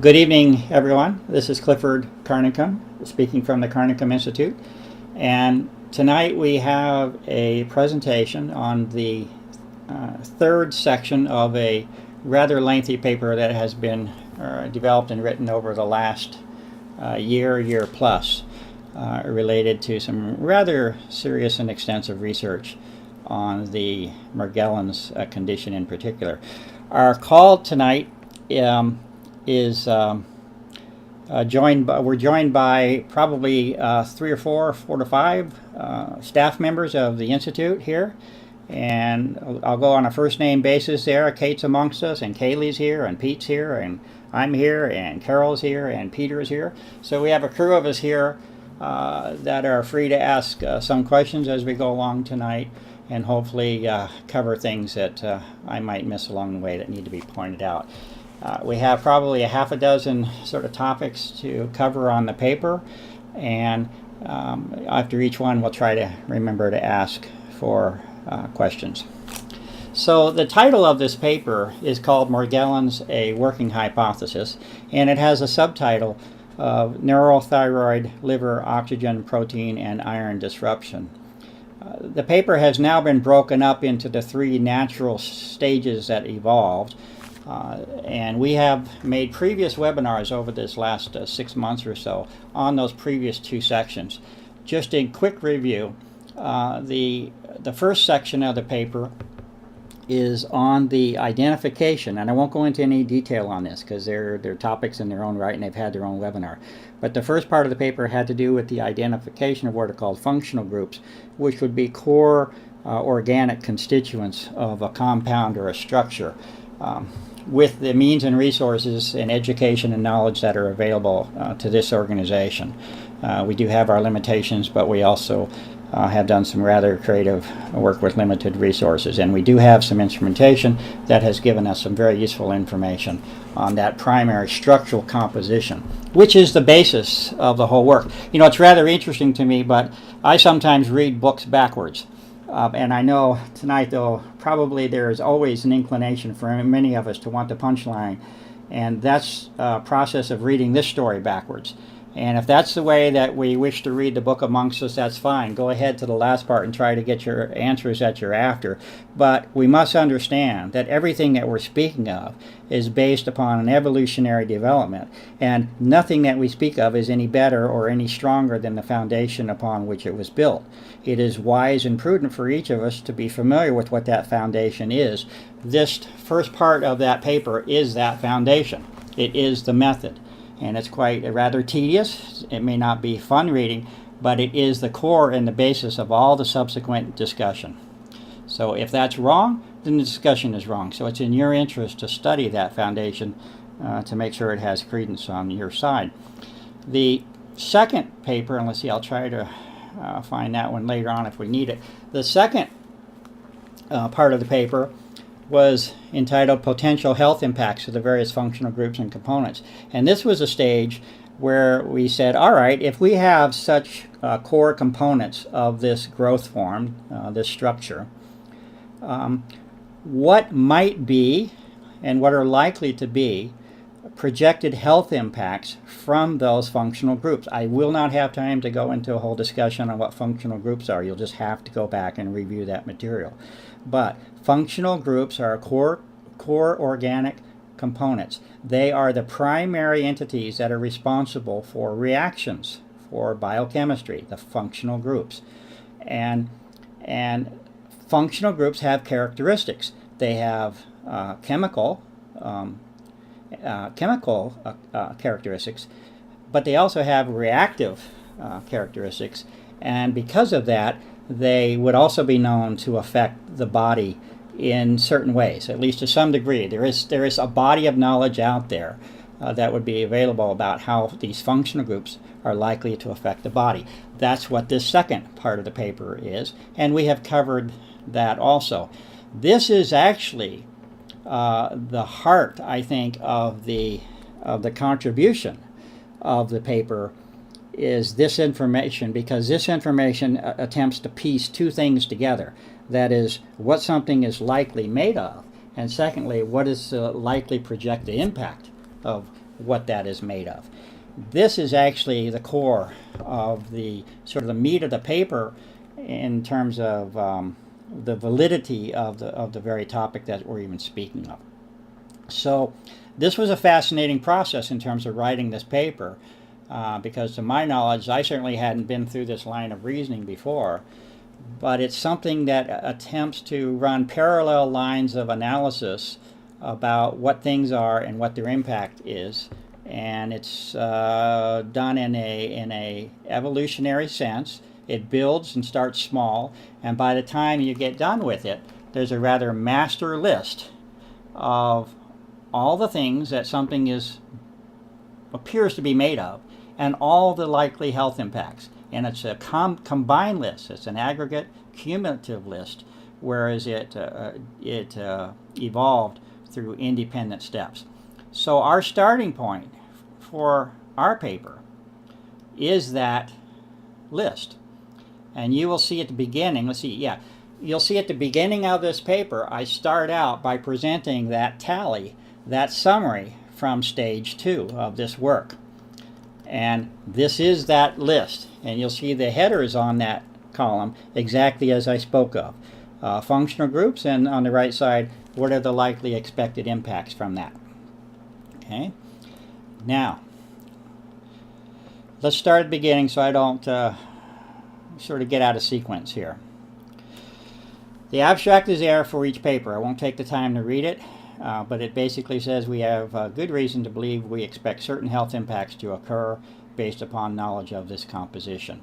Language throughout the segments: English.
Good evening, everyone. This is Clifford Carnicom, speaking from the Carnicom Institute. And tonight we have a presentation on the third section of a rather lengthy paper that has been developed and written over the last year plus, related to some rather serious and extensive research on the Morgellons condition in particular. Our call tonight is we're joined by probably 3 or 4 to 5 staff members of the Institute here, and I'll go on a first name basis there. Kate's amongst us, and Kaylee's here, and Pete's here, and I'm here, and Carol's here, and Peter's here. So we have a crew of us here that are free to ask some questions as we go along tonight, and hopefully cover things that I might miss along the way that need to be pointed out. We have probably a half a dozen sort of topics to cover on the paper, and after each one we'll try to remember to ask for questions. So the title of this paper is called Morgellons, a Working Hypothesis, and it has a subtitle of Neurothyroid Liver Oxygen Protein and Iron Disruption. The paper has now been broken up into the 3 natural stages that evolved. And we have made previous webinars over this last 6 months or so on those previous 2 sections. Just in quick review, the first section of the paper is on the identification, and I won't go into any detail on this because they're topics in their own right and they've had their own webinar. But the first part of the paper had to do with the identification of what are called functional groups, which would be core organic constituents of a compound or a structure. With the means and resources and education and knowledge that are available to this organization. We do have our limitations, but we also have done some rather creative work with limited resources, and we do have some instrumentation that has given us some very useful information on that primary structural composition, which is the basis of the whole work. You know, it's rather interesting to me, but I sometimes read books backwards. And I know tonight, though, probably there is always an inclination for many of us to want the punchline, and that's a process of reading this story backwards. And if that's the way that we wish to read the book amongst us, that's fine. Go ahead to the last part and try to get your answers that you're after. But we must understand that everything that we're speaking of is based upon an evolutionary development, and nothing that we speak of is any better or any stronger than the foundation upon which it was built. It is wise and prudent for each of us to be familiar with what that foundation is. This first part of that paper is that foundation. It is the method. And it's quite rather tedious. It may not be fun reading, but it is the core and the basis of all the subsequent discussion. So if that's wrong, then the discussion is wrong. So it's in your interest to study that foundation to make sure it has credence on your side. The second paper, and let's see, I'll try to find that one later on if we need it. The second part of the paper was entitled Potential Health Impacts of the Various Functional Groups and Components. And this was a stage where we said, all right, if we have such core components of this growth form, this structure, what might be and what are likely to be projected health impacts from those functional groups. I will not have time to go into a whole discussion on what functional groups are. You'll just have to go back and review that material. But functional groups are core organic components. They are the primary entities that are responsible for reactions, for biochemistry, the functional groups. And functional groups have characteristics. They have chemical characteristics, but they also have reactive characteristics, and because of that, they would also be known to affect the body in certain ways, at least to some degree. There is a body of knowledge out there that would be available about how these functional groups are likely to affect the body. That's what this second part of the paper is, and we have covered that also. This is actually the heart, I think, of the contribution of the paper is this information, because this information attempts to piece 2 things together. That is, what something is likely made of, and secondly, what is likely projected impact of what that is made of. This is actually the core of the sort of the meat of the paper in terms of the validity of the very topic that we're even speaking of. So this was a fascinating process in terms of writing this paper, because to my knowledge, I certainly hadn't been through this line of reasoning before, but it's something that attempts to run parallel lines of analysis about what things are and what their impact is, and it's done in a evolutionary sense. It builds and starts small, and by the time you get done with it, there's a rather master list of all the things that something appears to be made of, and all the likely health impacts. And it's a combined list. It's an aggregate, cumulative list, whereas it evolved through independent steps. So our starting point for our paper is that list. And you will see at the beginning, you'll see at the beginning of this paper, I start out by presenting that tally, that summary from stage 2 of this work. And this is that list. And you'll see the headers on that column exactly as I spoke of. Functional groups, and on the right side, what are the likely expected impacts from that. Okay. Now, let's start at the beginning so I don't sort of get out of sequence here. The abstract is there for each paper. I won't take the time to read it, but it basically says we have good reason to believe we expect certain health impacts to occur based upon knowledge of this composition.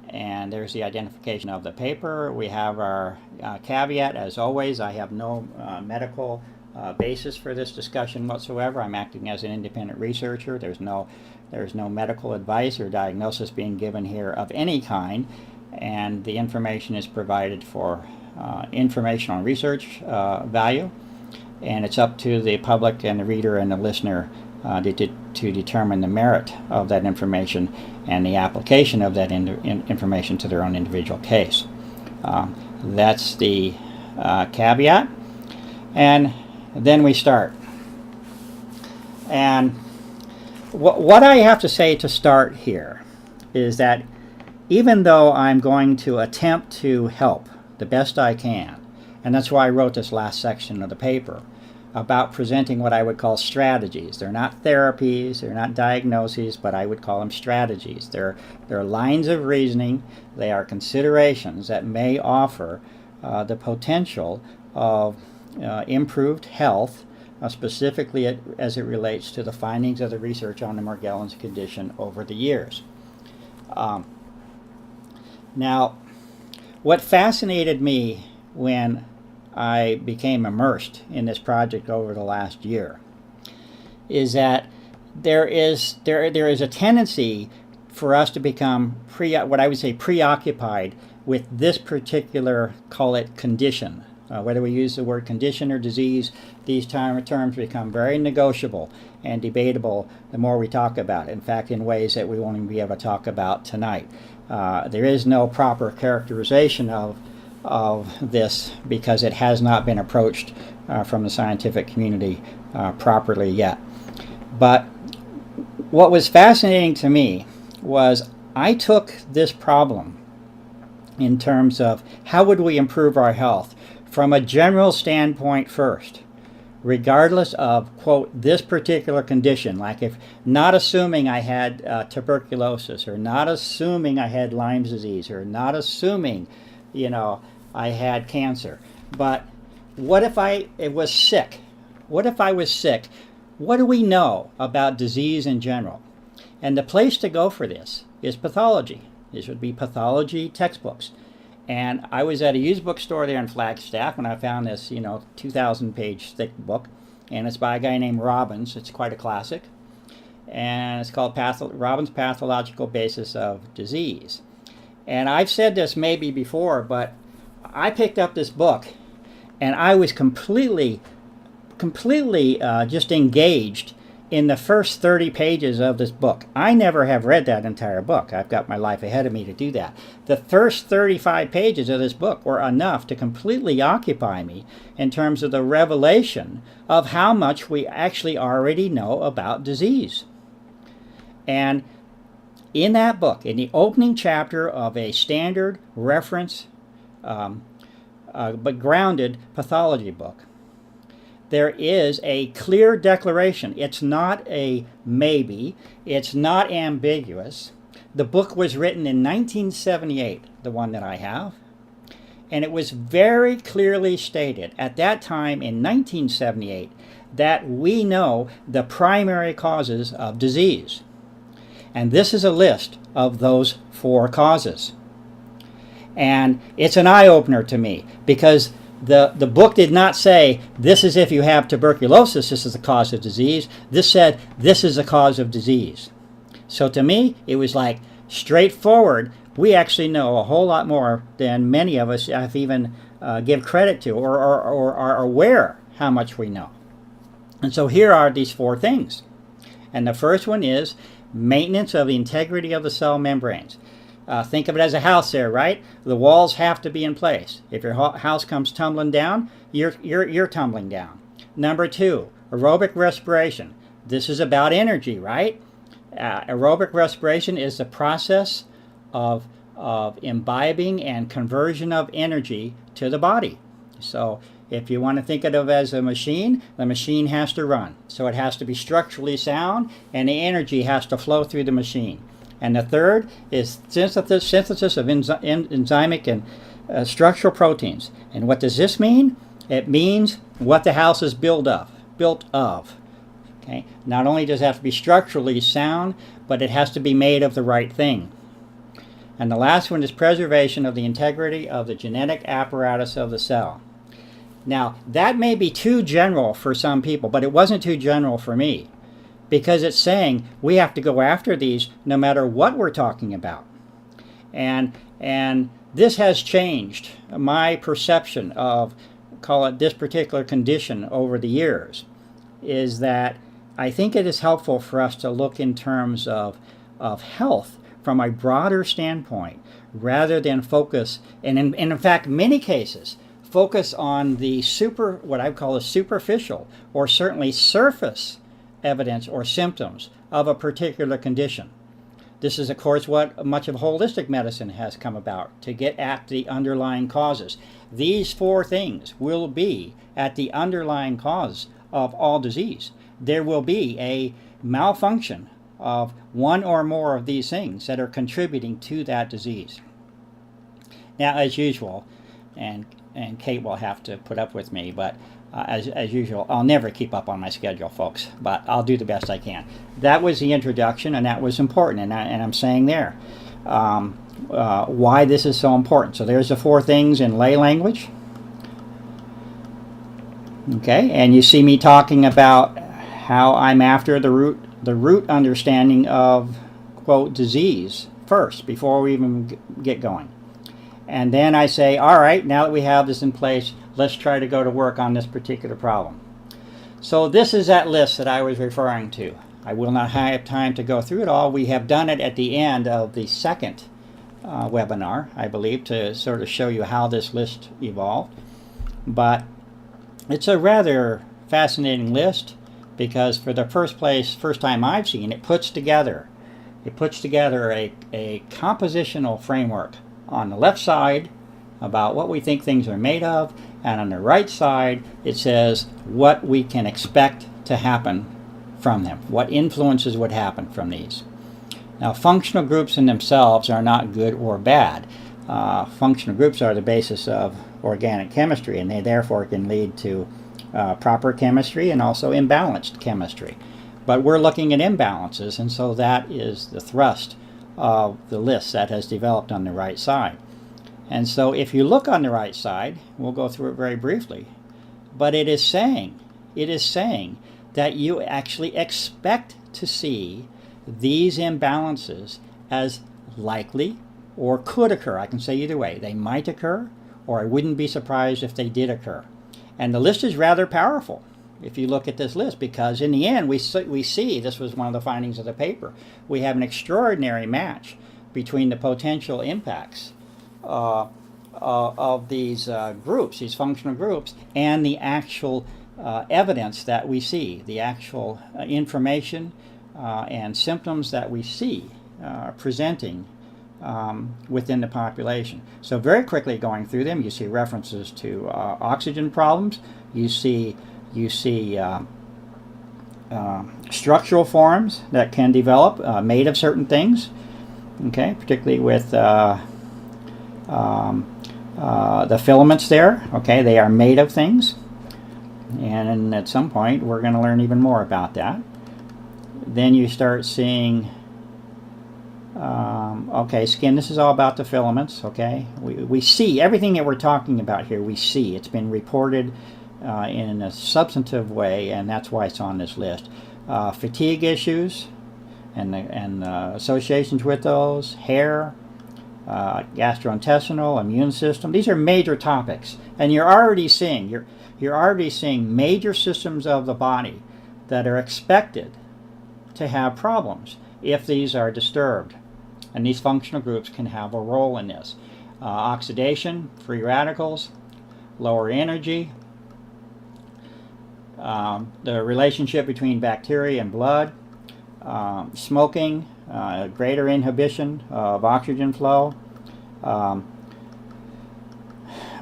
And there's the identification of the paper. We have our caveat, as always. I have no medical basis for this discussion whatsoever. I'm acting as an independent researcher. There's no medical advice or diagnosis being given here of any kind, and the information is provided for informational and research value, and it's up to the public and the reader and the listener to determine the merit of that information and the application of that information to their own individual case. That's the caveat, and then we start. And what I have to say to start here is that even though I'm going to attempt to help the best I can, and that's why I wrote this last section of the paper about presenting what I would call strategies. They're not therapies, they're not diagnoses, but I would call them strategies. They're lines of reasoning, they are considerations that may offer the potential of improved health, specifically as it relates to the findings of the research on the Morgellons condition over the years. Now, what fascinated me when I became immersed in this project over the last year is that there is a tendency for us to become what I would say preoccupied with this particular, call it condition. Whether we use the word condition or disease, these terms become very negotiable and debatable the more we talk about it. In fact, in ways that we won't even be able to talk about tonight. There is no proper characterization of this because it has not been approached from the scientific community properly yet. But what was fascinating to me was I took this problem in terms of how would we improve our health from a general standpoint first, regardless of, quote, this particular condition, like if not assuming I had tuberculosis, or not assuming I had Lyme's disease, or not assuming, I had cancer. But what if I was sick? What if I was sick? What do we know about disease in general? And the place to go for this is pathology. This would be pathology textbooks. And I was at a used bookstore there in Flagstaff when I found this, 2,000-page thick book. And it's by a guy named Robbins. It's quite a classic. And it's called Robbins' Pathological Basis of Disease. And I've said this maybe before, but I picked up this book and I was completely just engaged in the first 30 pages of this book. I never have read that entire book. I've got my life ahead of me to do that. The first 35 pages of this book were enough to completely occupy me in terms of the revelation of how much we actually already know about disease. And in that book, in the opening chapter of a standard reference but grounded pathology book, there is a clear declaration. It's not a maybe. It's not ambiguous. The book was written in 1978, the one that I have, and it was very clearly stated at that time in 1978 that we know the primary causes of disease. And this is a list of those 4 causes. And it's an eye-opener to me, because the book did not say, this is if you have tuberculosis, this is the cause of disease. This said, this is the cause of disease. So to me, it was like straightforward. We actually know a whole lot more than many of us have even give credit to, or are aware how much we know. And so here are these 4 things. And the first one is maintenance of the integrity of the cell membranes. Think of it as a house there, right? The walls have to be in place. If your house comes tumbling down, you're tumbling down. Number 2, aerobic respiration. This is about energy, right? Aerobic respiration is the process of imbibing and conversion of energy to the body. So if you want to think of it as a machine, the machine has to run. So it has to be structurally sound, and the energy has to flow through the machine. And the third is synthesis of enzymic and structural proteins. And what does this mean? It means what the house is built of. Okay? Not only does it have to be structurally sound, but it has to be made of the right thing. And the last one is preservation of the integrity of the genetic apparatus of the cell. Now, that may be too general for some people, but it wasn't too general for me, because it's saying we have to go after these no matter what we're talking about. And this has changed my perception of, call it, this particular condition over the years, is that I think it is helpful for us to look in terms of health from a broader standpoint, rather than focus, and in fact, many cases, focus on the what I call the superficial, or certainly surface evidence or symptoms of a particular condition. This is, of course, what much of holistic medicine has come about, to get at the underlying causes. These 4 things will be at the underlying cause of all disease. There will be a malfunction of one or more of these things that are contributing to that disease. Now, as usual, and Kate will have to put up with me, but as usual, I'll never keep up on my schedule, folks, but I'll do the best I can. That was the introduction, and that was important, and I'm saying there why this is so important. So there's the 4 things in lay language. Okay, and you see me talking about how I'm after the root understanding of, quote, disease first, before we even get going. And then I say, all right, now that we have this in place, let's try to go to work on this particular problem. So this is that list that I was referring to. I will not have time to go through it all. We have done it at the end of the second webinar, I believe, to sort of show you how this list evolved. But it's a rather fascinating list, because for the first time I've seen, it puts together a compositional framework on the left side about what we think things are made of, and on the right side it says what we can expect to happen from them, what influences would happen from these. Now, functional groups in themselves are not good or bad. Functional groups are the basis of organic chemistry, and they therefore can lead to proper chemistry and also imbalanced chemistry. But we're looking at imbalances, and so that is the thrust of the list that has developed on the right side. And so if you look on the right side, we'll go through it very briefly, but it is saying that you actually expect to see these imbalances as likely or could occur. I can say either way. They might occur, or I wouldn't be surprised if they did occur. And the list is rather powerful. if you look at this list, because in the end we see, this was one of the findings of the paper, we have an extraordinary match between the potential impacts of these groups, these functional groups, and the actual evidence that we see, the actual information and symptoms that we see presenting within the population. So very quickly going through them, you see references to oxygen problems, you see structural forms that can develop made of certain things, okay, particularly with the filaments there, okay, they are made of things, and at some point we're going to learn even more about that. Then you start seeing okay, skin, this is all about the filaments, okay? We see everything that we're talking about here, we see. It's been reported in a substantive way, and that's why it's on this list. Fatigue issues and associations with those, hair, gastrointestinal, immune system. These are major topics, and you're already seeing major systems of the body that are expected to have problems if these are disturbed, and these functional groups can have a role in this. Oxidation, free radicals, lower energy, the relationship between bacteria and blood, smoking, greater inhibition of oxygen flow,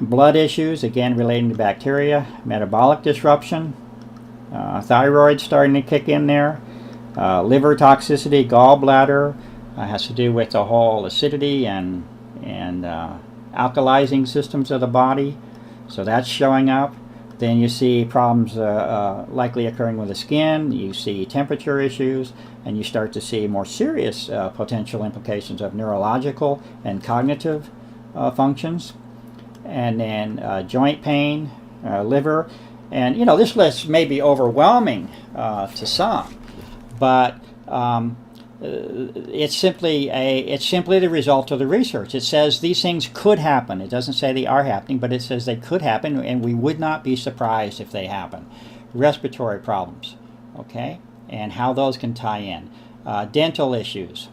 blood issues, again relating to bacteria, metabolic disruption, thyroid starting to kick in there, liver toxicity, gallbladder, has to do with the whole acidity and alkalizing systems of the body, so that's showing up. Then you see problems likely occurring with the skin, you see temperature issues, and you start to see more serious potential implications of neurological and cognitive functions. And then joint pain, liver, and you know, this list may be overwhelming to some, but it's simply the result of the research. It says these things could happen. It doesn't say they are happening, but it says they could happen, and we would not be surprised if they happen. Respiratory problems, okay, and how those can tie in. Dental issues,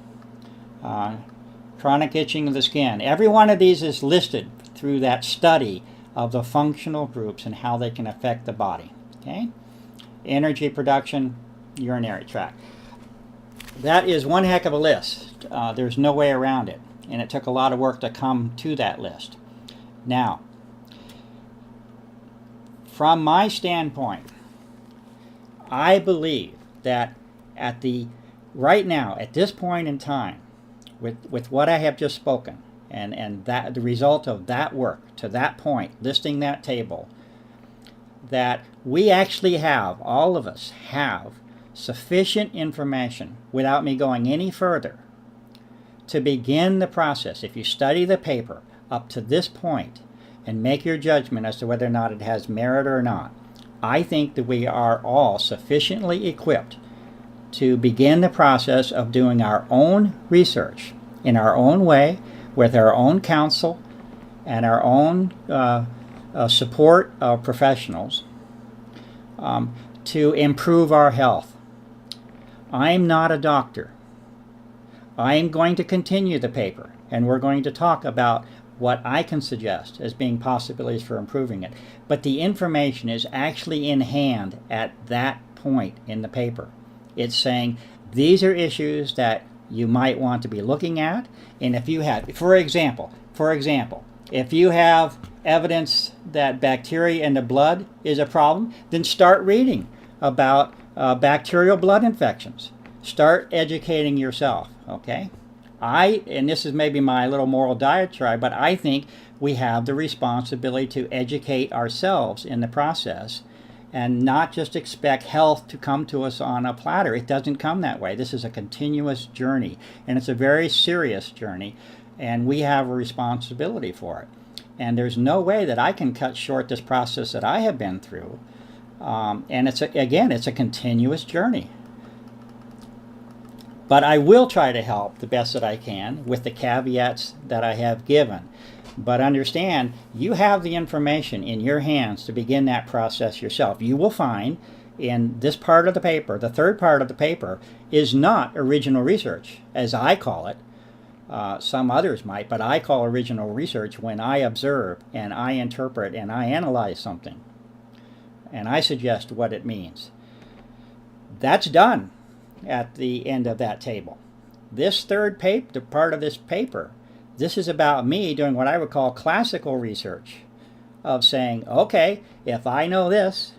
chronic itching of the skin. Every one of these is listed through that study of the functional groups and how they can affect the body, okay. Energy production, urinary tract. That is one heck of a list. There's no way around it, and it took a lot of work to come to that list. Now, from my standpoint, I believe that right now, at this point in time, with what I have just spoken, and that the result of that work to that point, listing that table, that we actually have, all of us have, sufficient information without me going any further to begin the process. If you study the paper up to this point and make your judgment as to whether or not it has merit or not, I think that we are all sufficiently equipped to begin the process of doing our own research in our own way, with our own counsel and our own support of professionals, to improve our health. I'm not a doctor. I am going to continue the paper, and we're going to talk about what I can suggest as being possibilities for improving it. But the information is actually in hand at that point in the paper. It's saying these are issues that you might want to be looking at, and if you have, for example, if you have evidence that bacteria in the blood is a problem, then start reading about bacterial blood infections. Start educating yourself, okay? And this is maybe my little moral diatribe, but I think we have the responsibility to educate ourselves in the process and not just expect health to come to us on a platter. It doesn't come that way. This is a continuous journey, and it's a very serious journey, and we have a responsibility for it. And there's no way that I can cut short this process that I have been through. And it's a continuous journey. But I will try to help the best that I can with the caveats that I have given. But understand, you have the information in your hands to begin that process yourself. You will find in this part of the paper, the third part of the paper, is not original research, as I call it. Some others might, but I call original research when I observe and I interpret and I analyze something. And I suggest what it means. That's done at the end of that table. This third paper, the part of this paper, this is about me doing what I would call classical research, of saying, okay, if I know this,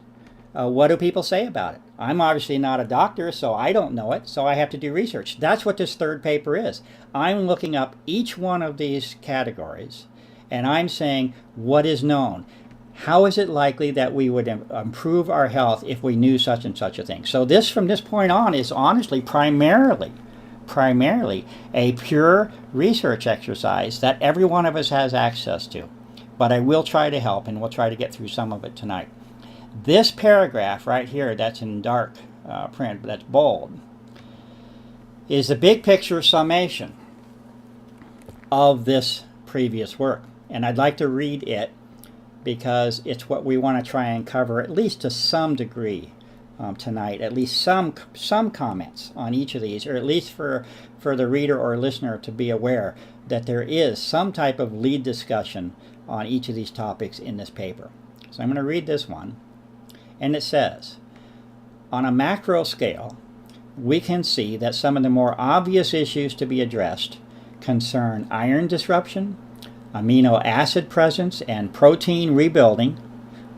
what do people say about it? I'm obviously not a doctor, so I don't know it, so I have to do research. That's what this third paper is. I'm looking up each one of these categories, and I'm saying, what is known? How is it likely that we would improve our health if we knew such and such a thing? So this, from this point on, is honestly primarily a pure research exercise that every one of us has access to. But I will try to help, and we'll try to get through some of it tonight. This paragraph right here, that's in dark print, but that's bold, is the big picture summation of this previous work. And I'd like to read it because it's what we want to try and cover, at least to some degree, tonight. At least some comments on each of these, or at least for the reader or listener to be aware that there is some type of lead discussion on each of these topics in this paper. So I'm going to read this one, and it says, on a macro scale, we can see that some of the more obvious issues to be addressed concern iron disruption, amino acid presence and protein rebuilding,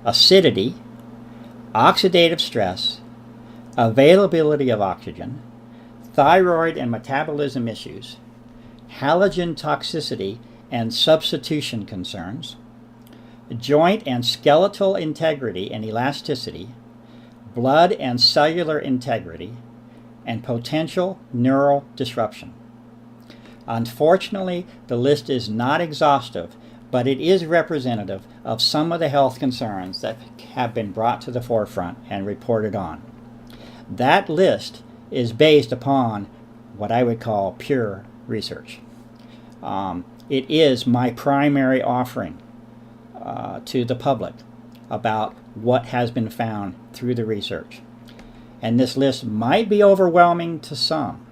acidity, oxidative stress, availability of oxygen, thyroid and metabolism issues, halogen toxicity and substitution concerns, joint and skeletal integrity and elasticity, blood and cellular integrity, and potential neural disruption. Unfortunately, the list is not exhaustive, but it is representative of some of the health concerns that have been brought to the forefront and reported on. That list is based upon what I would call pure research. It is my primary offering to the public about what has been found through the research. And this list might be overwhelming to some,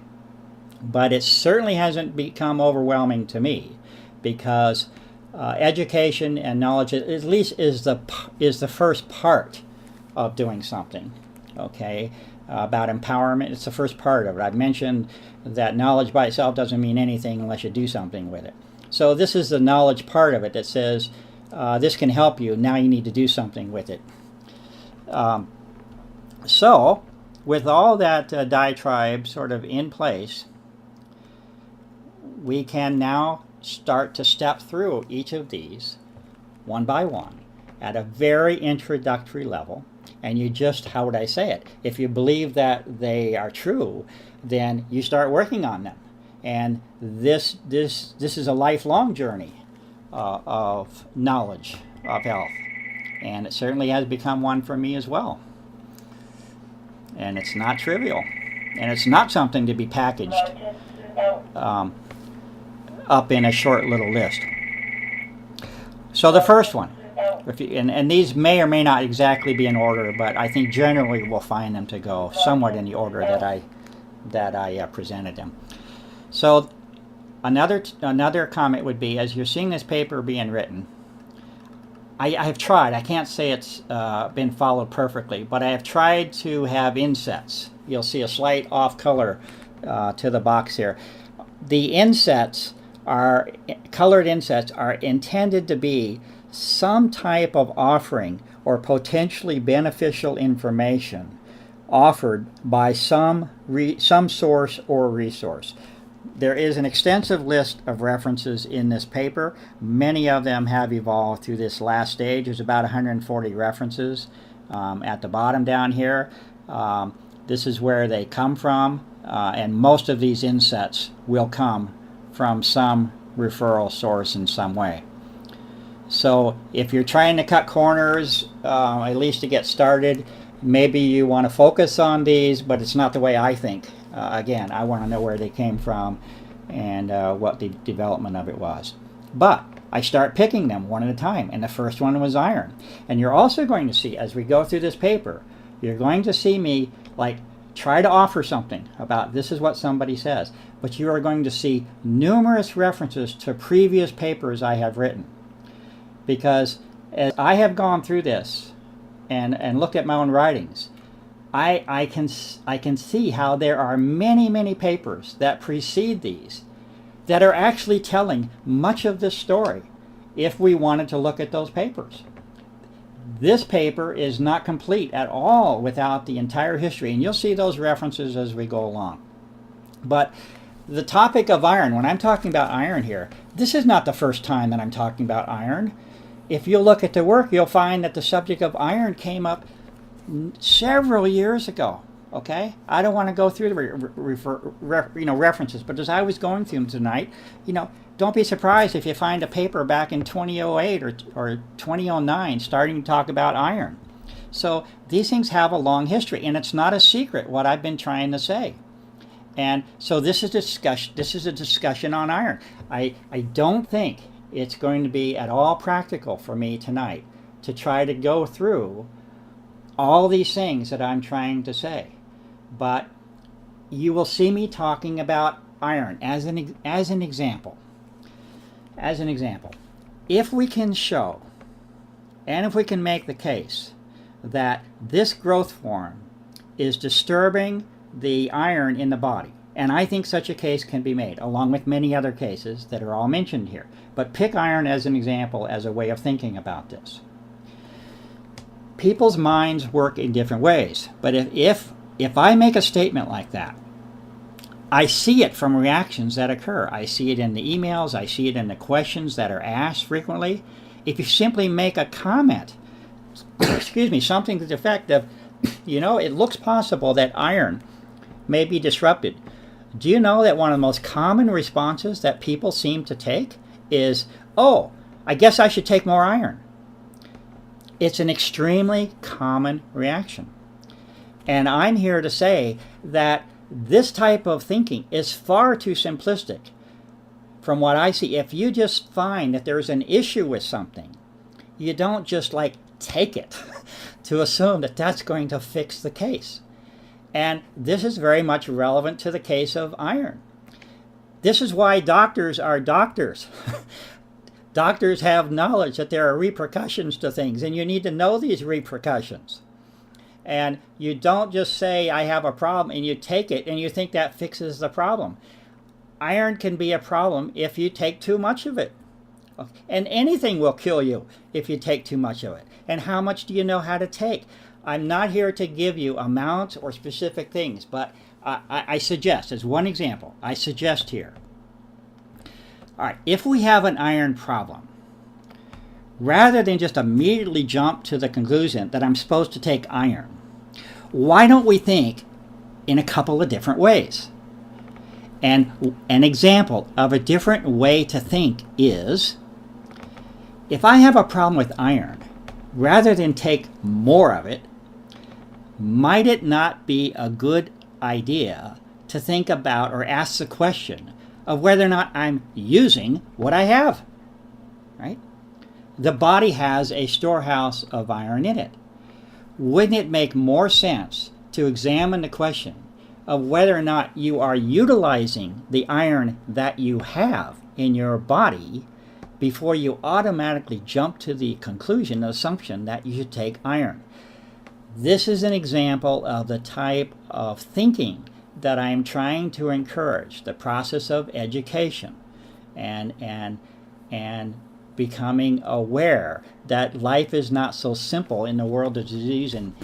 but it certainly hasn't become overwhelming to me, because education and knowledge at least is the first part of doing something. Okay, about empowerment, it's the first part of it. I've mentioned that knowledge by itself doesn't mean anything unless you do something with it. So this is the knowledge part of it that says this can help you, now you need to do something with it. So with all that diatribe sort of in place, we can now start to step through each of these one by one at a very introductory level. And you just, how would I say it? If you believe that they are true, then you start working on them. And this is a lifelong journey of knowledge of health. And it certainly has become one for me as well. And it's not trivial. And it's not something to be packaged up in a short little list. So the first one, and these may or may not exactly be in order, but I think generally we'll find them to go somewhat in the order that I presented them. So another comment would be, as you're seeing this paper being written, I have tried, I can't say it's been followed perfectly, but I have tried to have insets. You'll see a slight off color to the box here. The insets are, colored insets are intended to be some type of offering or potentially beneficial information offered by some source or resource. There is an extensive list of references in this paper. Many of them have evolved through this last stage. There's about 140 references at the bottom down here. This is where they come from, and most of these insets will come from some referral source in some way. So if you're trying to cut corners, at least to get started, maybe you want to focus on these, but it's not the way I think. Again, I want to know where they came from and what the development of it was. But I start picking them one at a time, and the first one was iron. And you're also going to see, as we go through this paper, you're going to see me like try to offer something about this is what somebody says, but you are going to see numerous references to previous papers I have written. Because as I have gone through this and looked at my own writings, I can see how there are many papers that precede these that are actually telling much of this story if we wanted to look at those papers. This paper is not complete at all without the entire history, and you'll see those references as we go along. But the topic of iron, when I'm talking about iron here, this is not the first time that I'm talking about iron. If you look at the work, you'll find that the subject of iron came up several years ago. Okay, I don't want to go through the references, but as I was going through them tonight, don't be surprised if you find a paper back in 2008 or 2009 starting to talk about iron. So these things have a long history, and it's not a secret what I've been trying to say. And so this is a discussion on iron. I don't think it's going to be at all practical for me tonight to try to go through all these things that I'm trying to say. But you will see me talking about iron as an example. As an example, if we can show, and if we can make the case that this growth form is disturbing the iron in the body, and I think such a case can be made, along with many other cases that are all mentioned here. But pick iron as an example as a way of thinking about this. People's minds work in different ways, but if I make a statement like that, I see it from reactions that occur. I see it in the emails. I see it in the questions that are asked frequently. If you simply make a comment, excuse me, something to the effect of, it looks possible that iron may be disrupted. Do you know that one of the most common responses that people seem to take is, oh, I guess I should take more iron? It's an extremely common reaction. And I'm here to say that this type of thinking is far too simplistic from what I see. If you just find that there's an issue with something, you don't just take it to assume that that's going to fix the case. And this is very much relevant to the case of iron. This is why doctors are doctors. Doctors have knowledge that there are repercussions to things, and you need to know these repercussions. And you don't just say, I have a problem, and you take it, and you think that fixes the problem. Iron can be a problem if you take too much of it. And anything will kill you if you take too much of it. And how much do you know how to take? I'm not here to give you amounts or specific things, but I suggest, as one example, I suggest here. All right, if we have an iron problem, rather than just immediately jump to the conclusion that I'm supposed to take iron, why don't we think in a couple of different ways? And an example of a different way to think is, if I have a problem with iron, rather than take more of it, might it not be a good idea to think about or ask the question of whether or not I'm using what I have, right? The body has a storehouse of iron in it. Wouldn't it make more sense to examine the question of whether or not you are utilizing the iron that you have in your body before you automatically jump to the conclusion, the assumption that you should take iron? This is an example of the type of thinking that I am trying to encourage, the process of education and becoming aware that life is not so simple in the world of disease and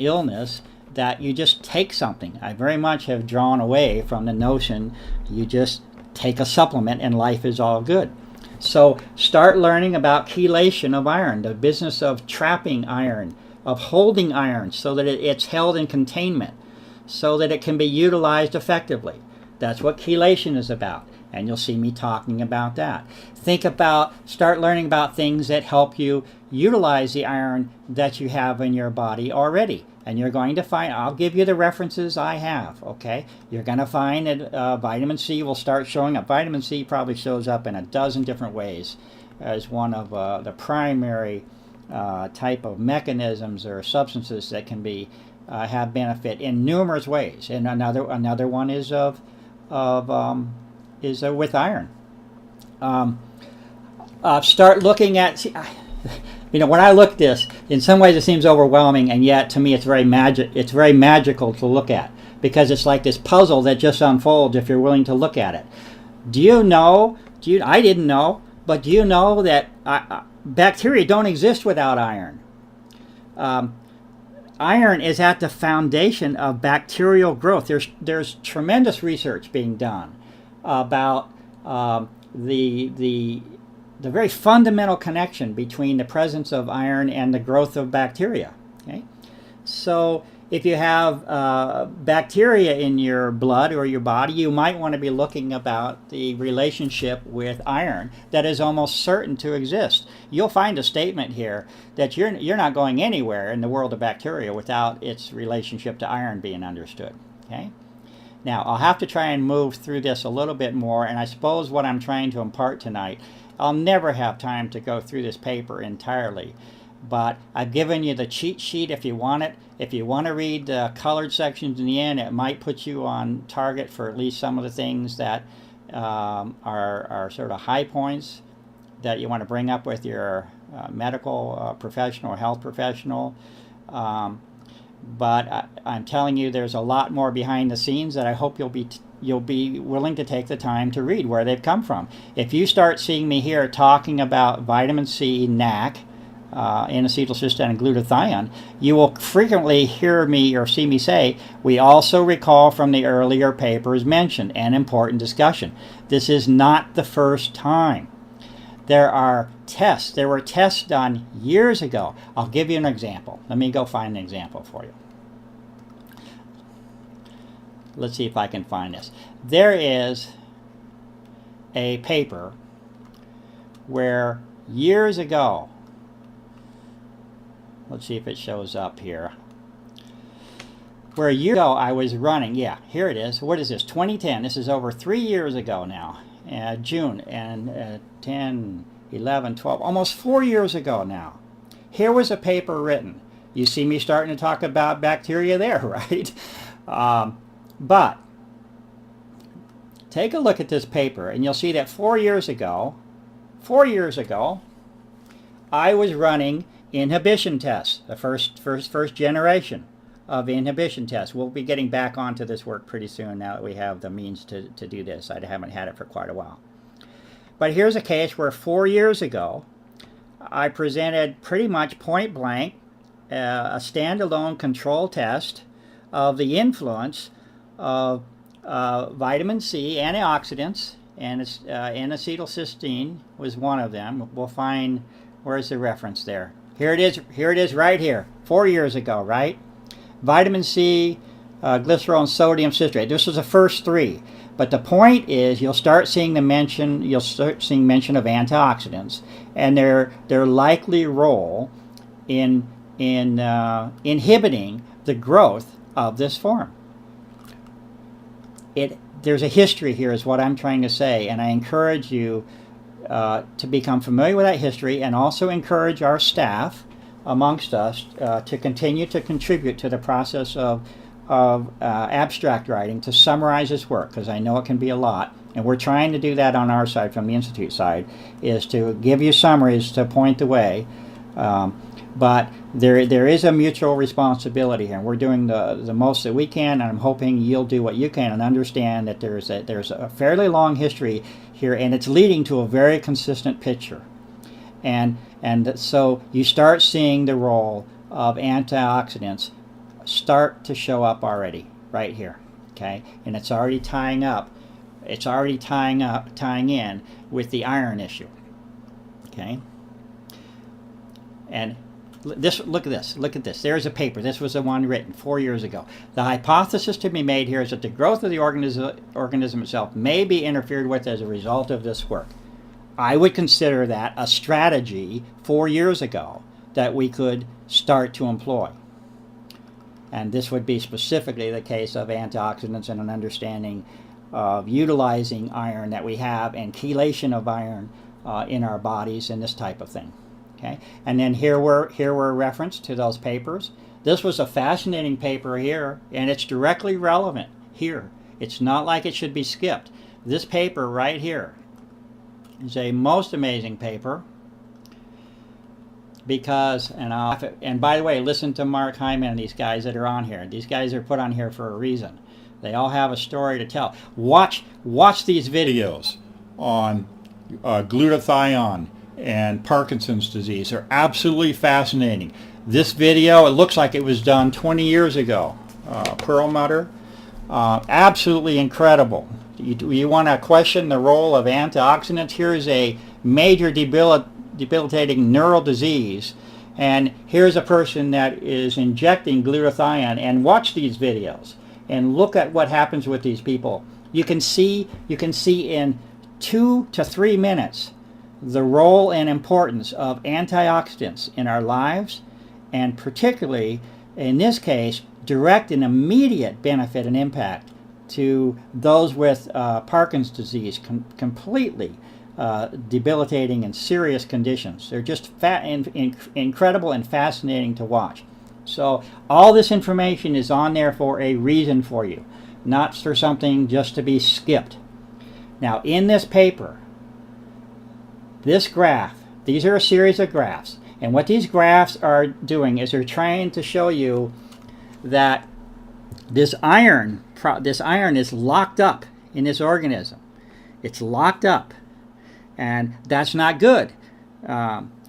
illness that you just take something. I very much have drawn away from the notion you just take a supplement and life is all good. So start learning about chelation of iron, the business of trapping iron, of holding iron so that it's held in containment, so that it can be utilized effectively. That's what chelation is about, and you'll see me talking about that. Start learning about things that help you utilize the iron that you have in your body already. And you're going to find, I'll give you the references I have, okay? You're going to find that vitamin C will start showing up. Vitamin C probably shows up in a dozen different ways as one of the primary type of mechanisms or substances that can be have benefit in numerous ways. And another one is with iron. Start looking at. When I look at this, in some ways it seems overwhelming, and yet to me it's very magical to look at, because it's like this puzzle that just unfolds if you're willing to look at it. I didn't know, but do you know that bacteria don't exist without iron? Iron is at the foundation of bacterial growth. There's tremendous research being done about the very fundamental connection between the presence of iron and the growth of bacteria. Okay? So if you have bacteria in your blood or your body, you might want to be looking about the relationship with iron that is almost certain to exist. You'll find a statement here that you're not going anywhere in the world of bacteria without its relationship to iron being understood. Okay? Now, I'll have to try and move through this a little bit more, and I suppose what I'm trying to impart tonight, I'll never have time to go through this paper entirely, but I've given you the cheat sheet if you want it. If you want to read the colored sections in the end, it might put you on target for at least some of the things that are sort of high points that you want to bring up with your medical professional or health professional. But I'm telling you, there's a lot more behind the scenes that I hope you'll be willing to take the time to read where they've come from. If you start seeing me here talking about vitamin C, NAC, N-acetylcysteine, and glutathione, you will frequently hear me or see me say, we also recall from the earlier papers mentioned an important discussion. This is not the first time. There were tests done years ago. I'll give you an example. Let me go find an example for you. Let's see if I can find this. There is a paper where years ago, let's see if it shows up here, where a year ago I was running, yeah, here it is. What is this, 2010? This is over 3 years ago now, June, and 10, 11, 12, almost 4 years ago now. Here was a paper written. You see me starting to talk about bacteria there, right? But take a look at this paper, and you'll see that 4 years ago, I was running inhibition tests, the first generation of inhibition tests. We'll be getting back onto this work pretty soon now that we have the means to do this. I haven't had it for quite a while. But here's a case where 4 years ago, I presented pretty much point blank a standalone control test of the influence of vitamin C, antioxidants, and N-acetylcysteine was one of them. We'll find, where's the reference there? Here it is right here, 4 years ago, right? Vitamin C, glycerol, and sodium citrate. This was the first three. But the point is, you'll start seeing mention of antioxidants and their likely role in inhibiting the growth of this form. There's a history here, is what I'm trying to say, and I encourage you to become familiar with that history, and also encourage our staff amongst us to continue to contribute to the process of abstract writing, to summarize this work, because I know it can be a lot, and we're trying to do that on our side, from the Institute side, is to give you summaries to point the way. But there is a mutual responsibility here, and we're doing the most that we can, and I'm hoping you'll do what you can and understand that there's a fairly long history here, and it's leading to a very consistent picture. And so you start seeing the role of antioxidants start to show up already right here, okay? And it's already tying in with the iron issue, okay? And look at this. There's a paper. This was the one written 4 years ago. The hypothesis to be made here is that the growth of the organism itself may be interfered with as a result of this work. I would consider that a strategy 4 years ago that we could start to employ. And this would be specifically the case of antioxidants and an understanding of utilizing iron that we have, and chelation of iron in our bodies and this type of thing. Okay, and then here we're referenced to those papers. This was a fascinating paper here, and it's directly relevant here. It's not like it should be skipped. This paper right here is a most amazing paper because, and by the way, listen to Mark Hyman and these guys that are on here. These guys are put on here for a reason. They all have a story to tell. Watch these videos on glutathione and Parkinson's disease. They're absolutely fascinating. This video, it looks like it was done 20 years ago. Perlmutter, absolutely incredible. You want to question the role of antioxidants? Here's a major debilitating neural disease, and here's a person that is injecting glutathione. And watch these videos and look at what happens with these people. You can see in 2 to 3 minutes the role and importance of antioxidants in our lives, and particularly in this case direct and immediate benefit and impact to those with Parkinson's disease, completely debilitating and serious conditions. They're just incredible and fascinating to watch. So all this information is on there for a reason for you, not for something just to be skipped. Now in this paper, this graph, these are a series of graphs, and what these graphs are doing is they're trying to show you that this iron is locked up in this organism. It's locked up, and that's not good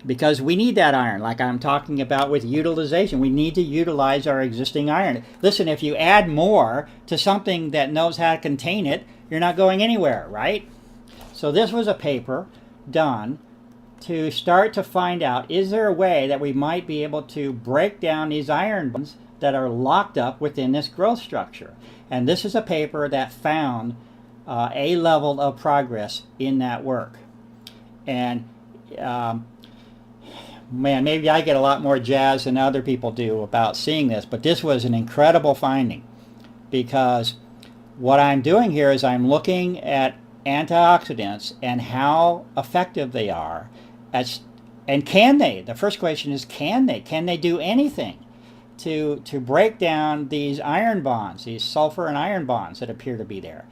because we need that iron, like I'm talking about with utilization. We need to utilize our existing iron. Listen, if you add more to something that knows how to contain it, you're not going anywhere, right? So this was a paper done to start to find out, is there a way that we might be able to break down these iron bonds that are locked up within this growth structure? And this is a paper that found a level of progress in that work. And man, maybe I get a lot more jazz than other people do about seeing this, but this was an incredible finding, because what I'm doing here is I'm looking at antioxidants and how effective they are, and can they? The first question is, can they do anything to break down these iron bonds, these sulfur and iron bonds that appear to be there?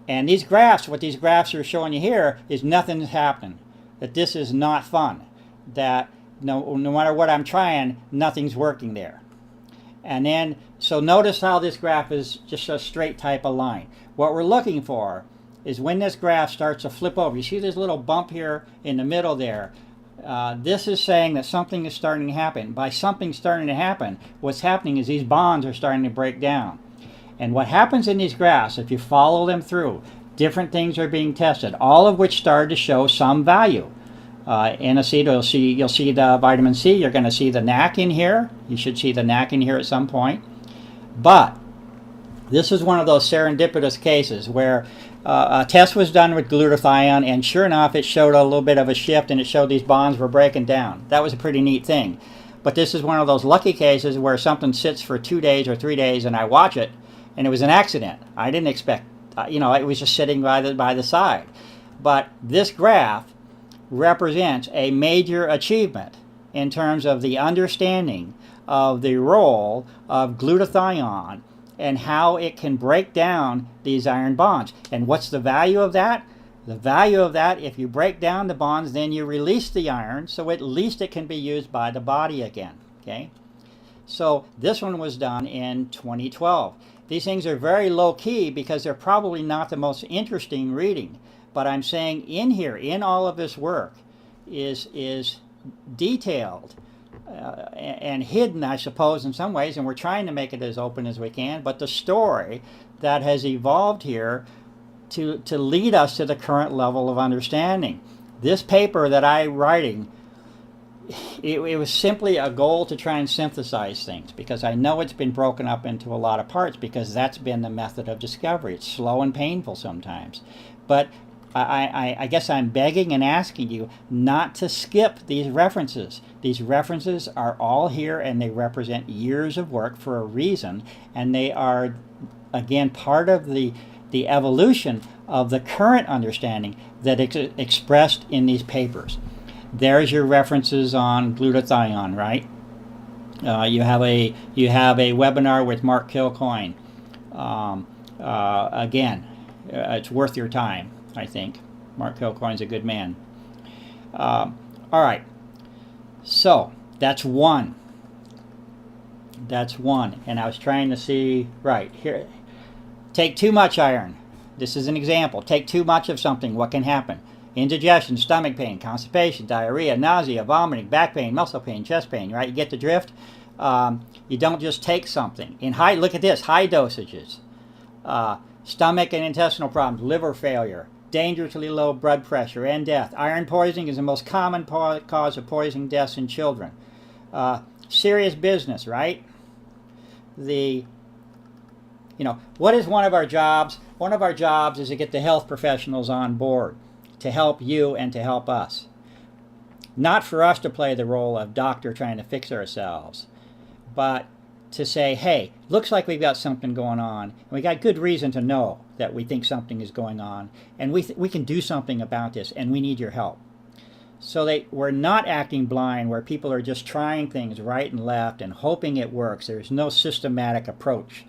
And these graphs, what these graphs are showing you here is nothing's happening, that this is not fun, that no matter what I'm trying, nothing's working there. And then, so notice how this graph is just a straight type of line. What we're looking for is when this graph starts to flip over. You see this little bump here in the middle there? This is saying that something is starting to happen. By something starting to happen, what's happening is these bonds are starting to break down. And what happens in these graphs, if you follow them through, different things are being tested, all of which started to show some value. Inosita, you'll see the vitamin C. You're going to see the NAC in here. You should see the NAC in here at some point. But this is one of those serendipitous cases where a test was done with glutathione, and sure enough, it showed a little bit of a shift, and it showed these bonds were breaking down. That was a pretty neat thing. But this is one of those lucky cases where something sits for 2 days or 3 days, and I watch it, and it was an accident. I didn't expect, it was just sitting by the side. But this graph represents a major achievement in terms of the understanding of the role of glutathione and how it can break down these iron bonds. And what's the value of that? The value of that, if you break down the bonds, then you release the iron, so at least it can be used by the body again. Okay? So this one was done in 2012. These things are very low key because they're probably not the most interesting reading. But I'm saying in here, in all of this work, is detailed and hidden, I suppose, in some ways, and we're trying to make it as open as we can, but the story that has evolved here to lead us to the current level of understanding. This paper that I'm writing, it was simply a goal to try and synthesize things, because I know it's been broken up into a lot of parts, because that's been the method of discovery. It's slow and painful sometimes. But I guess I'm begging and asking you not to skip these references. These references are all here, and they represent years of work for a reason, and they are, again, part of the evolution of the current understanding that is expressed in these papers. There's your references on glutathione, right? You have a webinar with Mark Kilcoyne. Again, it's worth your time, I think. Mark Kilcoyne's a good man. All right, so that's one. That's one. And I was trying to see, right here, take too much iron. This is an example. Take too much of something, what can happen? Indigestion, stomach pain, constipation, diarrhea, nausea, vomiting, back pain, muscle pain, chest pain, right? You get the drift? You don't just take something. Look at this, high dosages. Stomach and intestinal problems, liver failure, dangerously low blood pressure, and death. Iron poisoning is the most common cause of poisoning deaths in children. Serious business, right? What is one of our jobs? One of our jobs is to get the health professionals on board to help you and to help us. Not for us to play the role of doctor trying to fix ourselves, but to say, hey, looks like we've got something going on, and we got good reason to know that we think something is going on, and we can do something about this, and we need your help. So we're not acting blind where people are just trying things right and left and hoping it works. There's no systematic approach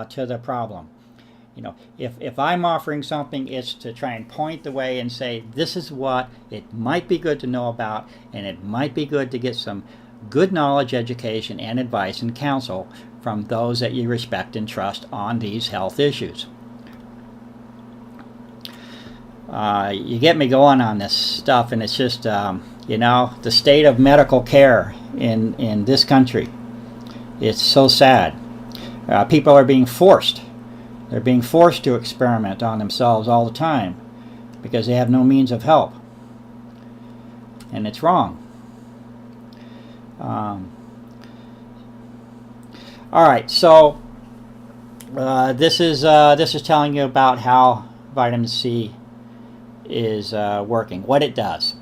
to the problem. If I'm offering something, it's to try and point the way and say, this is what it might be good to know about, and it might be good to get some good knowledge, education, and advice and counsel from those that you respect and trust on these health issues. You get me going on this stuff, and it's just, the state of medical care in this country. It's so sad. People are being forced. They're being forced to experiment on themselves all the time because they have no means of help. And it's wrong. All right, so this is telling you about how vitamin C is working, what it does.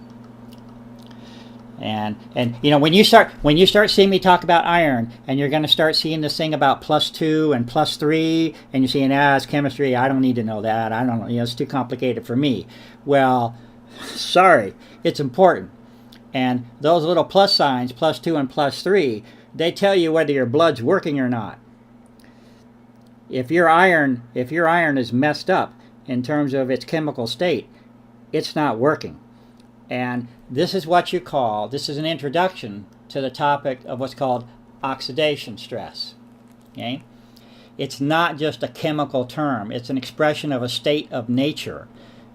And when you start seeing me talk about iron, and you're going to start seeing this thing about +2 and +3, and you're seeing, it's chemistry, I don't need to know that, I don't know, it's too complicated for me. Well, sorry, it's important. And those little plus signs, +2 and +3, they tell you whether your blood's working or not. If your iron is messed up in terms of its chemical state, it's not working. And this is an introduction to the topic of what's called oxidation stress. Okay? It's not just a chemical term. It's an expression of a state of nature.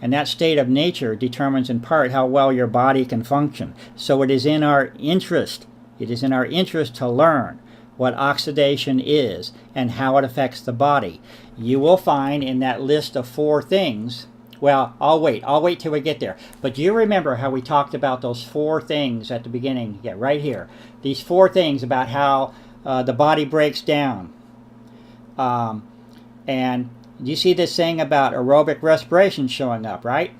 And that state of nature determines in part how well your body can function. So it is in our interest to learn what oxidation is and how it affects the body. You will find in that list of 4 things. Well, I'll wait till we get there. But do you remember how we talked about those 4 things at the beginning? Yeah, right here. These 4 things about how the body breaks down. And you see this thing about aerobic respiration showing up, right?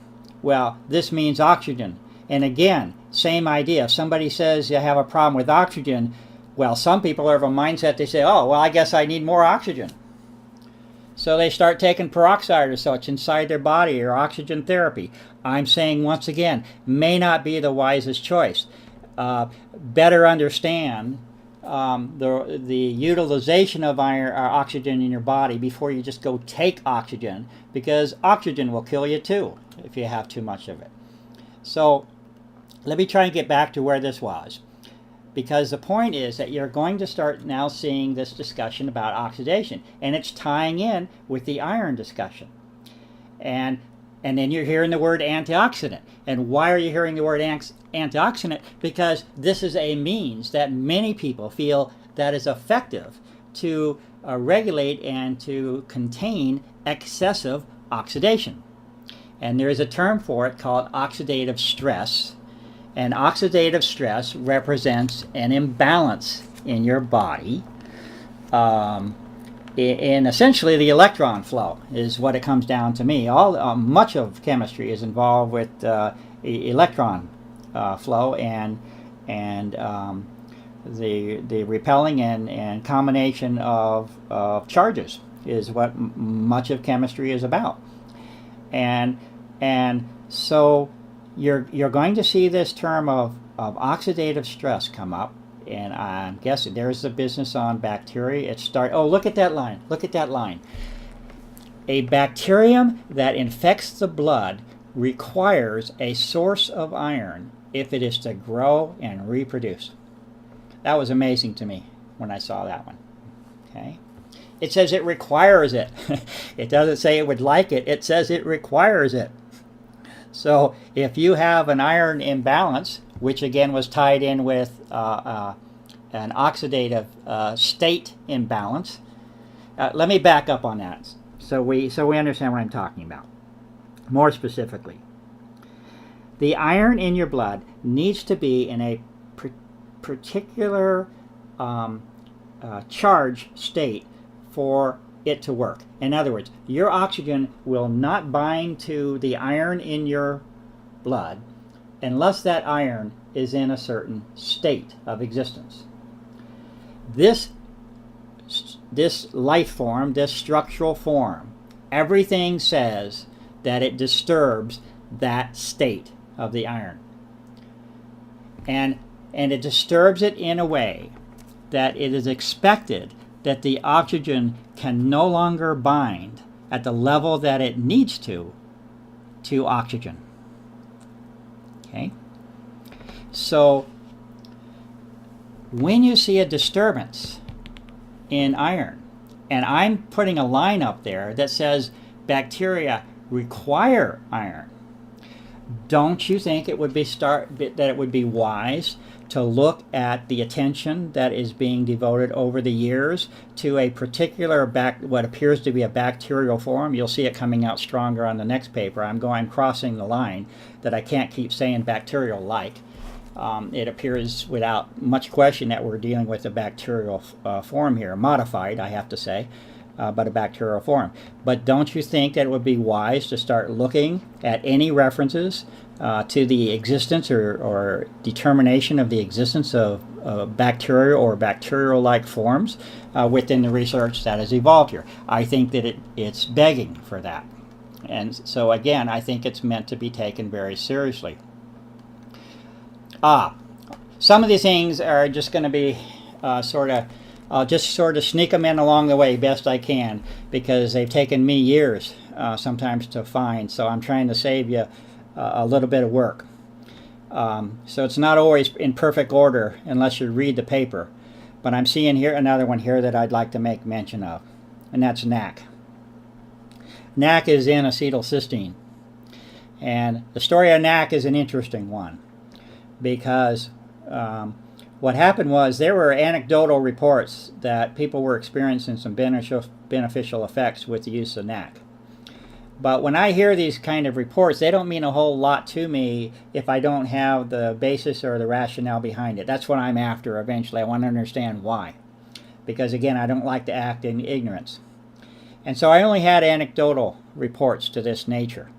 Well, this means oxygen. And again, same idea. If somebody says you have a problem with oxygen, well, some people are of a mindset, they say, oh, well, I guess I need more oxygen. So they start taking peroxide or such inside their body, or oxygen therapy. I'm saying once again, may not be the wisest choice. Better understand the utilization of oxygen in your body before you just go take oxygen, because oxygen will kill you too if you have too much of it. So let me try and get back to where this was. Because the point is that you're going to start now seeing this discussion about oxidation, and it's tying in with the iron discussion. And then you're hearing the word antioxidant. And why are you hearing the word antioxidant? Because this is a means that many people feel that is effective to regulate and to contain excessive oxidation. And there is a term for it called oxidative stress. And oxidative stress represents an imbalance in your body in essentially the electron flow is what it comes down to me. Much of chemistry is involved with electron flow and the repelling and combination of charges is what much of chemistry is about. And so you're going to see this term of oxidative stress come up, and I'm guessing there's the business on bacteria. Oh, look at that line. Look at that line. A bacterium that infects the blood requires a source of iron if it is to grow and reproduce. That was amazing to me when I saw that one. Okay. It says it requires it. It doesn't say it would like it. It says it requires it. So if you have an iron imbalance, which again was tied in with an oxidative state imbalance, let me back up on that so we understand what I'm talking about. More specifically, the iron in your blood needs to be in a particular charge state for it to work. In other words, your oxygen will not bind to the iron in your blood unless that iron is in a certain state of existence. This life form, this structural form, everything says that it disturbs that state of the iron. And it disturbs it in a way that it is expected that the oxygen can no longer bind at the level that it needs to oxygen. Okay? So when you see a disturbance in iron, and I'm putting a line up there that says bacteria require iron, don't you think it would be wise to look at the attention that is being devoted over the years to a particular what appears to be a bacterial form? You'll see it coming out stronger on the next paper. I'm crossing the line that I can't keep saying bacterial-like. It appears without much question that we're dealing with a bacterial form here, modified, I have to say, but a bacterial form. But don't you think that it would be wise to start looking at any references to the existence or determination of the existence of bacteria or bacterial-like forms within the research that has evolved here? I think that it's begging for that. And so again, I think it's meant to be taken very seriously. Some of these things are just going to be I'll just sort of sneak them in along the way best I can, because they've taken me years sometimes to find, so I'm trying to save you a little bit of work. So it's not always in perfect order unless you read the paper, but I'm seeing here another one here that I'd like to make mention of, and that's NAC. NAC is N-acetylcysteine, and the story of NAC is an interesting one, because what happened was there were anecdotal reports that people were experiencing some beneficial effects with the use of NAC. But when I hear these kind of reports, they don't mean a whole lot to me if I don't have the basis or the rationale behind it. That's what I'm after eventually. I want to understand why. Because again, I don't like to act in ignorance. And so I only had anecdotal reports to this nature.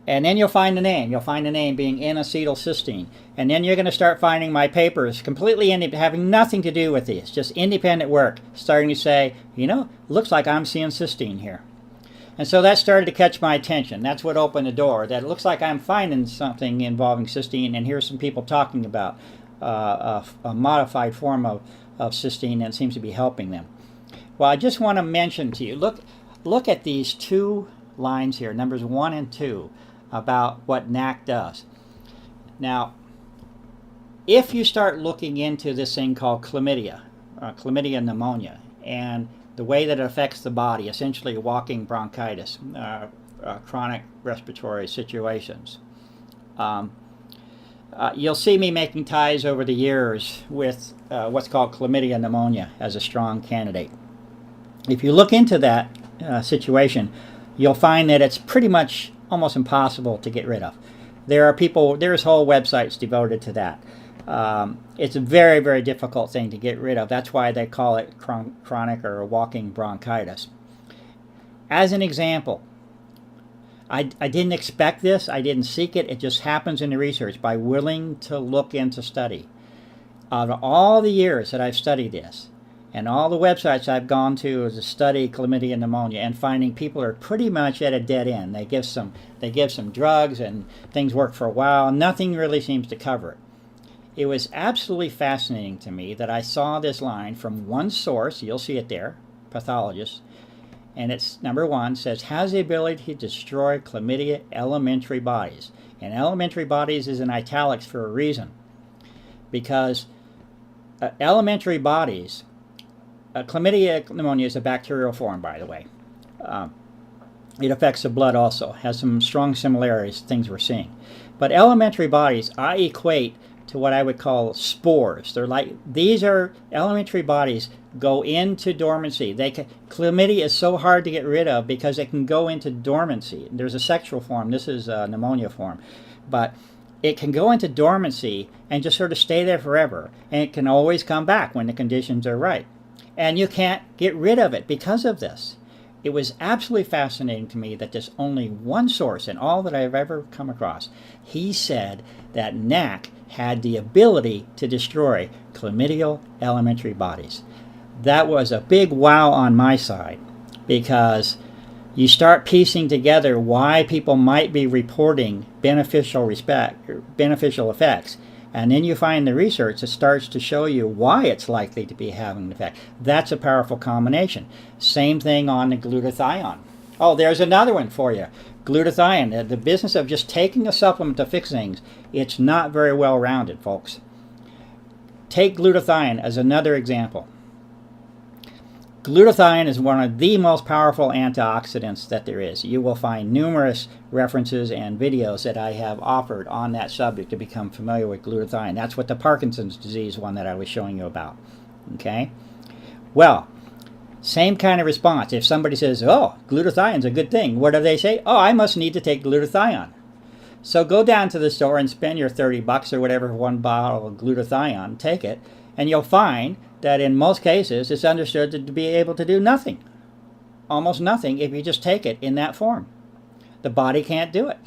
And then you'll find the name. You'll find the name being N-acetylcysteine. And then you're going to start finding my papers completely having nothing to do with these, just independent work, starting to say, looks like I'm seeing cysteine here. And so that started to catch my attention. That's what opened the door, that it looks like I'm finding something involving cysteine, and here's some people talking about a modified form of cysteine that seems to be helping them. Well, I just want to mention to you, look at these two lines here, numbers 1 and 2, about what NAC does. Now, if you start looking into this thing called chlamydia pneumonia, and the way that it affects the body, essentially walking bronchitis, chronic respiratory situations, you'll see me making ties over the years with what's called chlamydia pneumonia as a strong candidate. If you look into that situation, you'll find that it's pretty much almost impossible to get rid of. There's whole websites devoted to that. It's a very, very difficult thing to get rid of. That's why they call it chronic or walking bronchitis. As an example, I didn't expect this. I didn't seek it. It just happens in the research by willing to look into study. Out of all the years that I've studied this, And all the websites I've gone to is to study chlamydia and pneumonia, and finding people are pretty much at a dead end. They give some drugs and things work for a while. Nothing really seems to cover it. It was absolutely fascinating to me that I saw this line from one source. You'll see it there, pathologist, and it's number one, says has the ability to destroy chlamydia elementary bodies. And elementary bodies is in italics for a reason, because elementary bodies, chlamydia pneumonia is a bacterial form, by the way. It affects the blood also, has some strong similarities to things we're seeing. But elementary bodies I equate to what I would call spores. They're like, these are elementary bodies go into dormancy. Chlamydia is so hard to get rid of because it can go into dormancy. There's a sexual form, this is a pneumonia form, but it can go into dormancy and just sort of stay there forever, and it can always come back when the conditions are right. And you can't get rid of it because of this. It was absolutely fascinating to me that there's only one source in all that I've ever come across. He said that NAC had the ability to destroy chlamydial elementary bodies. That was a big wow on my side, because you start piecing together why people might be reporting beneficial effects, and then you find the research that starts to show you why it's likely to be having an effect. That's a powerful combination. Same thing on the glutathione. Oh, there's another one for you. Glutathione, the business of just taking a supplement to fix things, it's not very well rounded, folks. Take glutathione as another example. Glutathione is one of the most powerful antioxidants that there is. You will find numerous references and videos that I have offered on that subject to become familiar with glutathione. That's what the Parkinson's disease one that I was showing you about. Okay? Well, same kind of response. If somebody says, oh, glutathione's a good thing, what do they say? Oh, I must need to take glutathione. So go down to the store and spend your $30 or whatever for one bottle of glutathione, take it, and you'll find that in most cases it's understood to be able to do nothing, almost nothing, if you just take it in that form. The body can't do it.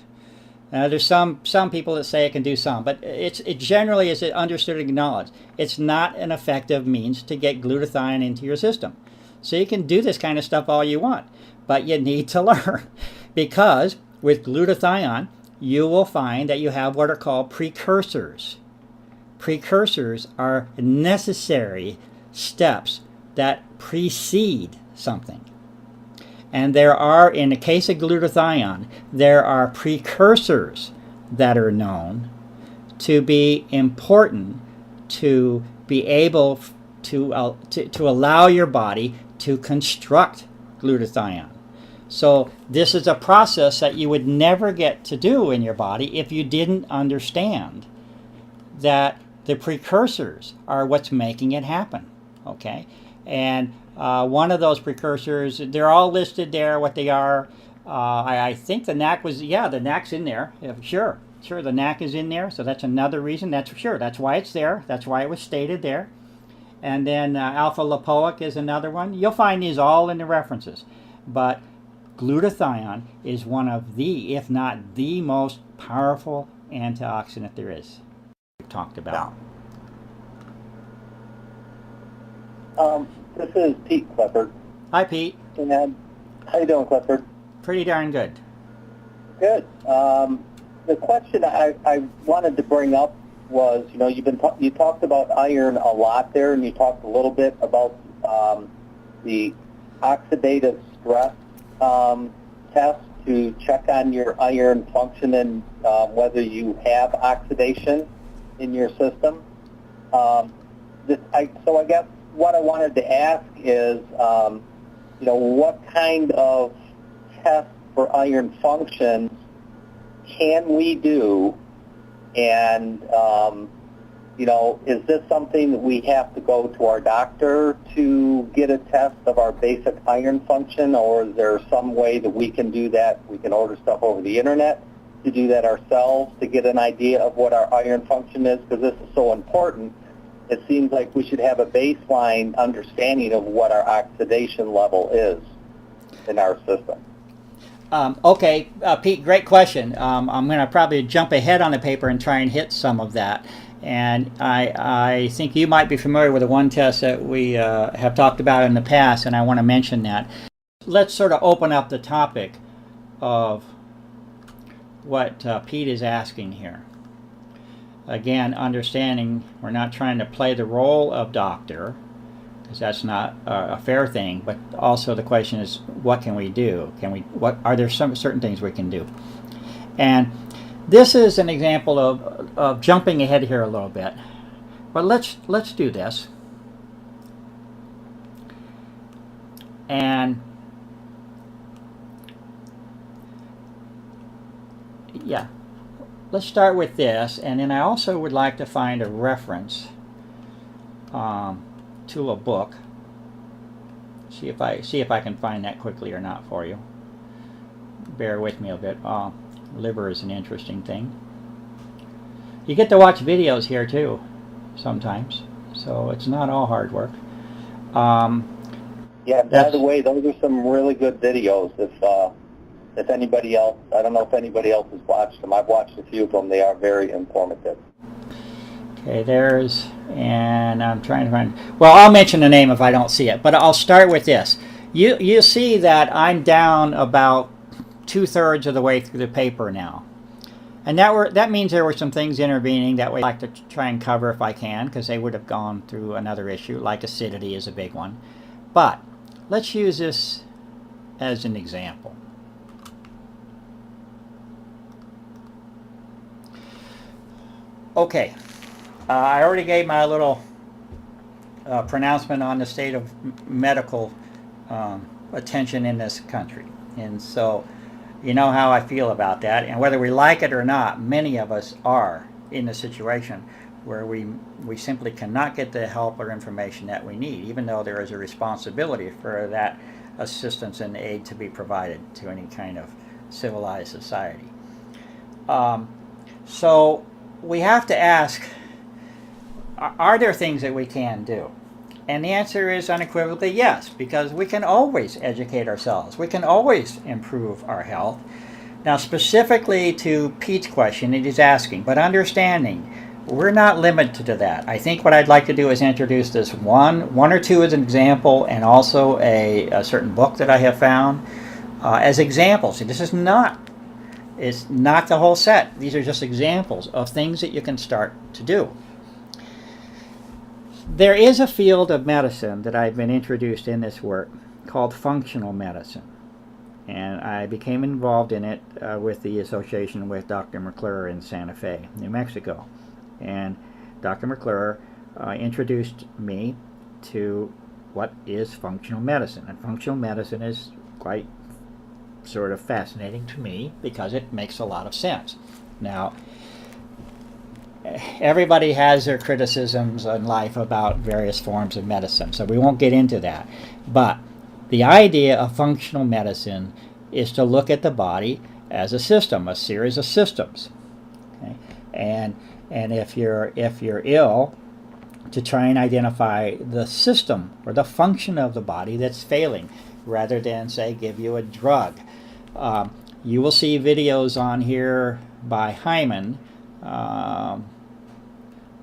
There's some people that say it can do some, but it generally is understood and acknowledged. It's not an effective means to get glutathione into your system. So you can do this kind of stuff all you want, but you need to learn, because with glutathione you will find that you have what are called precursors. Precursors are necessary steps that precede something. And there are, in the case of glutathione, there are precursors that are known to be important to be able to allow your body to construct glutathione. So this is a process that you would never get to do in your body if you didn't understand that the precursors are what's making it happen, okay? And one of those precursors, they're all listed there, what they are. I think the NAC was, yeah, the NAC's in there. Yeah, sure, the NAC is in there, so that's another reason. That's sure, that's why it's there. That's why it was stated there. And then alpha-lipoic is another one. You'll find these all in the references. But glutathione is one of the, if not the most powerful antioxidant there is. Talked about. This is Pete Clifford. Hi, Pete. And how you doing, Clifford? Pretty darn good. Good. The question I wanted to bring up was, you know, you talked about iron a lot there, and you talked a little bit about the oxidative stress test to check on your iron function and whether you have oxidation in your system. So I guess what I wanted to ask is, you know, what kind of test for iron functions can we do, and you know, is this something that we have to go to our doctor to get a test of our basic iron function, or is there some way that we can do that? We can order stuff over the internet to do that ourselves to get an idea of what our iron function is, because this is so important. It seems like we should have a baseline understanding of what our oxidation level is in our system. Okay, Pete, great question. I'm going to probably jump ahead on the paper and try and hit some of that. And I think you might be familiar with the one test that we have talked about in the past, and I want to mention that. Let's sort of open up the topic of what Pete is asking here. Again, understanding we're not trying to play the role of doctor, because that's not a fair thing, but also the question is, what can we do? Are there some certain things we can do? And this is an example of jumping ahead here a little bit, but let's do this. And yeah, let's start with this, and then I also would like to find a reference to a book. See if I can find that quickly or not for you. Bear with me a bit. Liver is an interesting thing. You get to watch videos here too, sometimes, so it's not all hard work. Yeah. By the way, those are some really good videos. If anybody else, I don't know if anybody else has watched them. I've watched a few of them. They are very informative. Okay, and I'm trying to find, well, I'll mention the name if I don't see it, but I'll start with this. You see that I'm down about 2/3 of the way through the paper now. And that means there were some things intervening that we'd like to try and cover if I can, because they would have gone through another issue, like acidity is a big one. But let's use this as an example. Okay, I already gave my little pronouncement on the state of medical attention in this country. And so you know how I feel about that. And whether we like it or not, many of us are in a situation where we simply cannot get the help or information that we need, even though there is a responsibility for that assistance and aid to be provided to any kind of civilized society. So we have to ask, are there things that we can do? And the answer is unequivocally yes, because we can always educate ourselves. We can always improve our health. Now, specifically to Pete's question, it is asking, but understanding, we're not limited to that. I think what I'd like to do is introduce this one or two as an example, and also a certain book that I have found as examples. And this is not It's not the whole set. These are just examples of things that you can start to do. There is a field of medicine that I've been introduced in this work called functional medicine. And I became involved in it with the association with Dr. McClure in Santa Fe, New Mexico. And Dr. McClure introduced me to what is functional medicine. And functional medicine is quite sort of fascinating to me because it makes a lot of sense. Now, everybody has their criticisms in life about various forms of medicine, so we won't get into that. But the idea of functional medicine is to look at the body as a system, a series of systems. Okay? And if you're ill, to try and identify the system or the function of the body that's failing, rather than, say, give you a drug. You will see videos on here by Hyman.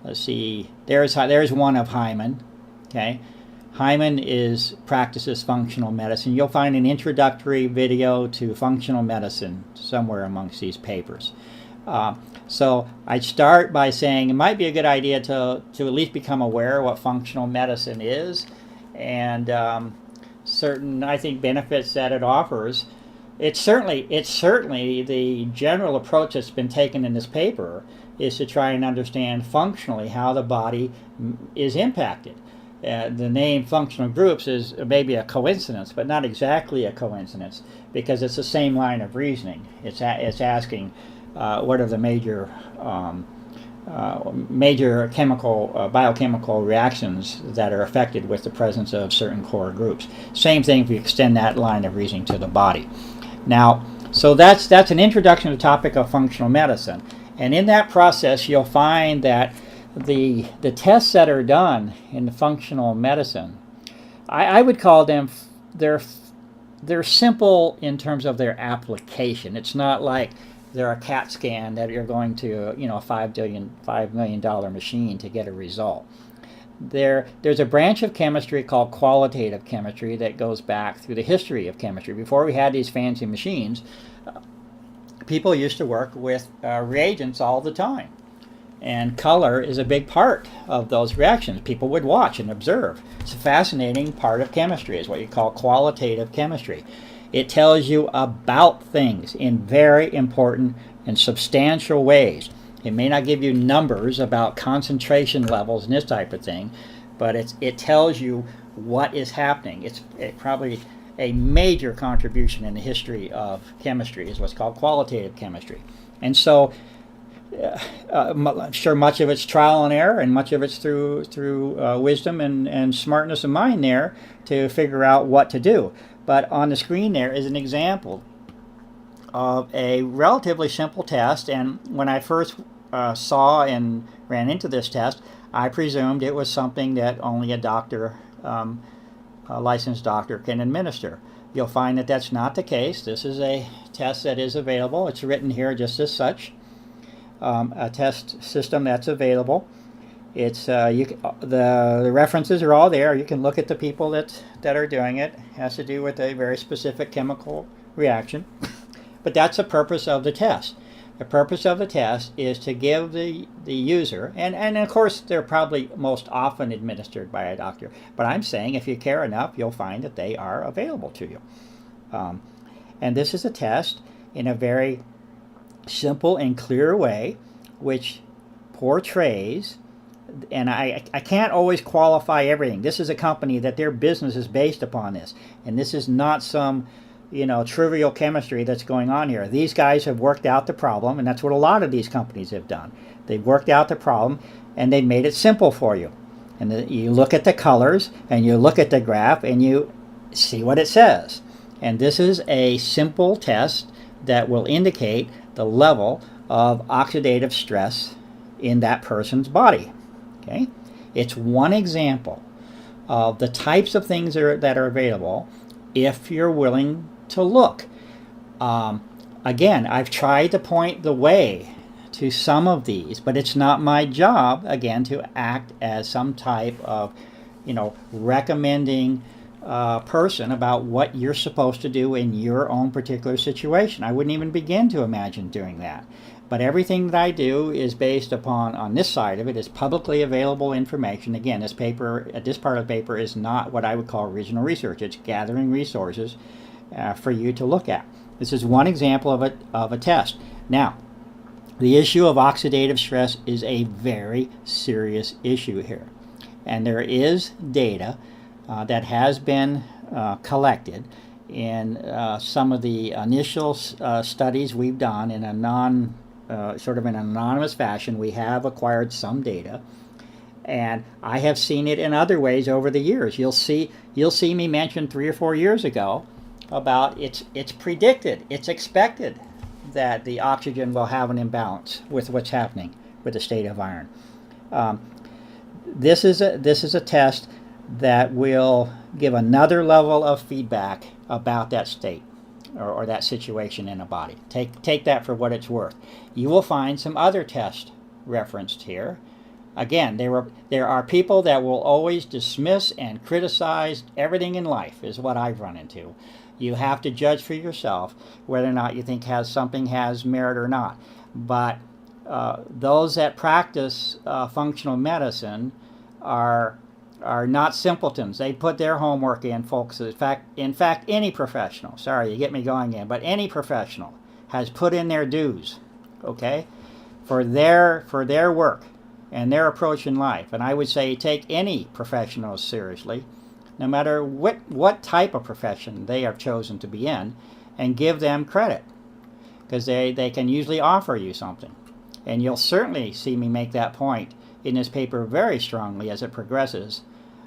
Let's see, there's one of Hyman. Okay, Hyman practices functional medicine. You'll find an introductory video to functional medicine somewhere amongst these papers. So I'd start by saying it might be a good idea to at least become aware of what functional medicine is, and certain, I think, benefits that it offers. It's certainly the general approach that's been taken in this paper is to try and understand functionally how the body is impacted. The name functional groups is maybe a coincidence, but not exactly a coincidence, because it's the same line of reasoning. It's asking what are the major biochemical reactions that are affected with the presence of certain core groups. Same thing if you extend that line of reasoning to the body. Now, so that's an introduction to the topic of functional medicine. And in that process, you'll find that the tests that are done in the functional medicine, I would call them, they're they're simple in terms of their application. It's not like they're a CAT scan that you're going to, a $5 million machine to get a result. There's a branch of chemistry called qualitative chemistry that goes back through the history of chemistry. Before we had these fancy machines, people used to work with reagents all the time. And color is a big part of those reactions. People would watch and observe. It's a fascinating part of chemistry, is what you call qualitative chemistry. It tells you about things in very important and substantial ways. It may not give you numbers about concentration levels and this type of thing, but it tells you what is happening. It's probably a major contribution in the history of chemistry, is what's called qualitative chemistry. And so I'm sure much of it's trial and error, and much of it's through wisdom and smartness of mind there to figure out what to do. But on the screen there is an example of a relatively simple test, and when I first saw and ran into this test, I presumed it was something that only a doctor, a licensed doctor, can administer. You'll find that that's not the case. This is a test that is available. It's written here just as such. A test system that's available. It's the references are all there. You can look at the people that are doing it. It has to do with a very specific chemical reaction. But that's the purpose of the test. The purpose of the test is to give the user, and of course they're probably most often administered by a doctor, but I'm saying if you care enough, you'll find that they are available to you. And this is a test in a very simple and clear way, which portrays, and I can't always qualify everything. This is a company that their business is based upon this, and this is not some trivial chemistry that's going on here. These guys have worked out the problem, and that's what a lot of these companies have done. They've worked out the problem, and they made it simple for you. And you look at the colors, and you look at the graph, and you see what it says. And this is a simple test that will indicate the level of oxidative stress in that person's body. Okay? It's one example of the types of things that are available if you're willing to look. Again, I've tried to point the way to some of these, but it's not my job, again, to act as some type of, recommending person about what you're supposed to do in your own particular situation. I wouldn't even begin to imagine doing that. But everything that I do is based upon, on this side of it, is publicly available information. Again, this part of the paper is not what I would call original research. It's gathering resources for you to look at. This is one example of a test. Now, the issue of oxidative stress is a very serious issue here. And there is data that has been collected in some of the initial studies we've done in a sort of an anonymous fashion. We have acquired some data, and I have seen it in other ways over the years. You'll see me mention 3 or 4 years ago about it's predicted, it's expected that the oxygen will have an imbalance with what's happening with the state of iron. This is a test that will give another level of feedback about that state or that situation in a body. Take that for what it's worth. You will find some other tests referenced here. Again, there are people that will always dismiss and criticize everything in life, is what I've run into. You have to judge for yourself whether or not you think something has merit or not. But those that practice functional medicine are not simpletons. They put their homework in, folks. In fact, any professional, sorry, you get me going again, but any professional has put in their dues, okay, for their work and their approach in life. And I would say take any professional seriously, no matter what type of profession they have chosen to be in, and give them credit, because they can usually offer you something. And you'll certainly see me make that point in this paper very strongly as it progresses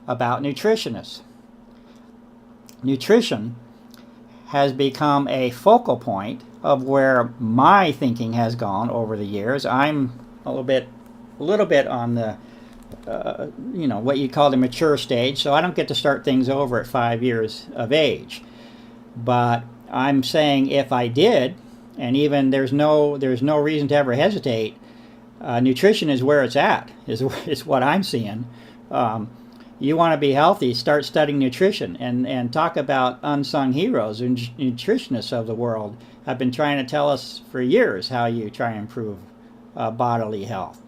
about nutritionists. Nutrition has become a focal point of where my thinking has gone over the years. I'm a little bit on the what you call the mature stage, so I don't get to start things over at 5 years of age. But I'm saying if I did, and even there's no reason to ever hesitate, nutrition is where it's at, is what I'm seeing. You want to be healthy, start studying nutrition, and talk about unsung heroes and nutritionists of the world have been trying to tell us for years how you try and improve bodily health.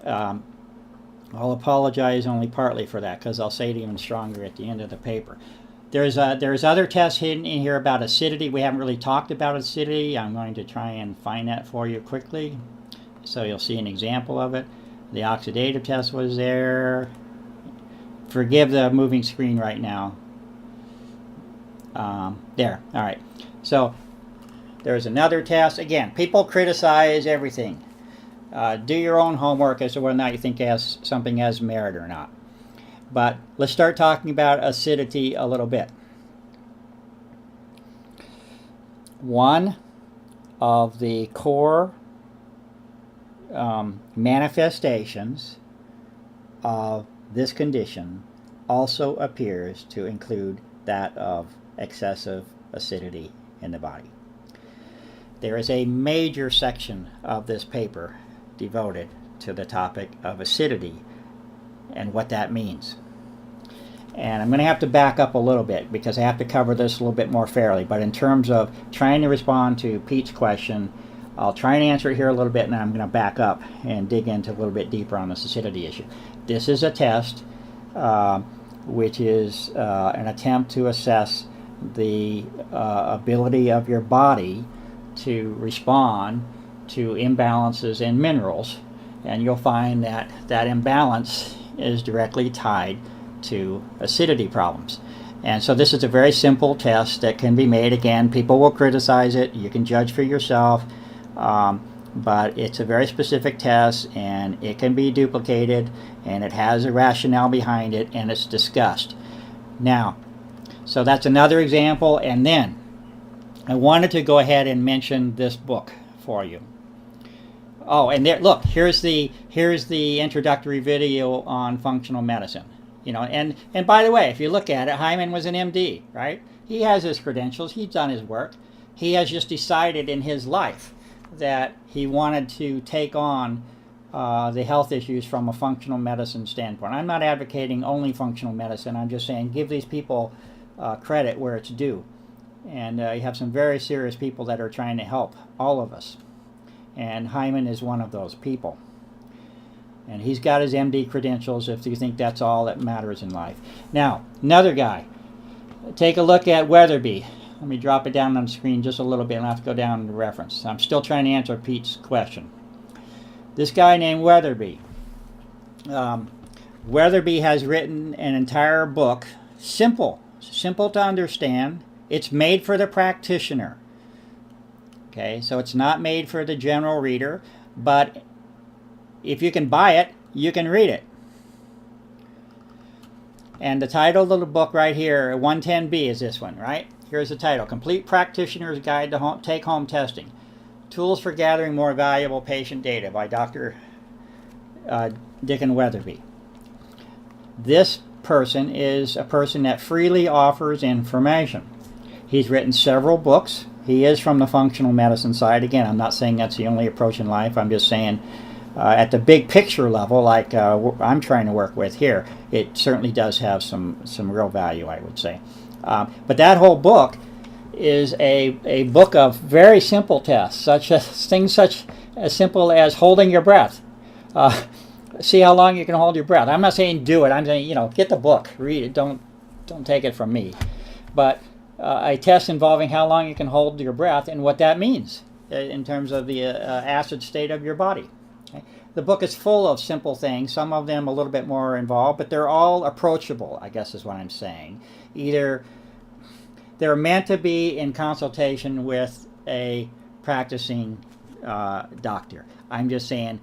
I'll apologize only partly for that, because I'll say it even stronger at the end of the paper. There's other tests hidden in here about acidity. We haven't really talked about acidity. I'm going to try and find that for you quickly, so you'll see an example of it. The oxidative test was there. Forgive the moving screen right now. There. All right. So there's another test. Again, people criticize everything. Do your own homework as to whether or not you think something has merit or not. But let's start talking about acidity a little bit. One of the core manifestations of this condition also appears to include that of excessive acidity in the body. There is a major section of this paper devoted to the topic of acidity and what that means. And I'm going to have to back up a little bit because I have to cover this a little bit more fairly. But in terms of trying to respond to Pete's question, I'll try and answer it here a little bit, and then I'm going to back up and dig into a little bit deeper on this acidity issue. This is a test which is an attempt to assess the ability of your body to respond to imbalances in minerals, and you'll find that that imbalance is directly tied to acidity problems. And so this is a very simple test that can be made. Again, people will criticize it. You can judge for yourself. But it's a very specific test, and it can be duplicated, and it has a rationale behind it, and it's discussed. Now, so that's another example. And then I wanted to go ahead and mention this book for you. Oh, and there, look, here's the introductory video on functional medicine. You know, and by the way, if you look at it, Hyman was an MD, right? He has his credentials. He's done his work. He has just decided in his life that he wanted to take on the health issues from a functional medicine standpoint. I'm not advocating only functional medicine. I'm just saying give these people credit where it's due. And you have some very serious people that are trying to help all of us. And Hyman is one of those people. And he's got his MD credentials if you think that's all that matters in life. Now, another guy. Take a look at Weatherby. Let me drop it down on the screen just a little bit, and I'll have to go down to the reference. I'm still trying to answer Pete's question. This guy named Weatherby. Weatherby has written an entire book, simple to understand. It's made for the practitioner. Okay, so it's not made for the general reader, but if you can buy it, you can read it. And the title of the book right here, 110B, is this one, right? Here's the title, Complete Practitioner's Guide to Take-Home Testing. Tools for Gathering More Valuable Patient Data by Dr. Dickon Weatherby. This person is a person that freely offers information. He's written several books. He is from the functional medicine side. Again, I'm not saying that's the only approach in life. I'm just saying at the big picture level, like I'm trying to work with here, it certainly does have some real value, I would say. But that whole book is a book of very simple tests, things such as simple as holding your breath. See how long you can hold your breath. I'm not saying do it. I'm saying, get the book, read it. Don't take it from me. But a test involving how long you can hold your breath and what that means in terms of the acid state of your body. Okay? The book is full of simple things, some of them a little bit more involved, but they're all approachable, I guess is what I'm saying. Either they're meant to be in consultation with a practicing doctor. I'm just saying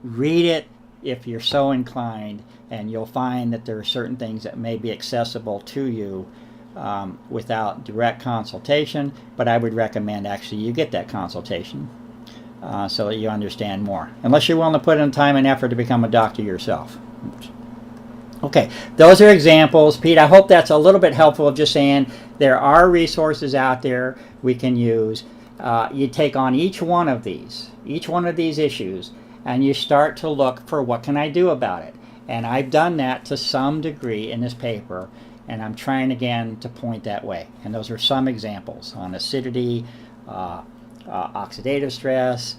read it if you're so inclined, and you'll find that there are certain things that may be accessible to you without direct consultation, but I would recommend actually you get that consultation so that you understand more, unless you're willing to put in time and effort to become a doctor yourself. Okay, those are examples. Pete, I hope that's a little bit helpful of just saying there are resources out there we can use. You take on each one of these issues, and you start to look for what can I do about it. And I've done that to some degree in this paper, and I'm trying again to point that way. And those are some examples on acidity, oxidative stress,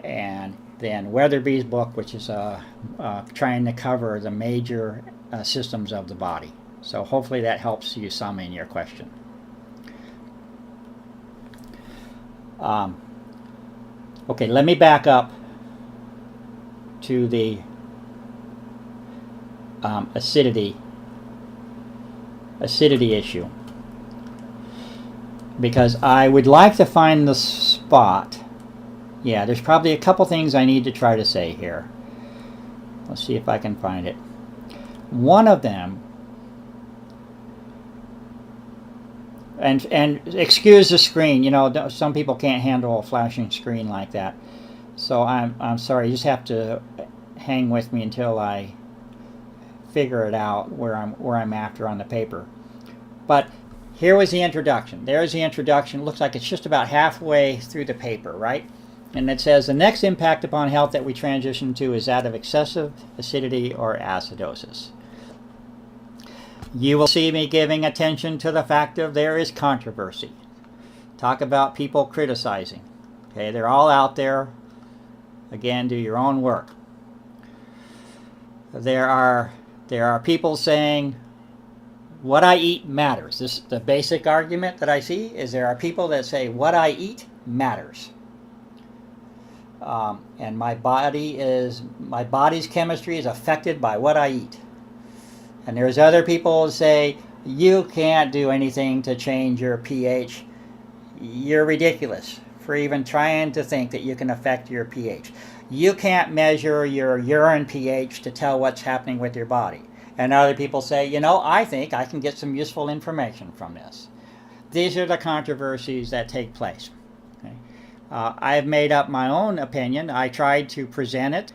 and then Weatherby's book, which is trying to cover the major systems of the body. So hopefully that helps you some in your question. Okay, let me back up to the acidity issue, because I would like to find the spot. Yeah, there's probably a couple things I need to try to say here. Let's see if I can find it. One of them, and excuse the screen, you know, some people can't handle a flashing screen like that. So I'm sorry, you just have to hang with me until I figure it out where I'm after on the paper. But here was the introduction. There's the introduction. Looks like it's just about halfway through the paper, right? And it says the next impact upon health that we transition to is that of excessive acidity or acidosis. You will see me giving attention to the fact of there is controversy. Talk about people criticizing. Okay, they're all out there. Again, do your own work. There are people saying what I eat matters. This the basic argument that I see is there are people that say what I eat matters. And my body's chemistry is affected by what I eat. And there's other people who say you can't do anything to change your pH. You're ridiculous for even trying to think that you can affect your pH. You can't measure your urine pH to tell what's happening with your body. And other people say, you know, I think I can get some useful information from this. These are the controversies that take place. Okay? I've made up my own opinion. I tried to present it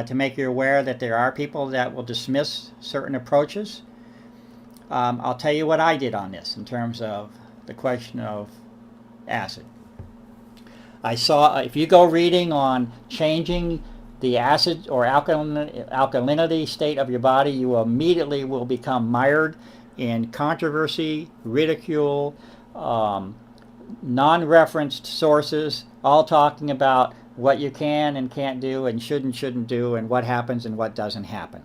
to make you aware that there are people that will dismiss certain approaches. I'll tell you what I did on this in terms of the question of acid. I saw, if you go reading on changing the acid or alkalinity state of your body, you immediately will become mired in controversy, ridicule, non-referenced sources, all talking about what you can and can't do and shouldn't do and what happens and what doesn't happen.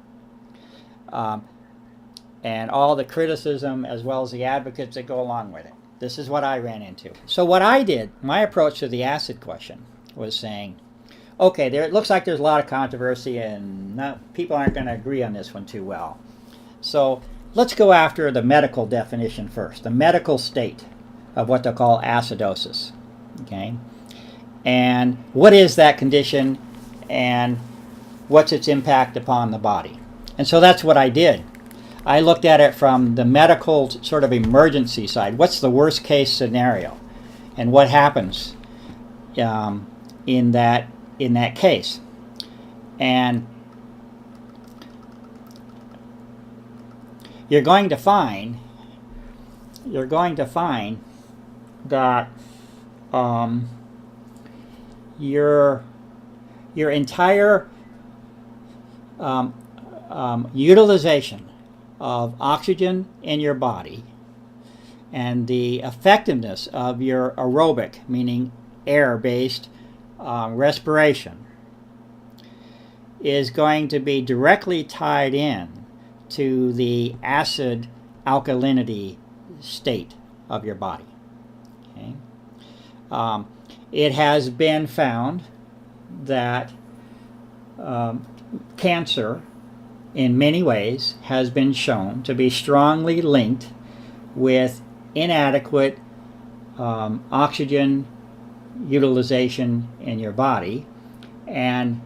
And all the criticism as well as the advocates that go along with it. This is what I ran into. So what I did, my approach to the acid question was saying, okay, it looks like there's a lot of controversy and people aren't going to agree on this one too well. So let's go after the medical definition first, the medical state of what they'll call acidosis. Okay? And what is that condition and what's its impact upon the body? And so that's what I did. I looked at it from the medical sort of emergency side. What's the worst case scenario? And what happens in that case? And you're going to find that your entire utilization of oxygen in your body and the effectiveness of your aerobic, meaning air-based respiration, is going to be directly tied in to the acid alkalinity state of your body. Okay? It has been found that cancer in many ways has been shown to be strongly linked with inadequate oxygen utilization in your body and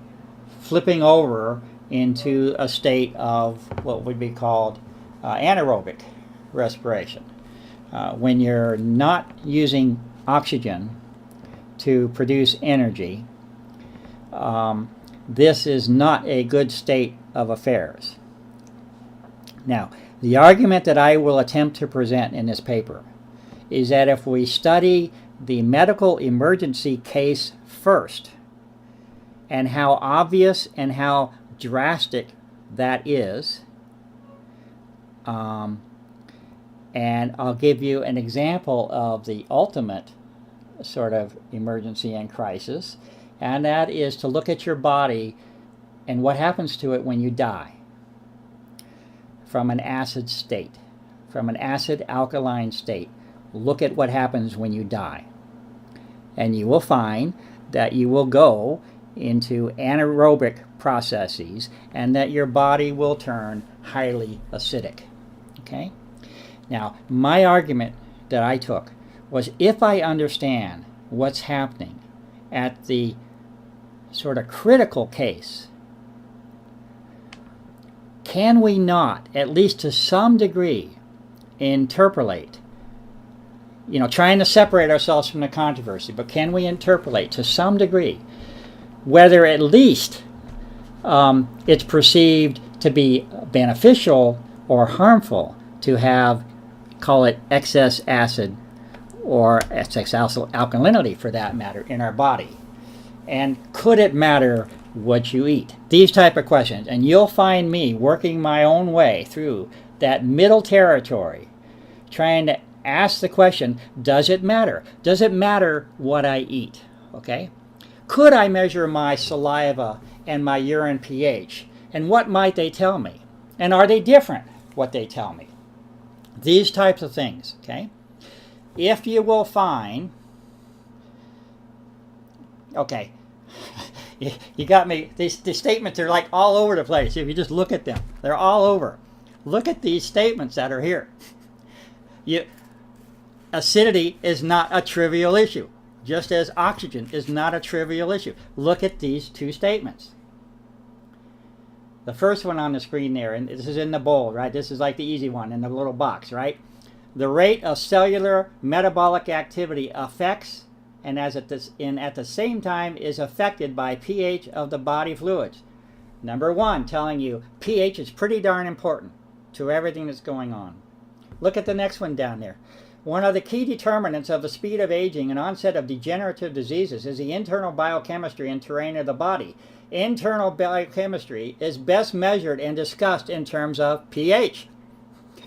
flipping over into a state of what would be called anaerobic respiration. When you're not using oxygen to produce energy, this is not a good state of affairs. Now, the argument that I will attempt to present in this paper is that if we study the medical emergency case first, and how obvious and how drastic that is, and I'll give you an example of the ultimate sort of emergency and crisis, and that is to look at your body and what happens to it when you die from an acid state, from an acid alkaline state. Look at what happens when you die. And you will find that you will go into anaerobic processes and that your body will turn highly acidic. Okay? Now, my argument that I took was, if I understand what's happening at the sort of critical case, can we not, at least to some degree, interpolate, trying to separate ourselves from the controversy, but can we interpolate to some degree whether at least it's perceived to be beneficial or harmful to have, call it excess acid or excess alkalinity for that matter in our body? And could it matter what you eat? These type of questions. And you'll find me working my own way through that middle territory, trying to ask the question, does it matter? Does it matter what I eat? Okay? Could I measure my saliva and my urine pH? And what might they tell me? And are they different, what they tell me? These types of things, okay? If you will find, okay, you got me, these statements are like all over the place. If you just look at them, they're all over. Look at these statements that are here. Acidity is not a trivial issue, just as oxygen is not a trivial issue. Look at these two statements. The first one on the screen there, and this is in the bold, right? This is like the easy one in the little box, right? The rate of cellular metabolic activity affects and at the same time is affected by pH of the body fluids. Number one, telling you pH is pretty darn important to everything that's going on. Look at the next one down there. One of the key determinants of the speed of aging and onset of degenerative diseases is the internal biochemistry and terrain of the body. Internal biochemistry is best measured and discussed in terms of pH.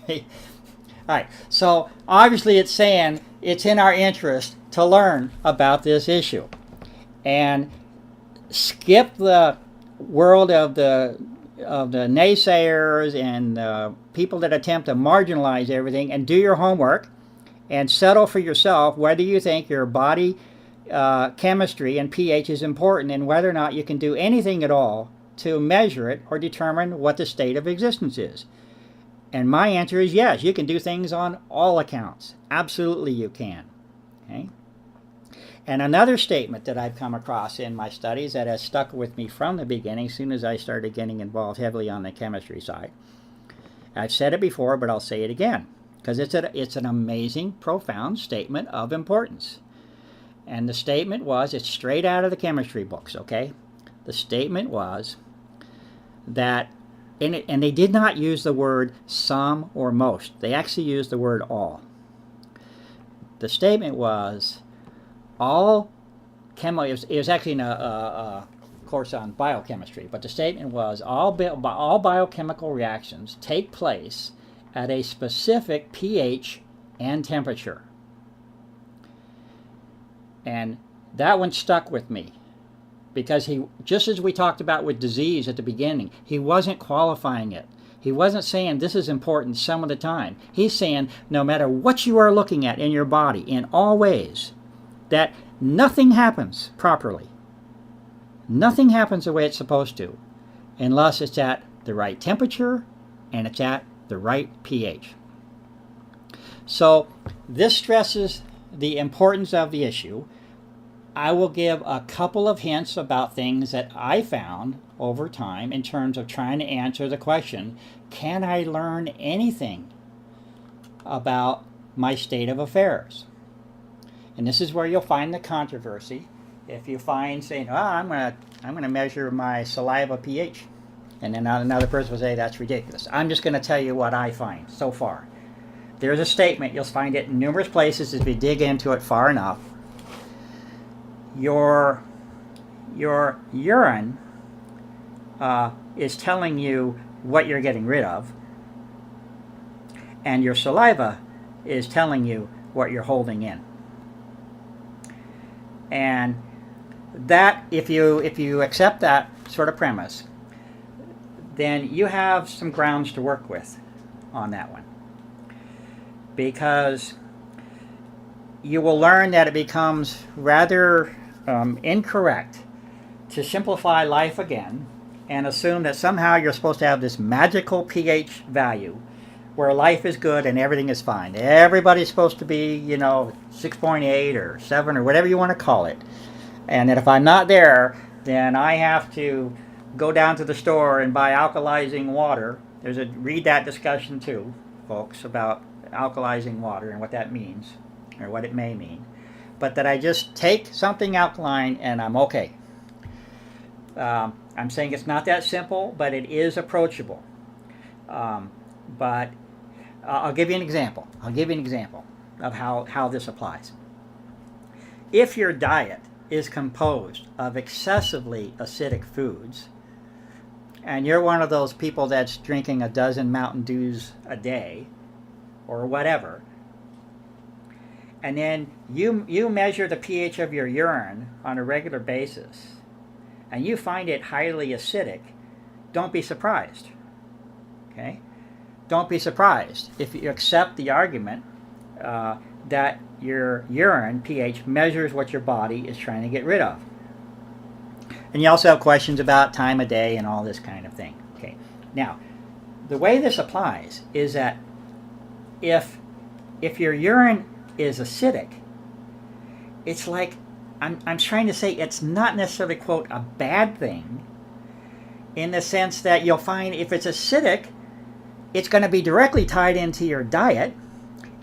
Okay. All right, so obviously it's saying it's in our interest to learn about this issue. And skip the world of the naysayers and people that attempt to marginalize everything, and do your homework and settle for yourself whether you think your body chemistry and pH is important, and whether or not you can do anything at all to measure it or determine what the state of existence is. And my answer is yes, you can do things on all accounts. Absolutely you can. Okay? And another statement that I've come across in my studies that has stuck with me from the beginning, as soon as I started getting involved heavily on the chemistry side. I've said it before, but I'll say it again, because it's an amazing, profound statement of importance. And the statement was, it's straight out of the chemistry books, okay? The statement was that, and they did not use the word some or most. They actually used the word all. The statement was, it was actually in a course on biochemistry, but the statement was, all biochemical reactions take place at a specific pH and temperature. And that one stuck with me, because he, just as we talked about with disease at the beginning, he wasn't qualifying it. He wasn't saying this is important some of the time. He's saying no matter what you are looking at in your body, in all ways, that nothing happens properly. Nothing happens the way it's supposed to, unless it's at the right temperature and it's at the right pH. So this stresses the importance of the issue. I will give a couple of hints about things that I found over time in terms of trying to answer the question, can I learn anything about my state of affairs? And this is where you'll find the controversy. If you find saying, I'm going to measure my saliva pH. And then another person will say that's ridiculous. I'm just going to tell you what I find so far. There's a statement, you'll find it in numerous places if you dig into it far enough. Your urine is telling you what you're getting rid of, and your saliva is telling you what you're holding in. And that, if you accept that sort of premise, then you have some grounds to work with on that one. Because you will learn that it becomes rather incorrect to simplify life again and assume that somehow you're supposed to have this magical pH value where life is good and everything is fine. Everybody's supposed to be, 6.8 or 7 or whatever you want to call it. And that if I'm not there, then I have to go down to the store and buy alkalizing water. Read that discussion too, folks, about alkalizing water and what that means, or what it may mean. But that I just take something alkaline and I'm okay. I'm saying it's not that simple, but it is approachable. But I'll give you an example. Of how this applies. If your diet is composed of excessively acidic foods, and you're one of those people that's drinking a dozen Mountain Dews a day, or whatever, and then you measure the pH of your urine on a regular basis, and you find it highly acidic, don't be surprised. Okay? Don't be surprised if you accept the argument that your urine pH measures what your body is trying to get rid of. And you also have questions about time of day and all this kind of thing. Okay. Now, the way this applies is that if your urine is acidic, it's like, I'm trying to say it's not necessarily, quote, a bad thing, in the sense that you'll find if it's acidic, it's going to be directly tied into your diet,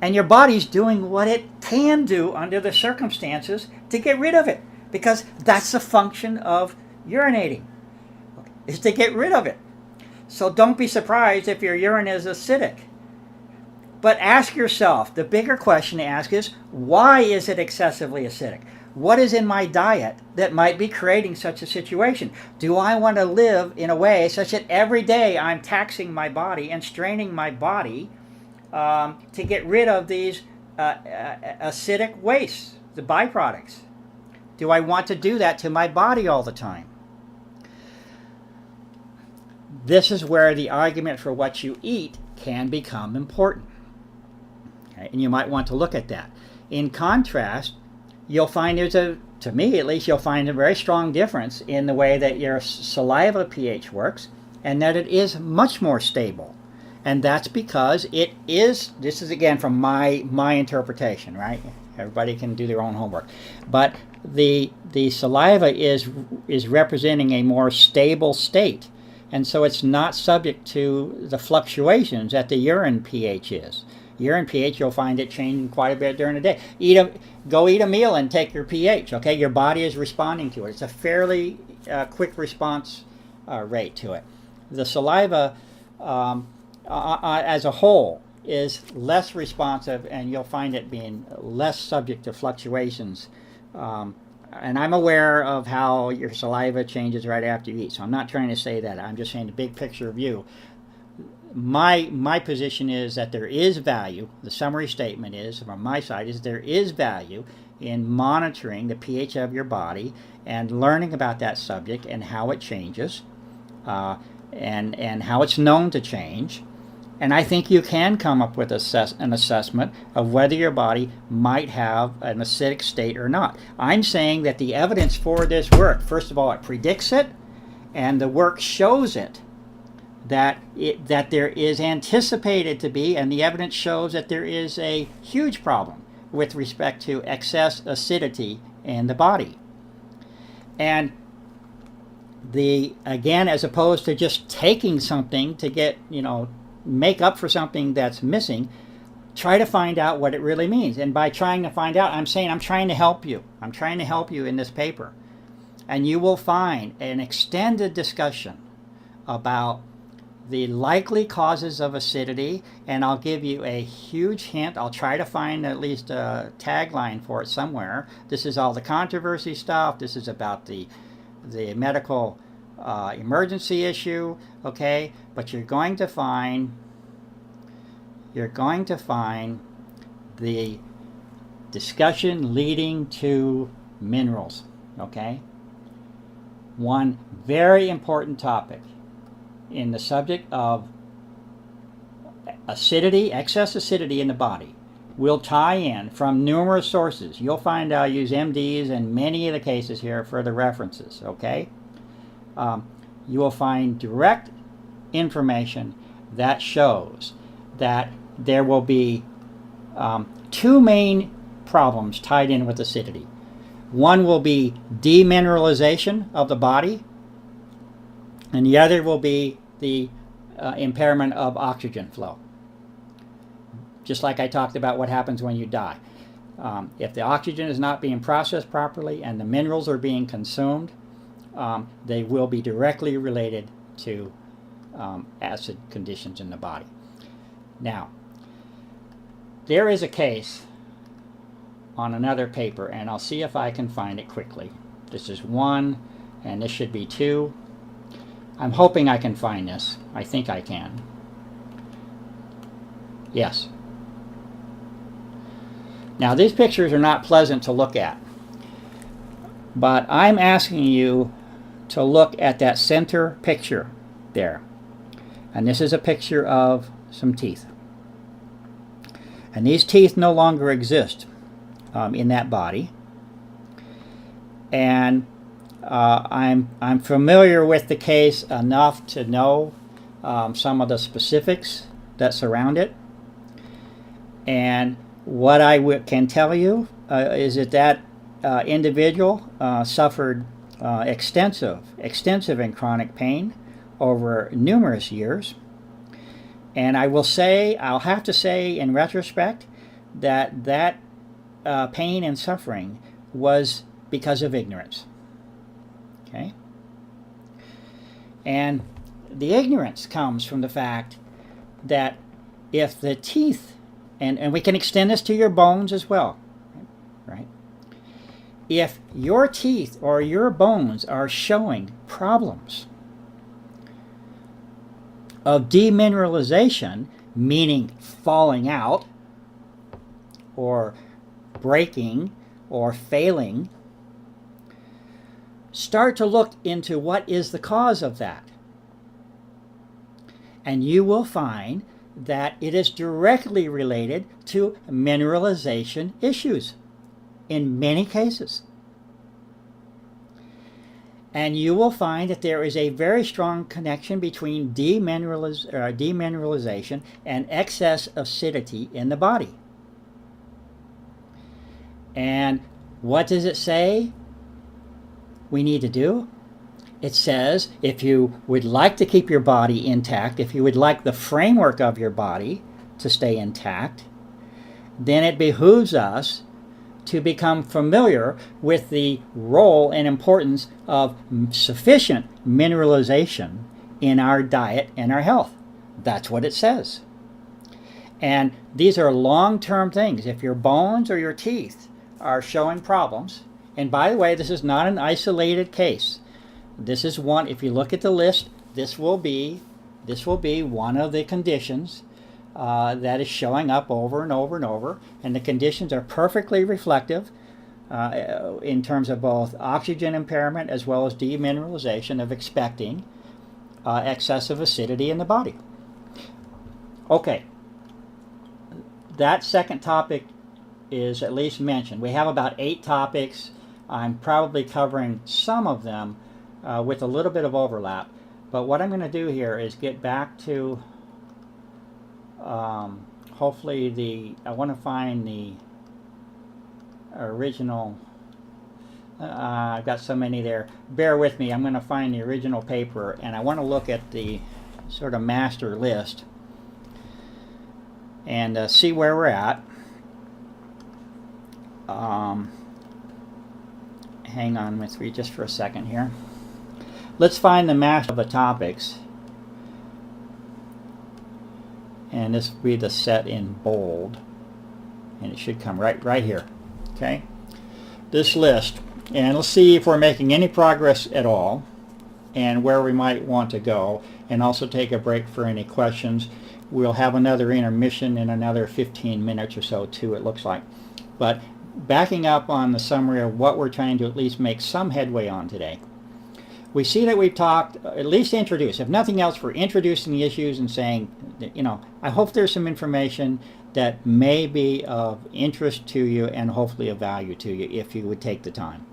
and your body's doing what it can do under the circumstances to get rid of it, because that's the function of urinating, is to get rid of it. So don't be surprised if your urine is acidic. But ask yourself, the bigger question to ask is, why is it excessively acidic? What is in my diet that might be creating such a situation? Do I want to live in a way such that every day I'm taxing my body and straining my body to get rid of these acidic wastes, the byproducts? Do I want to do that to my body all the time? This is where the argument for what you eat can become important. Okay? And you might want to look at that. In contrast, you'll find to me at least, you'll find a very strong difference in the way that your saliva pH works, and that it is much more stable. And that's because it is, this is again from my interpretation, right? Everybody can do their own homework. But the saliva is representing a more stable state. And so it's not subject to the fluctuations that the urine pH is. Urine pH, you'll find it changing quite a bit during the day. Go eat a meal and take your pH, okay? Your body is responding to it. It's a fairly quick response rate to it. The saliva as a whole is less responsive, and you'll find it being less subject to fluctuations. And I'm aware of how your saliva changes right after you eat, so I'm not trying to say that. I'm just saying the big picture view. My position is that there is value. The summary statement is, from my side, is there is value in monitoring the pH of your body and learning about that subject and how it changes, and how it's known to change. And I think you can come up with an assessment of whether your body might have an acidic state or not. I'm saying that the evidence for this work, first of all, it predicts it, and the work shows it, that there is anticipated to be, and the evidence shows that there is a huge problem with respect to excess acidity in the body. And again, as opposed to just taking something to get, make up for something that's missing, try to find out what it really means. And by trying to find out, I'm saying I'm trying to help you. I'm trying to help you in this paper. And you will find an extended discussion about the likely causes of acidity, and I'll give you a huge hint. I'll try to find at least a tagline for it somewhere. This is all the controversy stuff. This is about the medical emergency issue, okay? But you're going to find the discussion leading to minerals, okay? One very important topic in the subject of acidity, excess acidity in the body, will tie in from numerous sources. You'll find I'll use MDs in many of the cases here for the references, okay? You will find direct information that shows that there will be two main problems tied in with acidity. One will be demineralization of the body, and the other will be the impairment of oxygen flow. Just like I talked about what happens when you die. If the oxygen is not being processed properly and the minerals are being consumed, they will be directly related to acid conditions in the body. Now, there is a case on another paper, and I'll see if I can find it quickly. This is one, and this should be two. I'm hoping I can find this. I think I can. Yes. Now, these pictures are not pleasant to look at, but I'm asking you to look at that center picture there. And this is a picture of some teeth. And these teeth no longer exist in that body. And I'm familiar with the case enough to know some of the specifics that surround it. And what I can tell you is that individual suffered extensive and chronic pain over numerous years. And I'll have to say in retrospect that pain and suffering was because of ignorance. Okay? And the ignorance comes from the fact that if the teeth, and we can extend this to your bones as well, right? If your teeth or your bones are showing problems of demineralization, meaning falling out or breaking or failing, start to look into what is the cause of that. And you will find that it is directly related to mineralization issues in many cases. And you will find that there is a very strong connection between demineralization and excess acidity in the body. And what does it say we need to do? It says if you would like to keep your body intact, if you would like the framework of your body to stay intact, then it behooves us to become familiar with the role and importance of sufficient mineralization in our diet and our health. That's what it says. And these are long-term things. If your bones or your teeth are showing problems, and by the way, this is not an isolated case. This is one, if you look at the list, this will be one of the conditions that is showing up over and over and over, and the conditions are perfectly reflective in terms of both oxygen impairment as well as demineralization of expecting excessive acidity in the body. Okay, that second topic is at least mentioned. We have about 8 topics. I'm probably covering some of them with a little bit of overlap, but what I'm going to do here is get back to hopefully I want to find the original. I've got so many there. Bear with me. I'm going to find the original paper, and I want to look at the sort of master list and see where we're at. Hang on with me just for a second here. Let's find the master of the topics, and this will be the set in bold, and it should come right here. Okay, this list, and let's see if we're making any progress at all and where we might want to go, and also take a break for any questions. We'll have another intermission in another 15 minutes or so too, it looks like. But backing up on the summary of what we're trying to at least make some headway on today, we see that we've talked, at least introduce, if nothing else, we're introducing the issues and saying, you know, I hope there's some information that may be of interest to you and hopefully of value to you if you would take the time.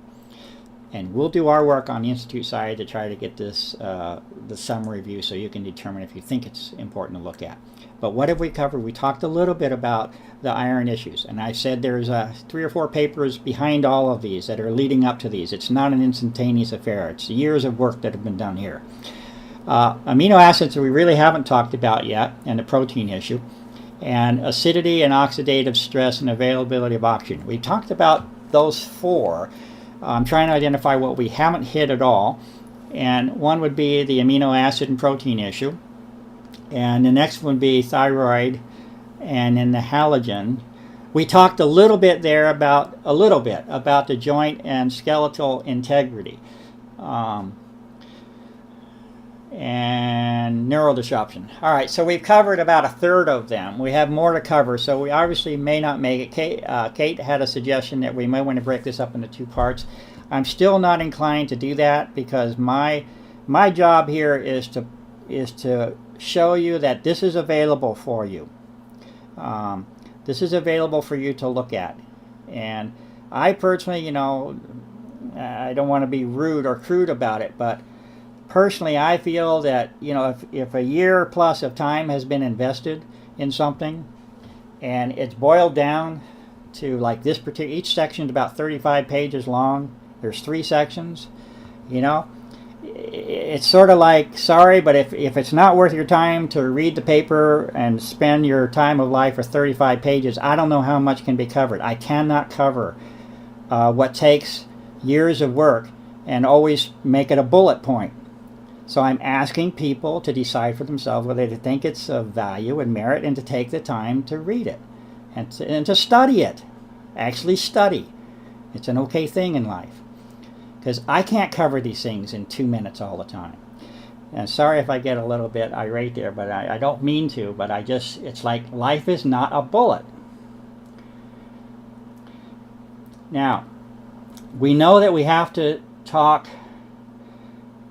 And we'll do our work on the Institute side to try to get this, the summary view, so you can determine if you think it's important to look at. But what have we covered? We talked a little bit about the iron issues, and I said there's 3 or 4 papers behind all of these that are leading up to these. It's not an instantaneous affair. It's years of work that have been done here. Amino acids we really haven't talked about yet, and the protein issue, and acidity and oxidative stress and availability of oxygen. We talked about those 4. I'm trying to identify what we haven't hit at all, and one would be the amino acid and protein issue, and the next one would be thyroid, and then the halogen. We talked a little bit there about the joint and skeletal integrity, and neural disruption. All right, so we've covered about a third of them. We have more to cover, so we obviously may not make it. Kate had a suggestion that we may want to break this up into 2 parts. I'm still not inclined to do that, because my job here is to show you that this is available for you. This is available for you to look at. And I personally, you know, I don't want to be rude or crude about it, but personally, I feel that, you know, if a year plus of time has been invested in something, and it's boiled down to like this particular, each section is about 35 pages long. There's 3 sections, you know, it's sort of like, sorry, but if it's not worth your time to read the paper and spend your time of life for 35 pages, I don't know how much can be covered. I cannot cover what takes years of work and always make it a bullet point. So I'm asking people to decide for themselves whether they think it's of value and merit, and to take the time to read it and to study it. Actually study. It's an okay thing in life, because I can't cover these things in 2 minutes all the time. And sorry if I get a little bit irate there, but I don't mean to, but it's like life is not a bullet. Now, we know that we have to talk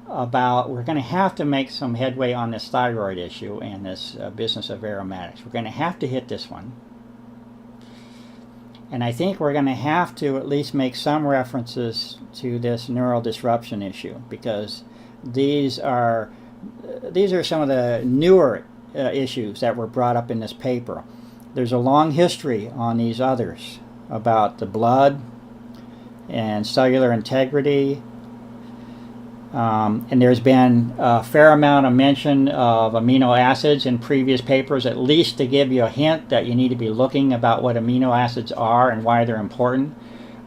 about, we're going to have to make some headway on this thyroid issue and this business of aromatics. We're going to have to hit this one. And I think we're going to have to at least make some references to this neural disruption issue, because these are some of the newer issues that were brought up in this paper. There's a long history on these others about the blood and cellular integrity. And there's been a fair amount of mention of amino acids in previous papers, at least to give you a hint that you need to be looking about what amino acids are and why they're important.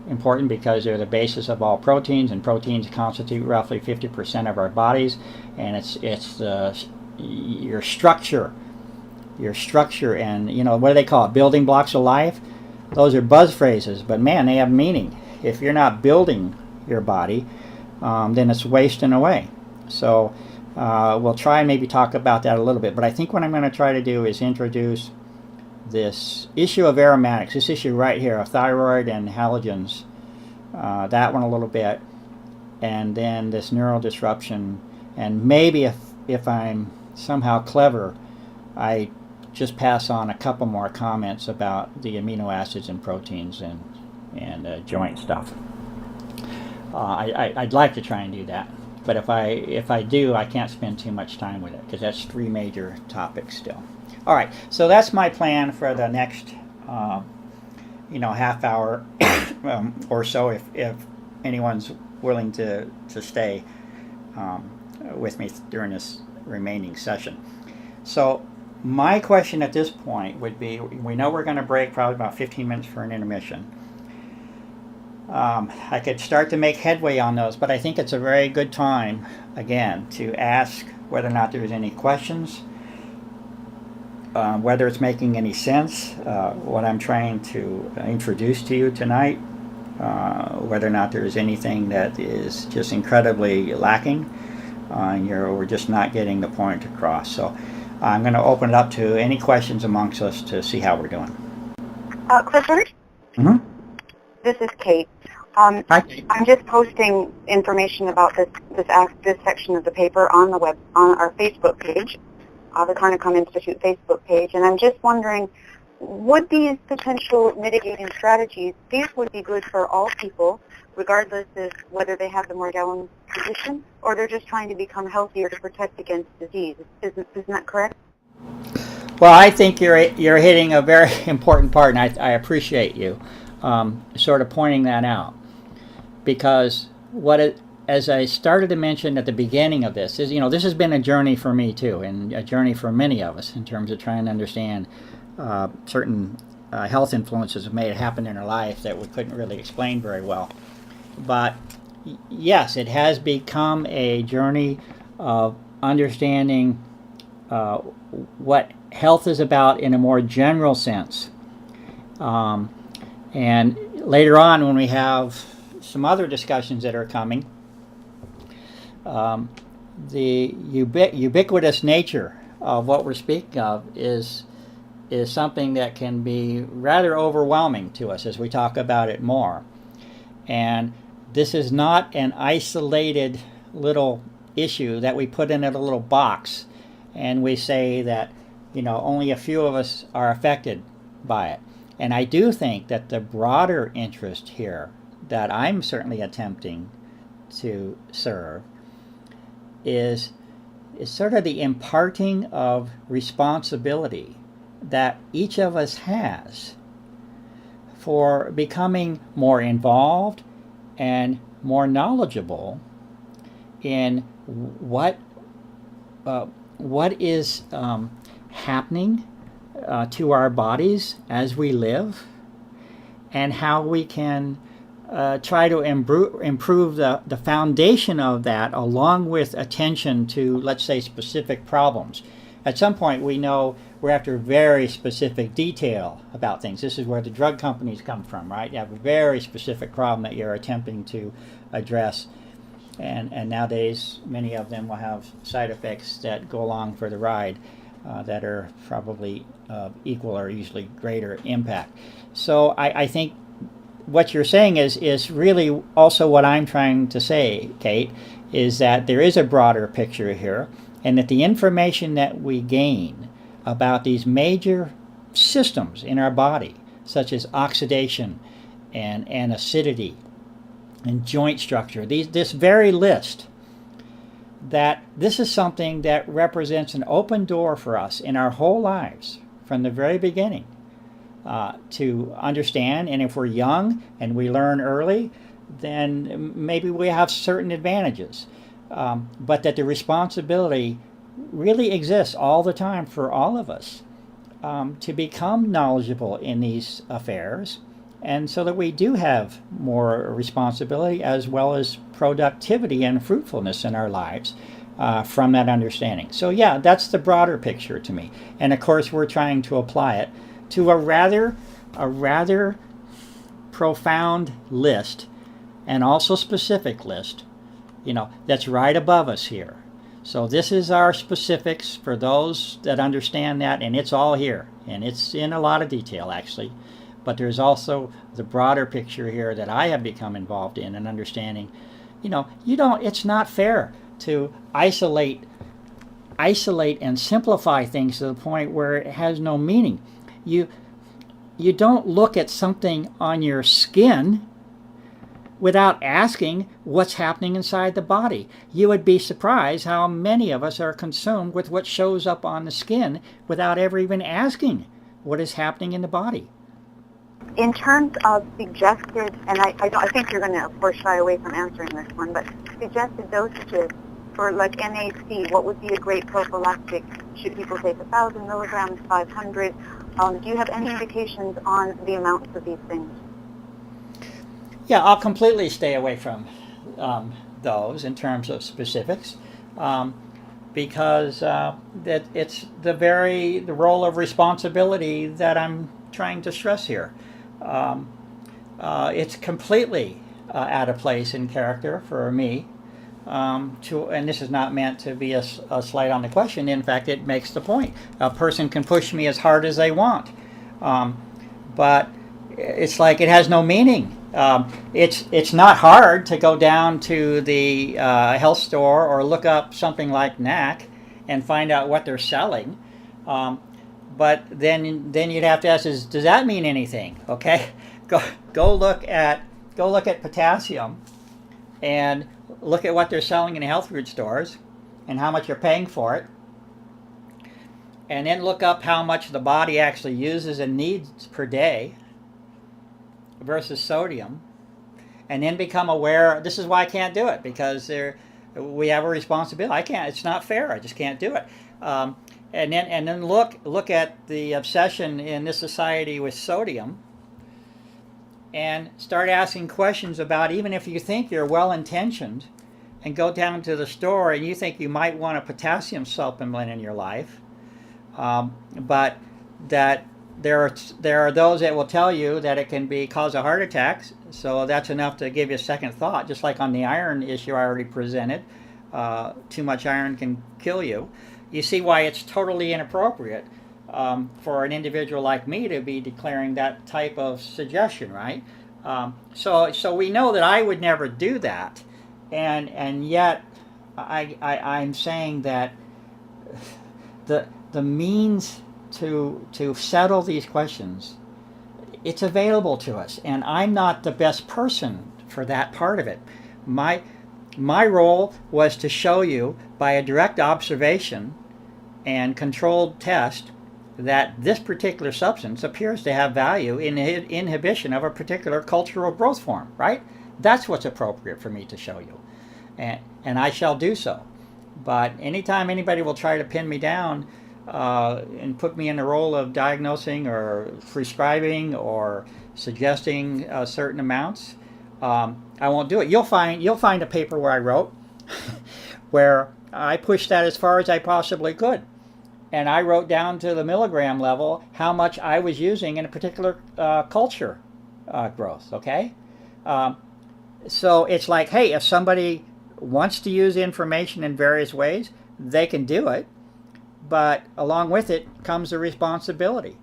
Important because they're the basis of all proteins, and proteins constitute roughly 50% of our bodies, and it's your structure, and, you know, what do they call it? Building blocks of life. Those are buzz phrases, but man, they have meaning. If you're not building your body, then it's wasting away. So we'll try and maybe talk about that a little bit. But I think what I'm going to try to do is introduce this issue of aromatics, this issue right here of thyroid and halogens, that one a little bit, and then this neural disruption. And maybe if I'm somehow clever, I just pass on a couple more comments about the amino acids and proteins and joint stuff. I'd like to try and do that, but if I do, I can't spend too much time with it, because that's 3 major topics still. All right, so that's my plan for the next half hour or so, if anyone's willing to stay with me during this remaining session. So my question at this point would be, we know we're going to break probably about 15 minutes for an intermission. I could start to make headway on those, but I think it's a very good time, again, to ask whether or not there's any questions whether it's making any sense, what I'm trying to introduce to you tonight, whether or not there's anything that is just incredibly lacking, and we're just not getting the point across. So I'm going to open it up to any questions amongst us to see how we're doing. Clifford? Mm-hmm. This is Kate. Hi, Kate. I'm just posting information about this section of the paper on the web, on our Facebook page, the Carnicom Institute Facebook page, and I'm just wondering, would these potential mitigating strategies, these would be good for all people, regardless of whether they have the Morgellons condition or they're just trying to become healthier to protect against disease. Isn't that correct? Well, I think you're hitting a very important part, and I appreciate you sort of pointing that out, because as I started to mention at the beginning of this, is this has been a journey for me too, and a journey for many of us in terms of trying to understand certain health influences that may have happened in our life that we couldn't really explain very well. But yes, it has become a journey of understanding what health is about in a more general sense. And later on, when we have some other discussions that are coming, the ubiquitous nature of what we're speaking of is something that can be rather overwhelming to us as we talk about it more. And this is not an isolated little issue that we put in a little box and we say that only a few of us are affected by it. And I do think that the broader interest here that I'm certainly attempting to serve is sort of the imparting of responsibility that each of us has for becoming more involved and more knowledgeable in what is happening to our bodies as we live, and how we can try to improve the foundation of that, along with attention to, let's say, specific problems. At some point, we know we're after very specific detail about things. This is where the drug companies come from, right? You have a very specific problem that you're attempting to address. And nowadays, many of them will have side effects that go along for the ride that are probably equal or usually greater impact. So I think what you're saying is really also what I'm trying to say, Kate, is that there is a broader picture here, and that the information that we gain about these major systems in our body, such as oxidation and acidity and joint structure, this very list, that this is something that represents an open door for us in our whole lives from the very beginning to understand. And if we're young and we learn early, then maybe we have certain advantages. But that the responsibility really exists all the time for all of us to become knowledgeable in these affairs, and so that we do have more responsibility as well as productivity and fruitfulness in our lives from that understanding. So yeah, that's the broader picture to me. And of course, we're trying to apply it to a rather profound list, and also specific list, that's right above us here. So this is our specifics for those that understand that, and it's all here, and it's in a lot of detail actually. But there's also the broader picture here that I have become involved in and understanding. It's not fair to isolate and simplify things to the point where it has no meaning. You don't look at something on your skin without asking what's happening inside the body. You would be surprised how many of us are consumed with what shows up on the skin without ever even asking what is happening in the body. In terms of suggested, and I think you're going to, of course, shy away from answering this one, but suggested dosages for like NAC, what would be a great prophylactic? Should people take 1,000 milligrams, 500? Do you have any indications on the amounts of these things? Yeah, I'll completely stay away from those in terms of specifics, because that it's the role of responsibility that I'm trying to stress here. It's completely out of place in character for me. And this is not meant to be a slight on the question. In fact, it makes the point. A person can push me as hard as they want, but it's like it has no meaning. It's not hard to go down to the health store or look up something like NAC and find out what they're selling. But then you'd have to ask, does that mean anything? Okay, go look at potassium and look at what they're selling in the health food stores and how much you're paying for it, and then look up how much the body actually uses and needs per day versus sodium, and then become aware. This is why I can't do it, because we have a responsibility. I can't. It's not fair. I just can't do it. And then look at the obsession in this society with sodium, and start asking questions about, even if you think you're well-intentioned and go down to the store and you think you might want a potassium supplement in your life, but that there are those that will tell you that it can cause a heart attack, so that's enough to give you a second thought. Just like on the iron issue I already presented, too much iron can kill you. You see why it's totally inappropriate for an individual like me to be declaring that type of suggestion, right? So we know that I would never do that, and yet I'm saying that the means to settle these questions, it's available to us, and I'm not the best person for that part of it. My role was to show you by a direct observation and controlled test that this particular substance appears to have value in inhibition of a particular cultural growth form, right? That's what's appropriate for me to show you, and I shall do so. But anytime anybody will try to pin me down and put me in the role of diagnosing or prescribing or suggesting certain amounts, I won't do it. You'll find a paper where I wrote where I pushed that as far as I possibly could, and I wrote down to the milligram level how much I was using in a particular culture growth. Okay, so it's like, hey, if somebody wants to use information in various ways, they can do it, but along with it comes the responsibility.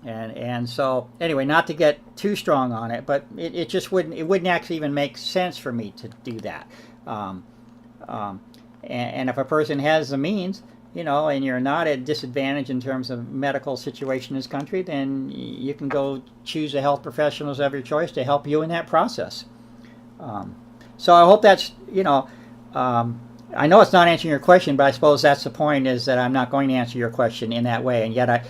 And so anyway, not to get too strong on it, but it just wouldn't actually even make sense for me to do that. And if a person has the means, and you're not at disadvantage in terms of medical situation in this country, then you can go choose the health professionals of your choice to help you in that process. So I hope that's, I know it's not answering your question, but I suppose that's the point, is that I'm not going to answer your question in that way, and yet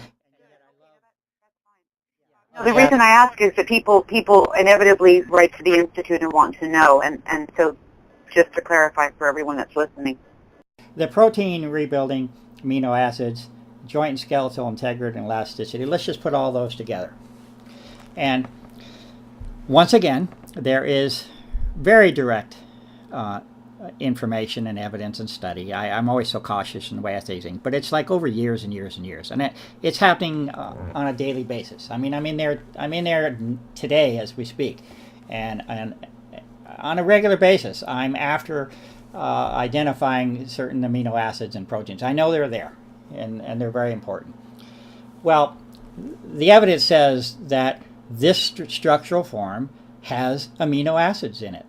the reason I ask is that people inevitably write to the Institute and want to know, and so just to clarify for everyone that's listening. The protein rebuilding amino acids, joint and skeletal integrity and elasticity, let's just put all those together. And once again, there is very direct information and evidence and study. I'm always so cautious in the way I say things, but it's like over years and years and years, and it's happening on a daily basis. I mean, I'm in there today as we speak, and on a regular basis, I'm after identifying certain amino acids and proteins. I know they're there, and they're very important. Well, the evidence says that this structural form has amino acids in it.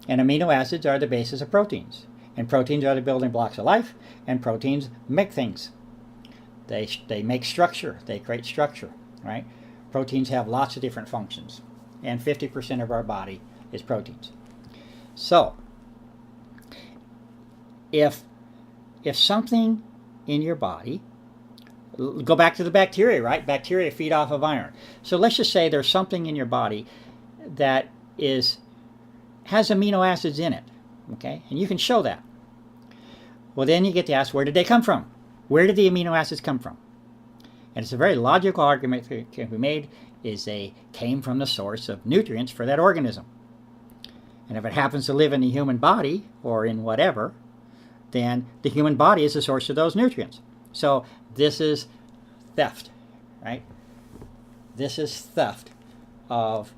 And amino acids are the basis of proteins. And proteins are the building blocks of life. And proteins make things. They make structure. They create structure, right? Proteins have lots of different functions. And 50% of our body is proteins. So, if something in your body, go back to the bacteria, right? Bacteria feed off of iron. So let's just say there's something in your body that has amino acids in it, okay? And you can show that. Well, then you get to ask, where did they come from? Where did the amino acids come from? And it's a very logical argument that can be made, is they came from the source of nutrients for that organism. And if it happens to live in the human body, or in whatever, then the human body is the source of those nutrients. So this is theft, right? This is theft of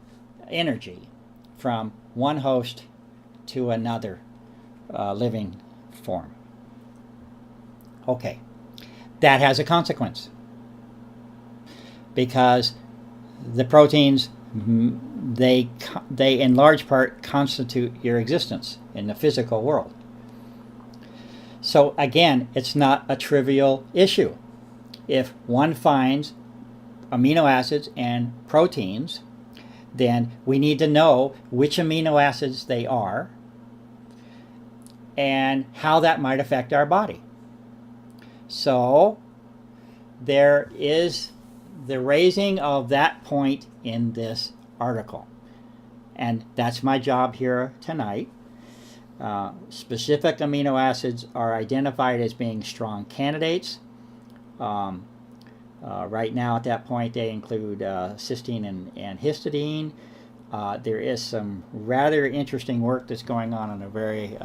energy from one host to another living form. Okay, that has a consequence, because the proteins, they in large part constitute your existence in the physical world. So again, it's not a trivial issue. If one finds amino acids and proteins, then we need to know which amino acids they are and how that might affect our body. So there is the raising of that point in this article. And that's my job here tonight. Specific amino acids are identified as being strong candidates. Right now at that point they include cysteine and histidine. There is some rather interesting work that's going on in a very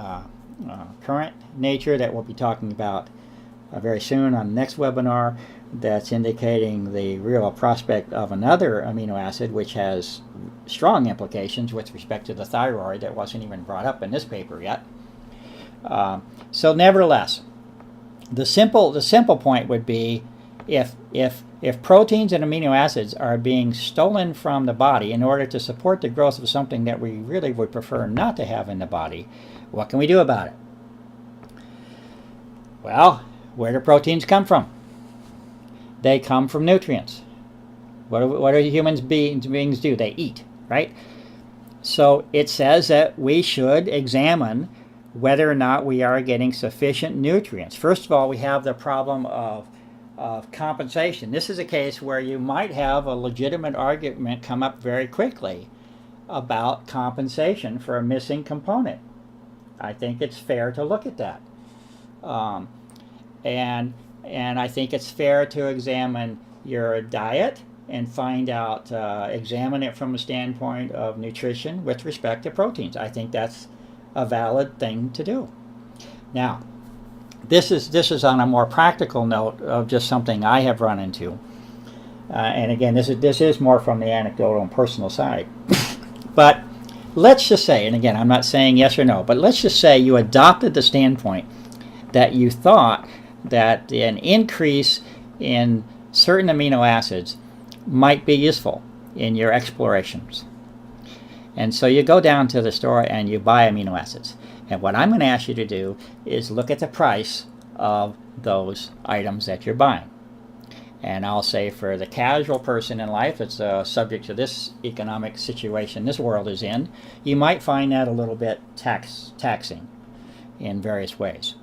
current nature that we'll be talking about very soon on the next webinar, that's indicating the real prospect of another amino acid which has strong implications with respect to the thyroid that wasn't even brought up in this paper yet. So nevertheless, the simple point would be, if proteins and amino acids are being stolen from the body in order to support the growth of something that we really would prefer not to have in the body, what can we do about it? Well, where do proteins come from? They come from nutrients. What do human beings do? They eat, right? So it says that we should examine whether or not we are getting sufficient nutrients. First of all, we have the problem of compensation. This is a case where you might have a legitimate argument come up very quickly about compensation for a missing component. I think it's fair to look at that. And I think it's fair to examine your diet and find out, examine it from a standpoint of nutrition with respect to proteins. I think that's a valid thing to do. Now, this is on a more practical note of just something I have run into. And again, this is more from the anecdotal and personal side. But let's just say, and again, I'm not saying yes or no, but let's just say you adopted the standpoint that you thought that an increase in certain amino acids might be useful in your explorations. And so you go down to the store and you buy amino acids. And what I'm going to ask you to do is look at the price of those items that you're buying. And I'll say for the casual person in life that's subject to this economic situation this world is in, you might find that a little bit taxing in various ways.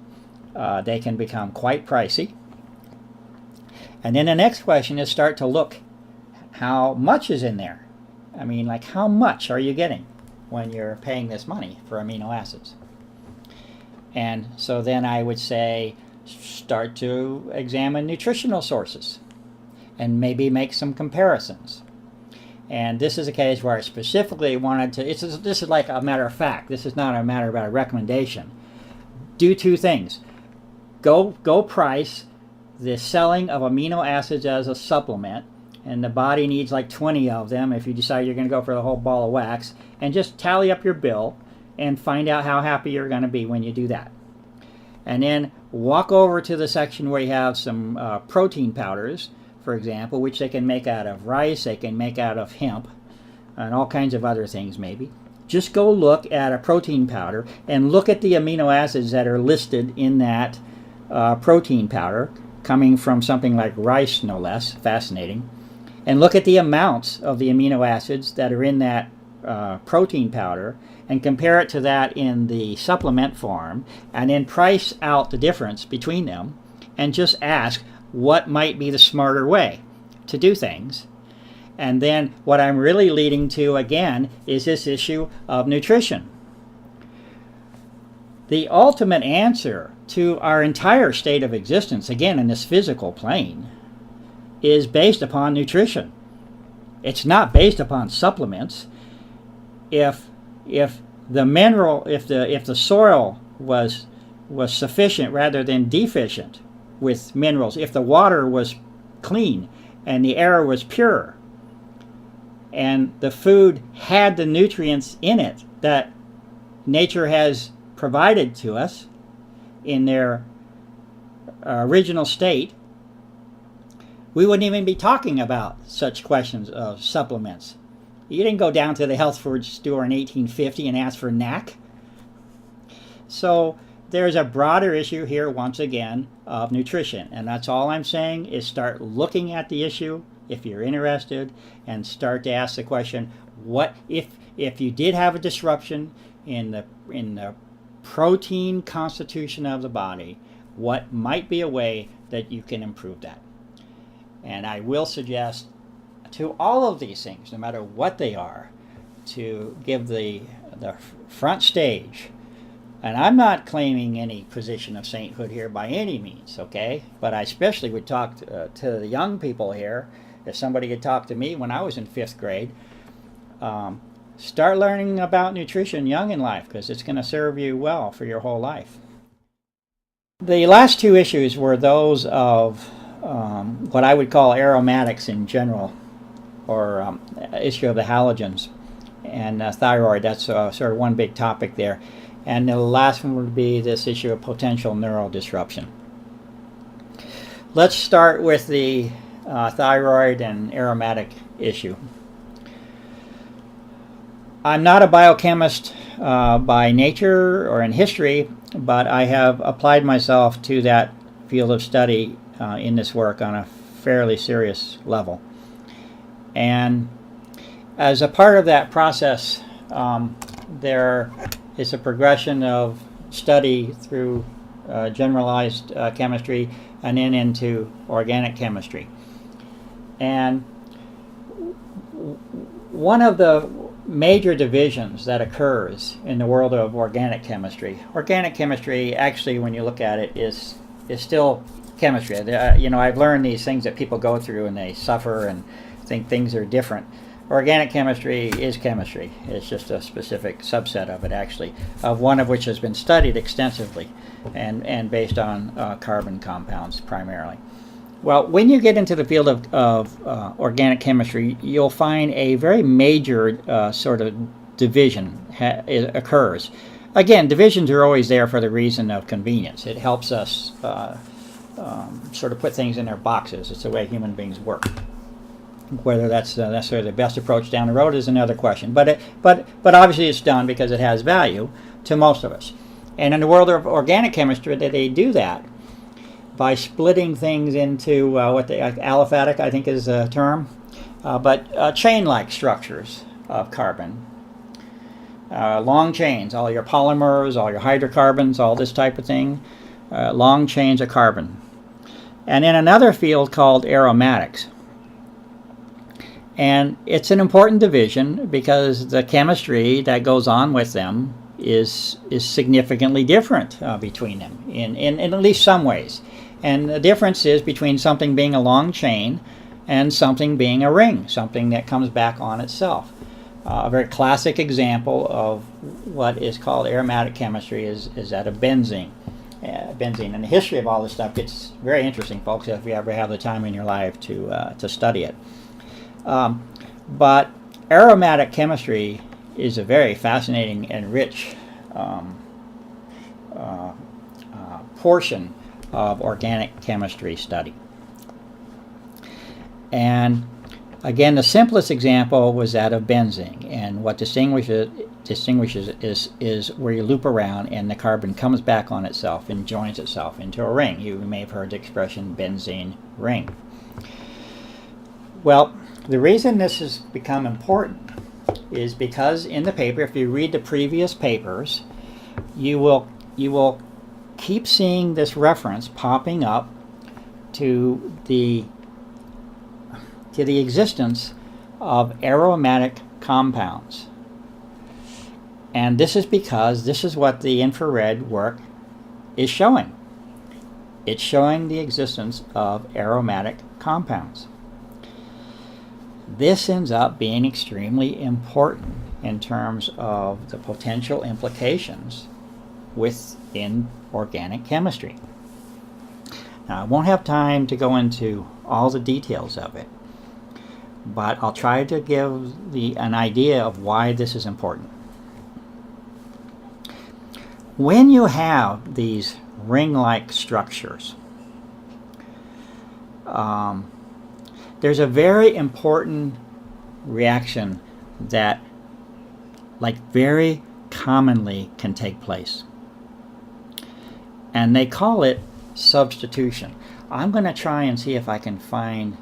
They can become quite pricey. And then the next question is start to look how much is in there. I mean, like, how much are you getting when you're paying this money for amino acids? And so then I would say start to examine nutritional sources and maybe make some comparisons. And this is a case where I specifically wanted to, this is like a matter of fact. This is not a matter about a recommendation. Do two things. Go price the selling of amino acids as a supplement, and the body needs like 20 of them if you decide you're going to go for the whole ball of wax, and just tally up your bill and find out how happy you're going to be when you do that. And then walk over to the section where you have some protein powders, for example, which they can make out of rice, they can make out of hemp, and all kinds of other things maybe. Just go look at a protein powder and look at the amino acids that are listed in that protein powder, coming from something like rice, no less. Fascinating. And look at the amounts of the amino acids that are in that protein powder and compare it to that in the supplement form, and then price out the difference between them and just ask what might be the smarter way to do things. And then what I'm really leading to again is this issue of nutrition. The ultimate answer to our entire state of existence, again in this physical plane, is based upon nutrition. It's not based upon supplements. If the mineral, if the soil was was sufficient rather than deficient with minerals, if the water was clean and the air was pure and the food had the nutrients in it that nature has provided to us in their original state, we wouldn't even be talking about such questions of supplements. You didn't go down to the health food store in 1850 and ask for NAC. So there's a broader issue here, once again, of nutrition. And that's all I'm saying is start looking at the issue if you're interested, and start to ask the question, what if you did have a disruption in the protein constitution of the body, what might be a way that you can improve that? And I will suggest to all of these things, no matter what they are, to give the front stage. And I'm not claiming any position of sainthood here by any means, okay? But I especially would talk to the young people here. If somebody had talked to me when I was in 5th grade, start learning about nutrition young in life, because it's going to serve you well for your whole life. The last two issues were those of what I would call aromatics in general, or issue of the halogens, and thyroid. That's sort of one big topic there. And the last one would be this issue of potential neural disruption. Let's start with the thyroid and aromatic issue. I'm not a biochemist by nature or in history, but I have applied myself to that field of study in this work on a fairly serious level. And as a part of that process, there is a progression of study through generalized chemistry and then into organic chemistry. And one of the major divisions that occurs in the world of organic chemistry actually, when you look at it, is still chemistry. I've learned these things that people go through and they suffer and think things are different. Organic chemistry is chemistry. It's just a specific subset of it, actually, of one of which has been studied extensively and based on carbon compounds primarily. Well, when you get into the field of organic chemistry, you'll find a very major sort of division occurs. Again, divisions are always there for the reason of convenience. It helps us sort of put things in their boxes. It's the way human beings work. Whether that's necessarily the best approach down the road is another question. But obviously it's done because it has value to most of us. And in the world of organic chemistry, they do that by splitting things into aliphatic, I think is a term, but chain-like structures of carbon. Long chains, all your polymers, all your hydrocarbons, all this type of thing, long chains of carbon. And in another field called aromatics. And it's an important division because the chemistry that goes on with them is significantly different between them in at least some ways. And the difference is between something being a long chain and something being a ring, something that comes back on itself. A very classic example of what is called aromatic chemistry is that of benzene. Benzene, and the history of all this stuff gets very interesting, folks, if you ever have the time in your life to study it. But aromatic chemistry is a very fascinating and rich portion of organic chemistry study. And again, the simplest example was that of benzene, and what distinguishes is where you loop around and the carbon comes back on itself and joins itself into a ring. You may have heard the expression benzene ring. Well, the reason this has become important is because in the paper, if you read the previous papers, you will keep seeing this reference popping up to the existence of aromatic compounds. And this is because this is what the infrared work is showing. It's showing the existence of aromatic compounds. This ends up being extremely important in terms of the potential implications within organic chemistry. Now, I won't have time to go into all the details of it, but I'll try to give an idea of why this is important. When you have these ring-like structures, there's a very important reaction that very commonly can take place, and they call it substitution. I'm going to try and see if I can find.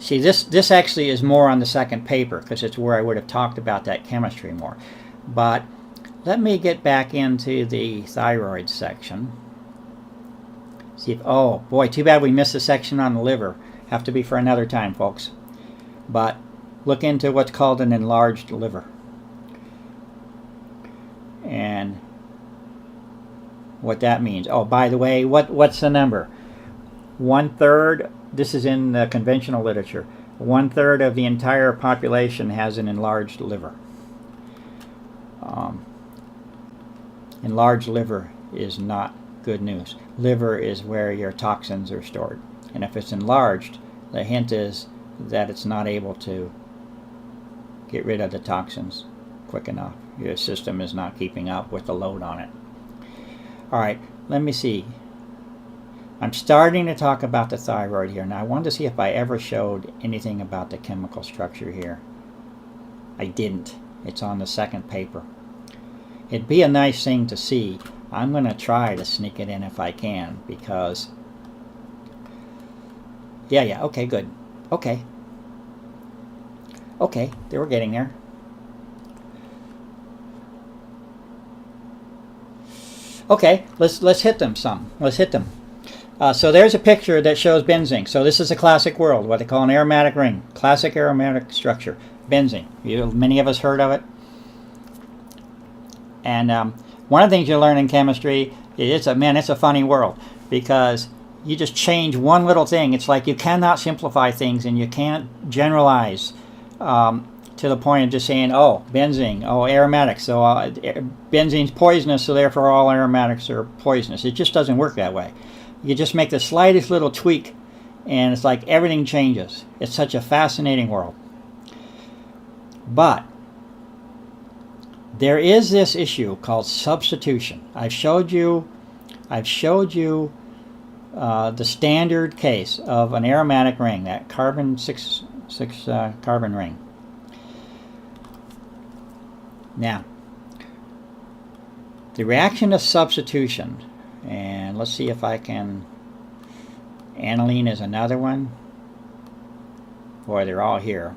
See, this actually is more on the second paper because it's where I would have talked about that chemistry more. But let me get back into the thyroid section. See if, oh boy, too bad we missed the section on the liver. Have to be for another time, folks. But look into what's called an enlarged liver. And what that means. Oh, by the way, what's the number? 1/3, this is in the conventional literature, 1/3 of the entire population has an enlarged liver. Enlarged liver is not good news. Liver is where your toxins are stored. And if it's enlarged, the hint is that it's not able to get rid of the toxins quick enough. Your system is not keeping up with the load on it. Alright, let me see. I'm starting to talk about the thyroid here. Now I wanted to see if I ever showed anything about the chemical structure here. I didn't. It's on the second paper. It'd be a nice thing to see. I'm going to try to sneak it in if I can, because yeah, okay, good. Okay, they were getting there. Okay, let's hit them some. Let's hit them. So there's a picture that shows benzene. So this is a classic world, what they call an aromatic ring. Classic aromatic structure. Benzene. Many of us heard of it. And one of the things you learn in chemistry is, it's a funny world, because you just change one little thing. It's like you cannot simplify things, and you can't generalize to the point of just saying, oh, benzene, oh, aromatic, so benzene's poisonous, so therefore all aromatics are poisonous. It just doesn't work that way. You just make the slightest little tweak, and it's like everything changes. It's such a fascinating world. But there is this issue called substitution. I've showed you the standard case of an aromatic ring, that carbon six carbon ring. Now, the reaction of substitution, and let's see if I can. Aniline is another one. Boy, they're all here.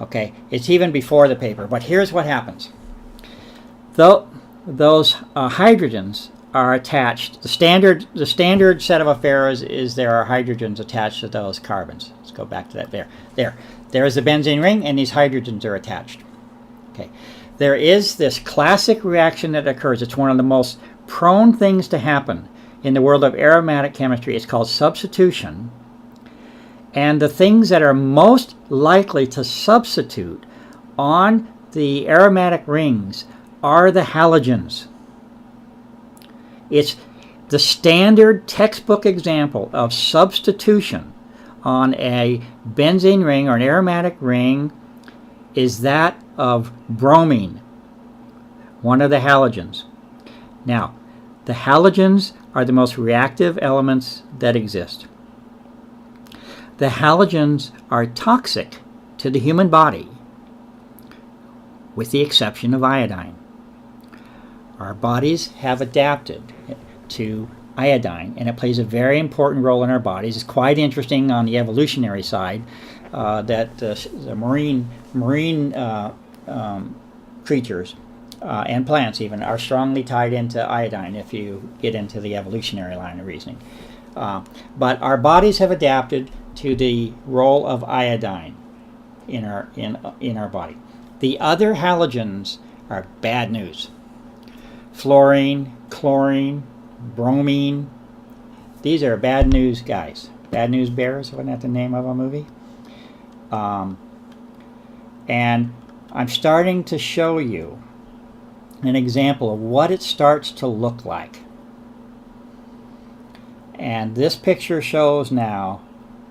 Okay, it's even before the paper, but here's what happens. Though those hydrogens are attached, the standard set of affairs is there are hydrogens attached to those carbons. Let's go back to that. There is the benzene ring, and these hydrogens are attached. Okay, there is this classic reaction that occurs. It's one of the most prone things to happen in the world of aromatic chemistry. It's called substitution. And the things that are most likely to substitute on the aromatic rings are the halogens. It's the standard textbook example of substitution on a benzene ring or an aromatic ring is that of bromine, one of the halogens. Now, the halogens are the most reactive elements that exist. The halogens are toxic to the human body, with the exception of iodine. Our bodies have adapted to iodine, and it plays a very important role in our bodies. It's quite interesting on the evolutionary side that the marine creatures and plants even are strongly tied into iodine if you get into the evolutionary line of reasoning. But our bodies have adapted to the role of iodine in our body. The other halogens are bad news. Fluorine, chlorine, bromine. These are bad news guys. Bad News Bears, wasn't that the name of a movie? And I'm starting to show you an example of what it starts to look like. And this picture shows now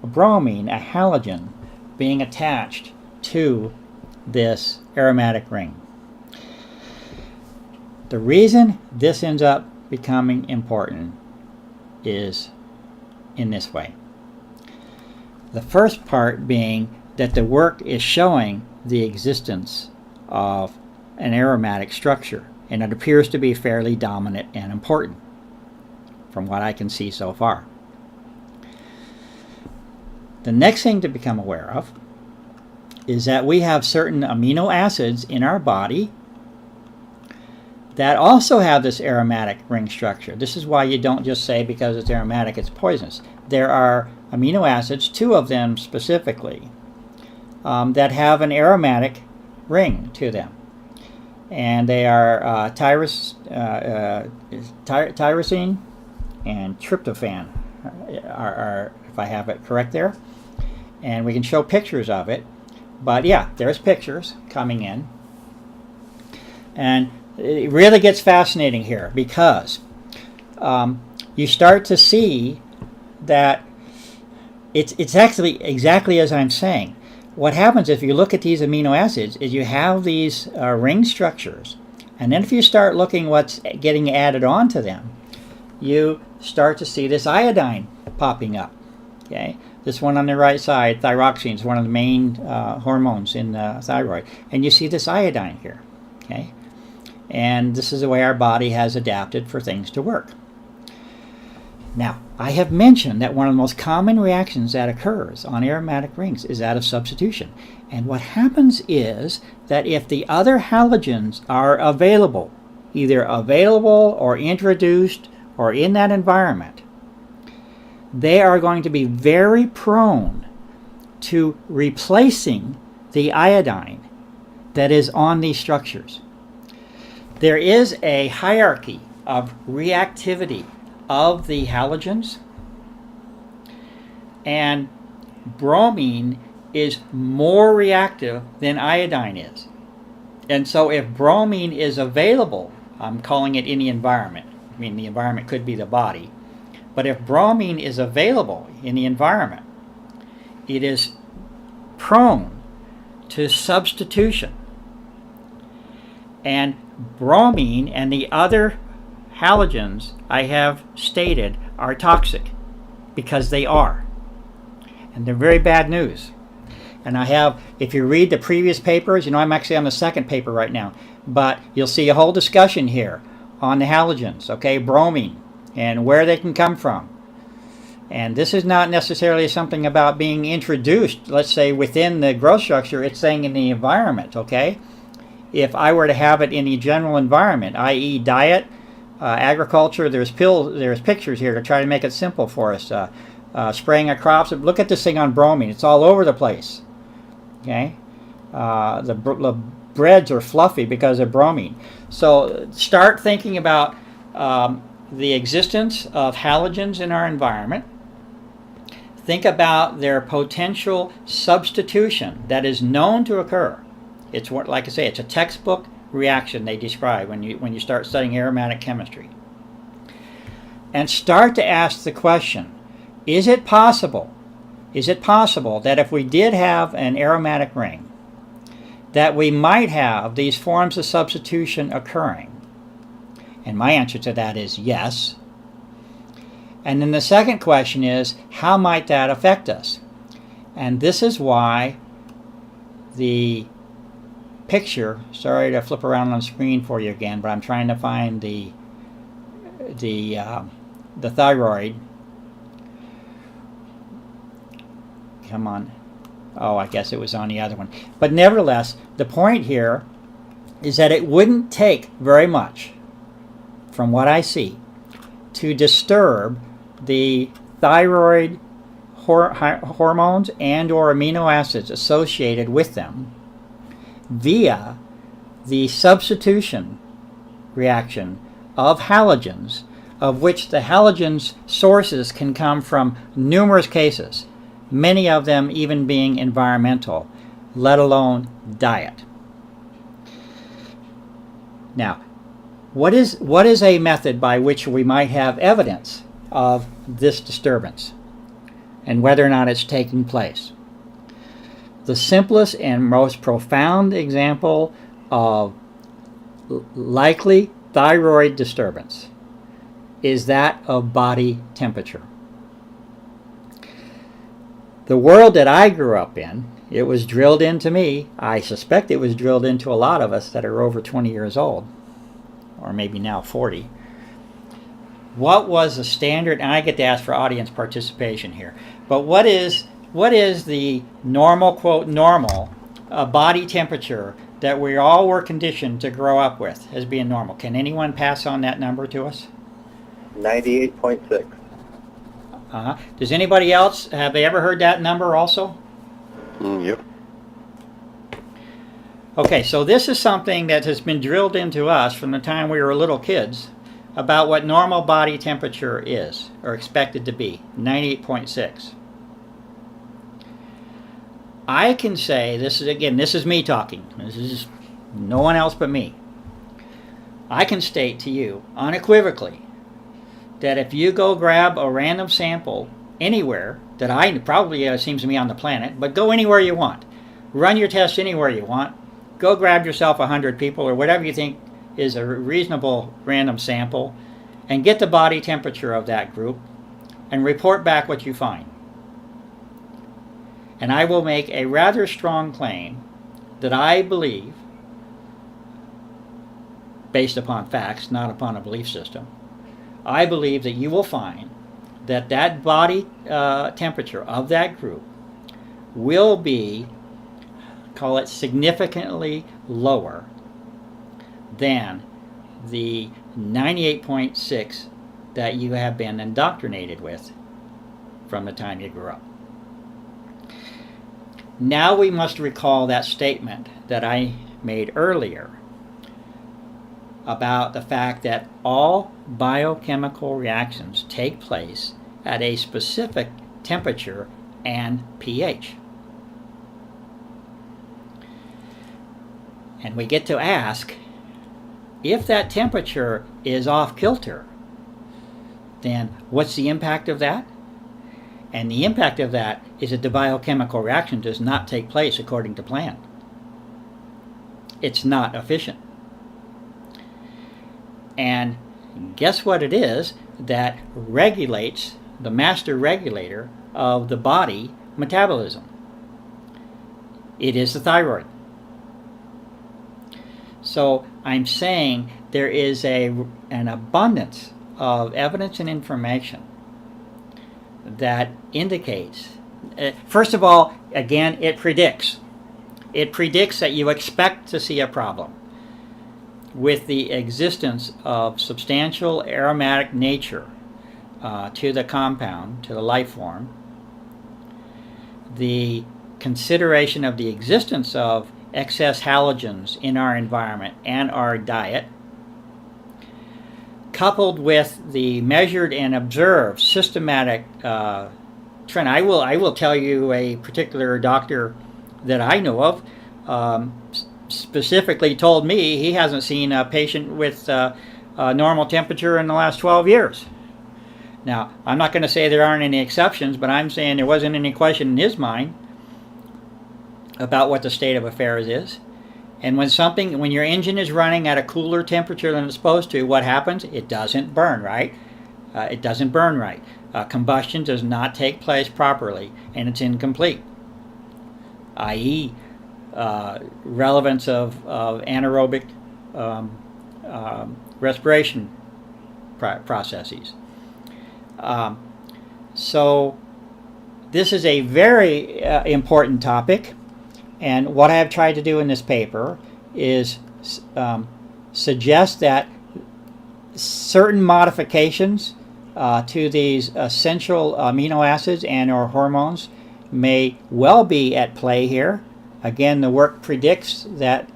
a bromine, a halogen, being attached to this aromatic ring. The reason this ends up becoming important is in this way. The first part being that the work is showing the existence of an aromatic structure, and it appears to be fairly dominant and important from what I can see so far. The next thing to become aware of is that we have certain amino acids in our body that also have this aromatic ring structure. This is why you don't just say because it's aromatic it's poisonous. There are amino acids, 2 of them specifically, that have an aromatic ring to them. And they are tyrosine and tryptophan, are, if I have it correct there. And we can show pictures of it. But yeah, there's pictures coming in. And it really gets fascinating here because you start to see that it's actually exactly as I'm saying. What happens if you look at these amino acids is you have these ring structures, and then if you start looking what's getting added onto them, you start to see this iodine popping up. Okay, this one on the right side, thyroxine, is one of the main hormones in the thyroid, and you see this iodine here. Okay, and this is the way our body has adapted for things to work. Now, I have mentioned that one of the most common reactions that occurs on aromatic rings is that of substitution. And what happens is that if the other halogens are available, either available or introduced or in that environment, they are going to be very prone to replacing the iodine that is on these structures. There is a hierarchy of reactivity of the halogens, and bromine is more reactive than iodine is. And so if bromine is available, I'm calling it in the environment, I mean the environment could be the body, but if bromine is available in the environment, it is prone to substitution. And bromine and the other halogens I have stated are toxic because they are, and they're very bad news. And I have, if you read the previous papers, I'm actually on the second paper right now, but you'll see a whole discussion here on the halogens, okay, bromine and where they can come from. And this is not necessarily something about being introduced, let's say within the growth structure, it's saying in the environment, okay? If I were to have it in the general environment, i.e. diet, agriculture, there's pictures here to try to make it simple for us. Spraying of crops. Look at this thing on bromine. It's all over the place. Okay, the breads are fluffy because of bromine. So start thinking about the existence of halogens in our environment. Think about their potential substitution that is known to occur. It's what, like I say, it's a textbook reaction they describe when you start studying aromatic chemistry. And start to ask the question, is it possible that if we did have an aromatic ring, that we might have these forms of substitution occurring? And my answer to that is yes. And then the second question is, how might that affect us? And this is why the picture, sorry to flip around on the screen for you again, but I'm trying to find the thyroid. Come on. Oh, I guess it was on the other one. But nevertheless, the point here is that it wouldn't take very much, from what I see, to disturb the thyroid hormones and or amino acids associated with them via the substitution reaction of halogens, of which the halogens sources can come from numerous cases, many of them even being environmental, let alone diet. Now, what is a method by which we might have evidence of this disturbance and whether or not it's taking place? The simplest and most profound example of likely thyroid disturbance is that of body temperature. The world that I grew up in, it was drilled into me. I suspect it was drilled into a lot of us that are over 20 years old, or maybe now 40. What was the standard, and I get to ask for audience participation here, but what is the normal, quote, normal body temperature that we all were conditioned to grow up with as being normal? Can anyone pass on that number to us? 98.6. Does anybody else, have they ever heard that number also? Yep. Okay, so this is something that has been drilled into us from the time we were little kids about what normal body temperature is, or expected to be, 98.6. I can say, this is me talking. This is no one else but me. I can state to you unequivocally that if you go grab a random sample anywhere, that I probably seems to be on the planet, but go anywhere you want. Run your tests anywhere you want. Go grab yourself 100 people or whatever you think is a reasonable random sample and get the body temperature of that group and report back what you find. And I will make a rather strong claim that I believe, based upon facts, not upon a belief system, I believe that you will find that that body temperature of that group will be, call it significantly lower than the 98.6 that you have been indoctrinated with from the time you grew up. Now we must recall that statement that I made earlier about the fact that all biochemical reactions take place at a specific temperature and pH. And we get to ask, if that temperature is off kilter, then what's the impact of that? And the impact of that is that the biochemical reaction does not take place according to plan. It's not efficient. And guess what it is that regulates, the master regulator of the body metabolism? It is the thyroid. So I'm saying there is an abundance of evidence and information that indicates, first of all, again, it predicts. It predicts that you expect to see a problem with the existence of substantial aromatic nature to the compound, to the life form, the consideration of the existence of excess halogens in our environment and our diet, coupled with the measured and observed systematic trend. I will tell you a particular doctor that I know of specifically told me he hasn't seen a patient with a normal temperature in the last 12 years. Now, I'm not going to say there aren't any exceptions, but I'm saying there wasn't any question in his mind about what the state of affairs is. And when your engine is running at a cooler temperature than it's supposed to, what happens? It doesn't burn, right? It doesn't burn right. Combustion does not take place properly, and it's incomplete, i.e., relevance of anaerobic respiration processes. So this is a very important topic, and what I have tried to do in this paper is suggest that certain modifications to these essential amino acids and or hormones may well be at play here. Again, the work predicts that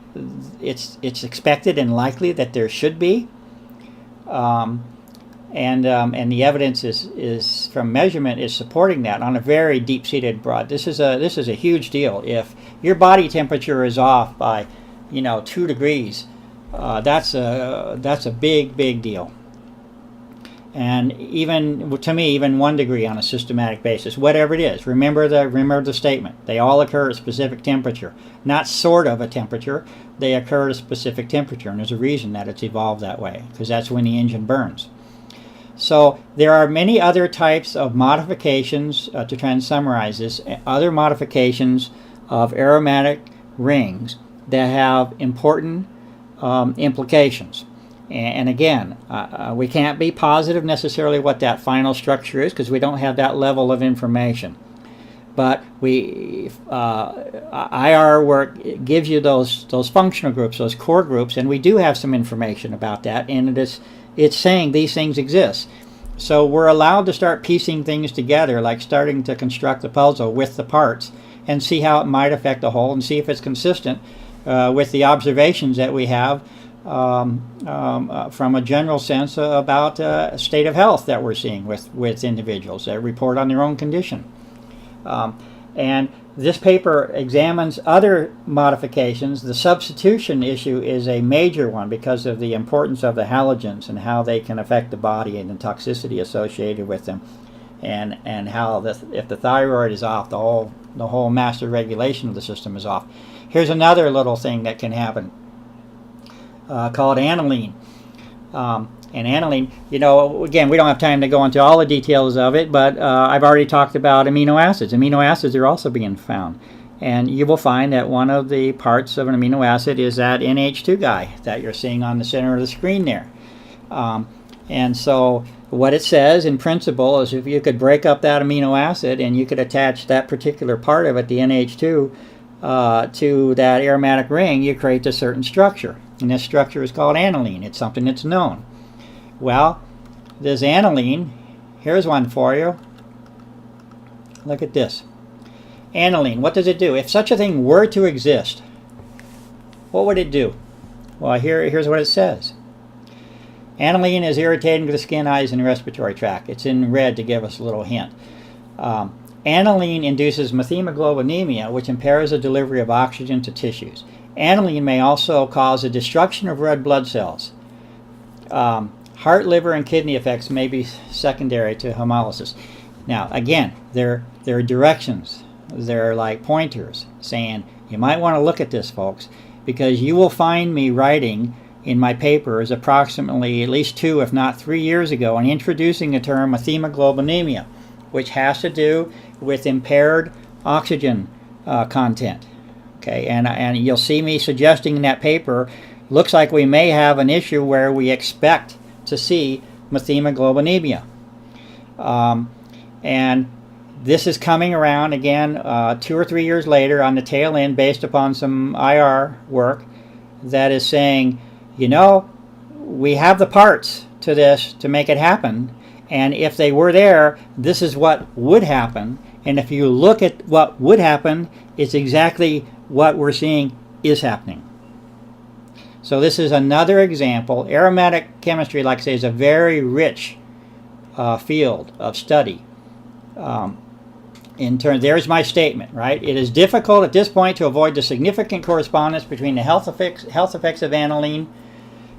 it's expected and likely that there should be, and the evidence is from measurement is supporting that on a very deep-seated broad. This is a huge deal. If your body temperature is off by 2 degrees that's a big deal. And even to me, even 1 degree on a systematic basis, whatever it is, remember the statement. They all occur at a specific temperature, not sort of a temperature. They occur at a specific temperature, and there's a reason that it's evolved that way, because that's when the engine burns. So there are many other types of modifications, to try and summarize this, other modifications of aromatic rings that have important implications. And again, we can't be positive necessarily what that final structure is because we don't have that level of information. But IR work gives you those functional groups, those core groups, and we do have some information about that. And it's saying these things exist. So we're allowed to start piecing things together, like starting to construct the puzzle with the parts and see how it might affect the whole and see if it's consistent with the observations that we have from a general sense about state of health that we're seeing with individuals that report on their own condition. And this paper examines other modifications. The substitution issue is a major one because of the importance of the halogens and how they can affect the body and the toxicity associated with them, and how if the thyroid is off, the whole master regulation of the system is off. Here's another little thing that can happen. Called aniline. And aniline, again, we don't have time to go into all the details of it, but I've already talked about amino acids. Amino acids are also being found. And you will find that one of the parts of an amino acid is that NH2 guy that you're seeing on the center of the screen there. And so what it says in principle is if you could break up that amino acid and you could attach that particular part of it, the NH2, to that aromatic ring, you create a certain structure. And this structure is called aniline. It's something that's known. Well, this aniline, here's one for you. Look at this. Aniline, what does it do? If such a thing were to exist, what would it do? Well, here's what it says. Aniline is irritating to the skin, eyes, and respiratory tract. It's in red to give us a little hint. Aniline induces methemoglobinemia, which impairs the delivery of oxygen to tissues. Aniline may also cause the destruction of red blood cells. Heart, liver, and kidney effects may be secondary to hemolysis. Now, again, there are directions. They're like pointers saying, you might want to look at this, folks, because you will find me writing in my papers approximately at least 2, if not 3 years ago, and introducing the term methemoglobinemia, which has to do with impaired oxygen content. Okay, and you'll see me suggesting in that paper, looks like we may have an issue where we expect to see methemoglobinemia. And this is coming around again 2 or 3 years later on the tail end based upon some IR work that is saying, we have the parts to this to make it happen, and if they were there, this is what would happen. And if you look at what would happen, it's exactly what we're seeing is happening. So this is another example. Aromatic chemistry, like I say, is a very rich field of study. There's my statement, right? It is difficult at this point to avoid the significant correspondence between the health effects of aniline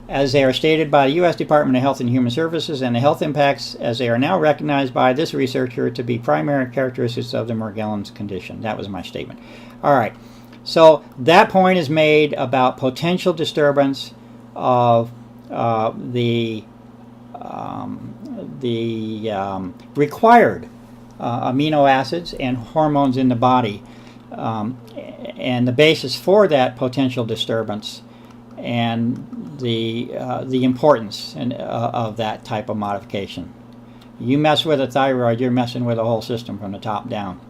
as they are stated by the U.S. Department of Health and Human Services and the health impacts as they are now recognized by this researcher to be primary characteristics of the Morgellons condition. That was my statement. All right. So that point is made about potential disturbance of the required amino acids and hormones in the body, and the basis for that potential disturbance, and the importance of that type of modification. You mess with a thyroid, you're messing with the whole system from the top down.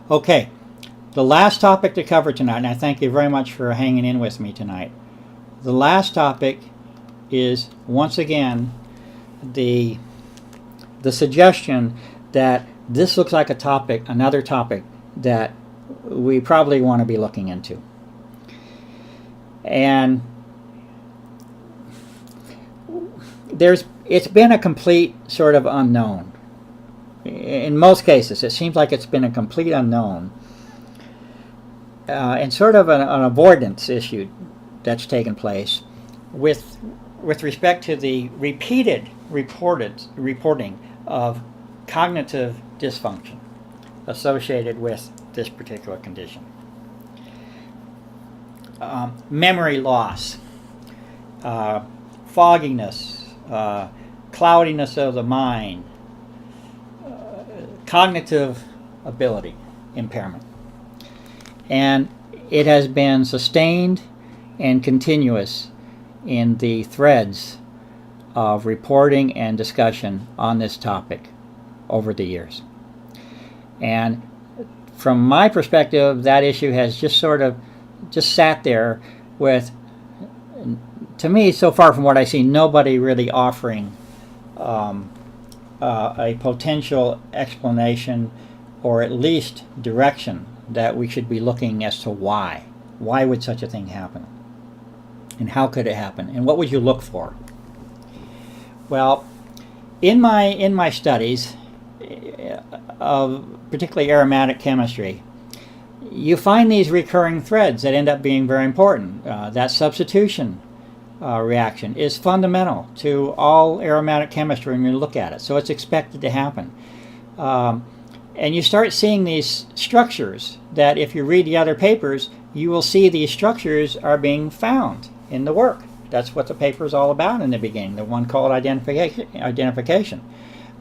Okay, the last topic to cover tonight, and I thank you very much for hanging in with me tonight. The last topic is, once again, the suggestion that this looks like another topic that we probably want to be looking into. And it's been a complete sort of unknown. In most cases, it seems like it's been a complete unknown, and sort of an avoidance issue that's taken place with respect to the repeated reporting of cognitive dysfunction associated with this particular condition. Memory loss, fogginess, cloudiness of the mind, cognitive ability impairment. And it has been sustained and continuous in the threads of reporting and discussion on this topic over the years. And from my perspective, that issue has just sort of just sat there with, to me, so far from what I see, nobody really offering a potential explanation or at least direction that we should be looking as to why. Why would such a thing happen? And how could it happen? And what would you look for? Well, in my studies of particularly aromatic chemistry, you find these recurring threads that end up being very important. That substitution reaction is fundamental to all aromatic chemistry when you look at it, so it's expected to happen. And you start seeing these structures that, if you read the other papers, you will see these structures are being found in the work. That's what the paper is all about in the beginning, the one called identification.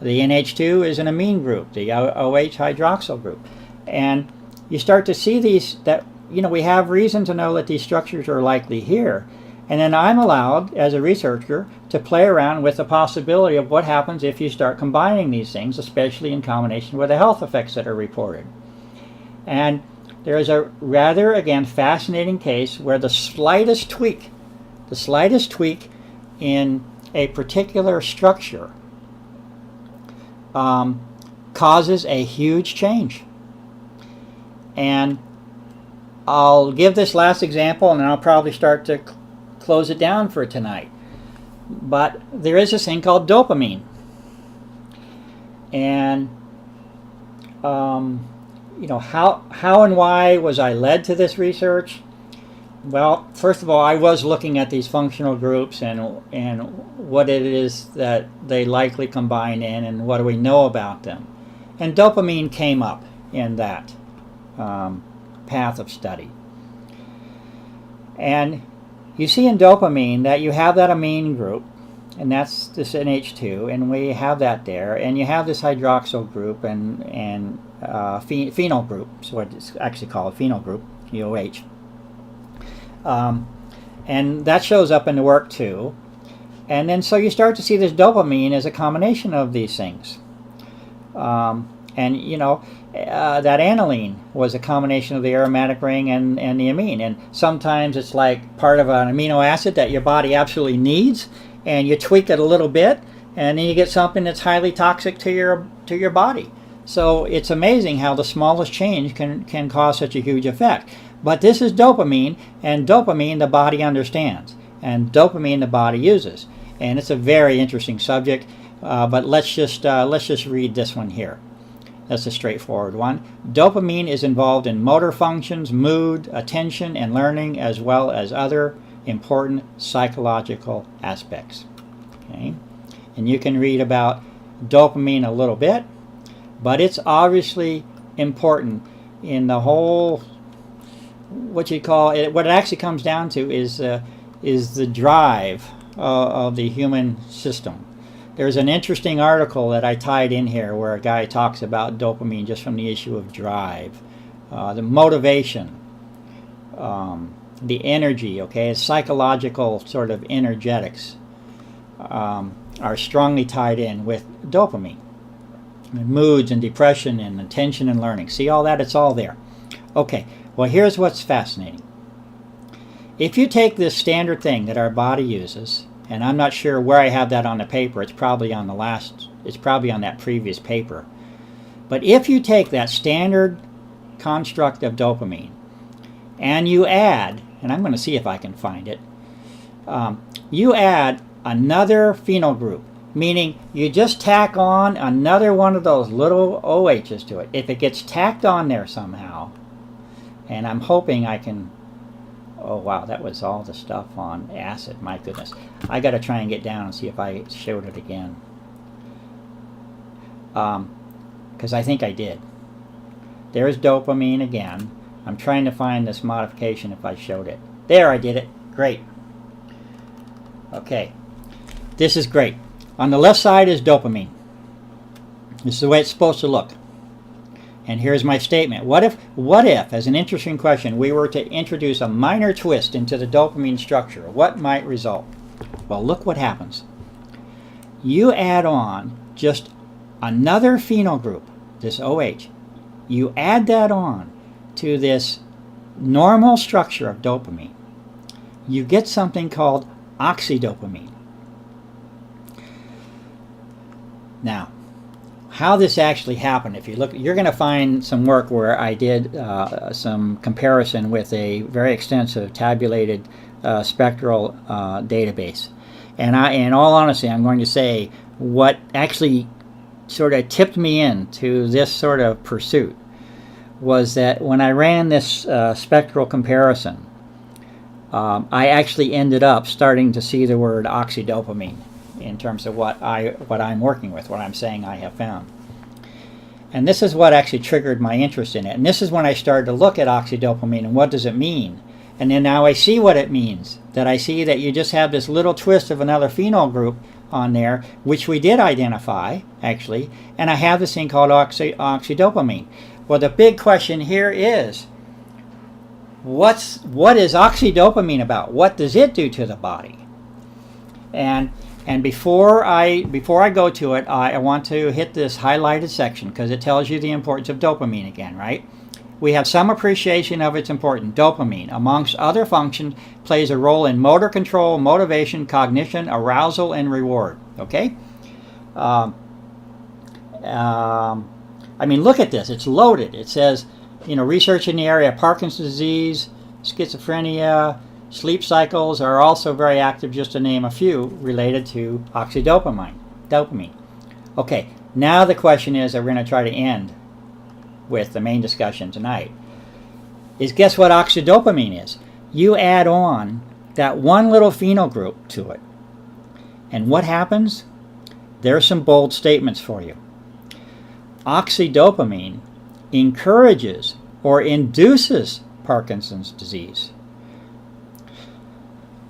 The NH2 is an amine group, the OH hydroxyl group. And you start to see these, that, we have reason to know that these structures are likely here. And then I'm allowed, as a researcher, to play around with the possibility of what happens if you start combining these things, especially in combination with the health effects that are reported. And there is a rather, again, fascinating case where the slightest tweak in a particular structure causes a huge change. And I'll give this last example, and then I'll probably start to close it down for tonight. But there is this thing called dopamine. And how and why was I led to this research? Well, first of all, I was looking at these functional groups and what it is that they likely combine in and what do we know about them. And dopamine came up in that path of study. And you see in dopamine that you have that amine group, and that's this NH2, and we have that there, and you have this hydroxyl group and phenyl group, so it's actually called phenyl group, OH. And that shows up in the work too. And then so you start to see this dopamine as a combination of these things. That aniline was a combination of the aromatic ring and the amine. And sometimes it's like part of an amino acid that your body absolutely needs, and you tweak it a little bit, and then you get something that's highly toxic to your body. So it's amazing how the smallest change can cause such a huge effect. But this is dopamine, and dopamine the body understands, and dopamine the body uses. And it's a very interesting subject, but let's just read this one here. That's a straightforward one. Dopamine is involved in motor functions, mood, attention, and learning, as well as other important psychological aspects. Okay? And you can read about dopamine a little bit, but it's obviously important in the whole, what you call it, what it actually comes down to is the drive of the human system. There's an interesting article that I tied in here where a guy talks about dopamine just from the issue of drive, the motivation, the energy, psychological sort of energetics are strongly tied in with dopamine. And moods and depression and attention and learning. See all that? It's all there. Okay, well, here's what's fascinating. If you take this standard thing that our body uses, and I'm not sure where I have that on the paper, it's probably on that previous paper. But if you take that standard construct of dopamine and you add, and I'm going to see if I can find it, you add another phenyl group, meaning you just tack on another one of those little OHs to it. If it gets tacked on there somehow, and I'm hoping I can Oh wow, that was all the stuff on acid. My goodness. I got to try and get down and see if I showed it again. Because I think I did. There's dopamine again. I'm trying to find this modification if I showed it. There, I did it. Great. Okay. This is great. On the left side is dopamine. This is the way it's supposed to look. And here's my statement. What if, as an interesting question, we were to introduce a minor twist into the dopamine structure? What might result? Well, look what happens. You add on just another phenyl group, this OH. You add that on to this normal structure of dopamine. You get something called oxydopamine. Now, how this actually happened, if you look, you're going to find some work where I did some comparison with a very extensive tabulated spectral database. And in all honesty, I'm going to say what actually sort of tipped me into this sort of pursuit was that when I ran this spectral comparison, I actually ended up starting to see the word oxydopamine in terms of what I'm working with, what I'm saying I have found. And this is what actually triggered my interest in it. And this is when I started to look at oxydopamine and what does it mean. And then now I see what it means, that I see that you just have this little twist of another phenol group on there, which we did identify, actually, and I have this thing called oxydopamine. Well, the big question here is, what is oxydopamine about? What does it do to the body? And before I go to it, I want to hit this highlighted section because it tells you the importance of dopamine again, right? We have some appreciation of its importance. Dopamine, amongst other functions, plays a role in motor control, motivation, cognition, arousal, and reward. Okay? I mean, look at this. It's loaded. It says, research in the area of Parkinson's disease, schizophrenia, sleep cycles are also very active, just to name a few, related to dopamine. Okay, now the question is, that we're going to try to end with the main discussion tonight, is guess what oxydopamine is? You add on that one little phenyl group to it. And what happens? There's some bold statements for you. Oxydopamine encourages or induces Parkinson's disease.